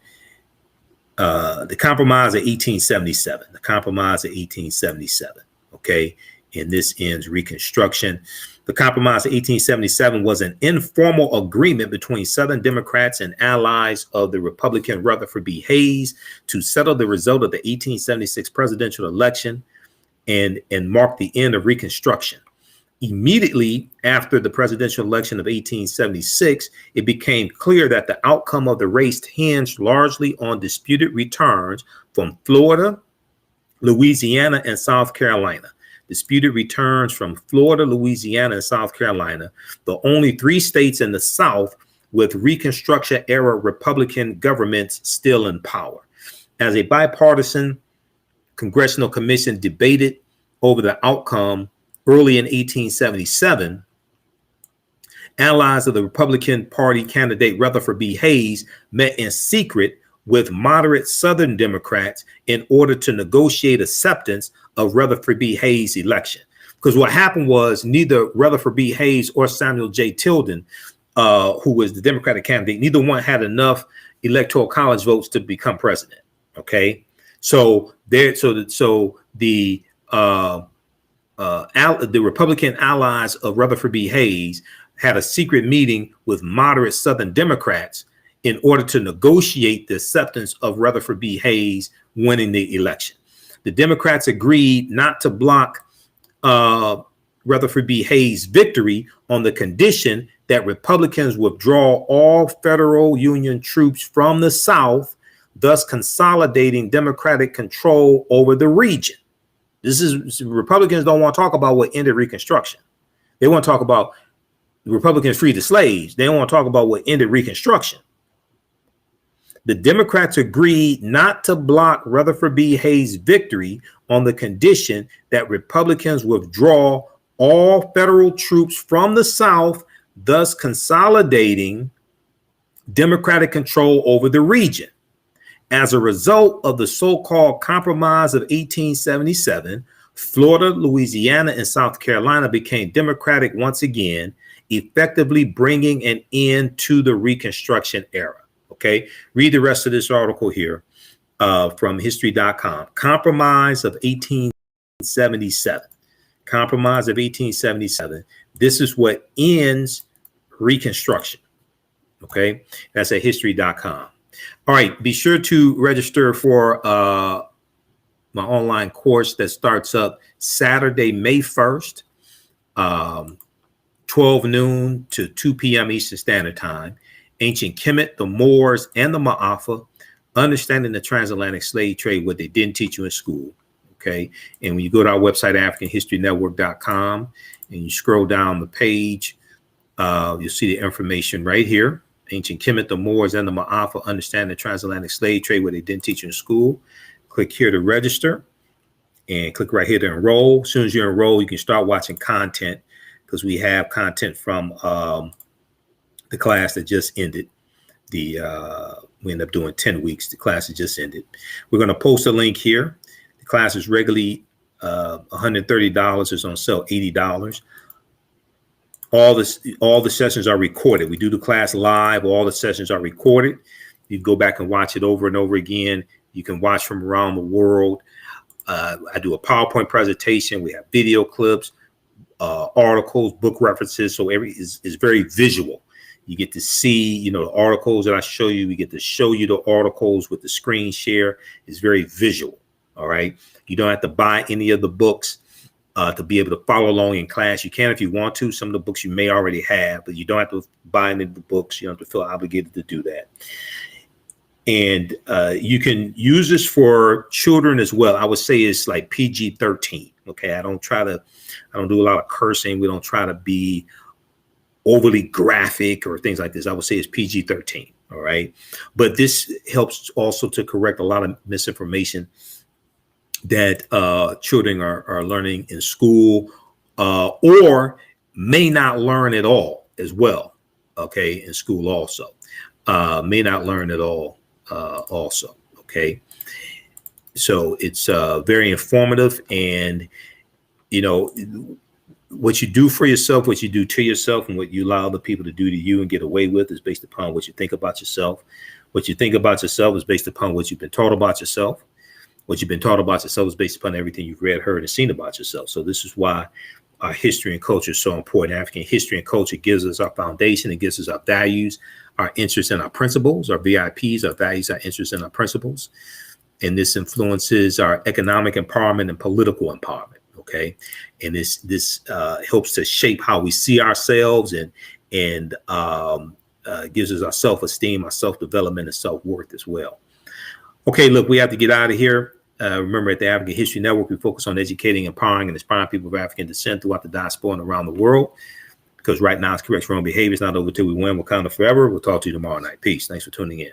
the Compromise of 1877. The Compromise of 1877. Okay, and this ends Reconstruction. The Compromise of 1877 was an informal agreement between Southern Democrats and allies of the Republican Rutherford B. Hayes to settle the result of the 1876 presidential election and mark the end of Reconstruction. Immediately after the presidential election of 1876, it became clear that the outcome of the race hinged largely on disputed returns from Florida, Louisiana, and South Carolina. Disputed returns from Florida, Louisiana, and South Carolina, the only 3 states in the South with Reconstruction era Republican governments still in power. As a bipartisan congressional commission debated over the outcome early in 1877, allies of the Republican Party candidate Rutherford B. Hayes met in secret with moderate Southern Democrats in order to negotiate acceptance of Rutherford B. Hayes' election. Because what happened was neither Rutherford B. Hayes or Samuel J. Tilden, who was the Democratic candidate, neither one had enough electoral college votes to become president. Okay, so the Republican allies of Rutherford B. Hayes had a secret meeting with moderate Southern Democrats in order to negotiate the acceptance of Rutherford B. Hayes winning the election. The Democrats agreed not to block Rutherford B. Hayes' victory on the condition that Republicans withdraw all federal Union troops from the South, thus consolidating Democratic control over the region. Republicans don't want to talk about what ended Reconstruction. They want to talk about the Republicans freed the slaves. They don't want to talk about what ended Reconstruction. The Democrats agreed not to block Rutherford B. Hayes' victory on the condition that Republicans withdraw all federal troops from the South, thus consolidating Democratic control over the region. As a result of the so-called Compromise of 1877, Florida, Louisiana, and South Carolina became Democratic once again, effectively bringing an end to the Reconstruction era. Okay, read the rest of this article here from history.com. Compromise of 1877. Compromise of 1877. This is what ends Reconstruction. Okay, that's at history.com. All right, be sure to register for my online course that starts up Saturday, May 1st, 12 noon to 2 p.m. Eastern Standard Time. Ancient Kemet, the Moors, and the Maafa, understanding the transatlantic slave trade, what they didn't teach you in school. Okay, and when you go to our website, AfricanHistoryNetwork.com, and you scroll down the page, you'll see the information right here. Ancient Kemet, the Moors, and the Maafa, understand the transatlantic slave trade, what they didn't teach you in school. Click here to register, and click right here to enroll. As soon as you enroll, you can start watching content, because we have content from the class that just ended. We end up doing 10 weeks. The class that just ended. We're going to post a link here. The class is regularly $130. It's on sale $80. All the sessions are recorded. We do the class live. All the sessions are recorded. You can go back and watch it over and over again. You can watch from around the world. I do a PowerPoint presentation. We have video clips, articles, book references. So is very visual. You get to see, the articles that I show you. We get to show you the articles with the screen share. It's very visual. All right. You don't have to buy any of the books to be able to follow along in class. You can if you want to. Some of the books you may already have, but you don't have to buy any of the books. You don't have to feel obligated to do that. And you can use this for children as well. I would say it's like PG-13. Okay. I don't do a lot of cursing. We don't try to be overly graphic or things like this. I would say it's PG-13. All right. But this helps also to correct a lot of misinformation that children are learning in school, or may not learn at all as well. Okay, in school also, may not learn at all also. Okay, so it's very informative, and you know, what you do for yourself, what you do to yourself, and what you allow other people to do to you and get away with is based upon what you think about yourself. What you think about yourself is based upon what you've been taught about yourself. What you've been taught about yourself is based upon everything you've read, heard, and seen about yourself. So this is why our history and culture is so important. African history and culture gives us our foundation. It gives us our values, our interests, and our principles, our VIPs, our values, our interests, and our principles. And this influences our economic empowerment and political empowerment. Okay, and this helps to shape how we see ourselves, and gives us our self-esteem, our self-development, and self-worth as well. Okay, look, we have to get out of here. Remember, at the African History Network, we focus on educating, empowering, and inspiring people of African descent throughout the diaspora and around the world. Because right now, it's correct wrong behavior. It's not over till we win. Wakanda forever. We'll talk to you tomorrow night. Peace. Thanks for tuning in.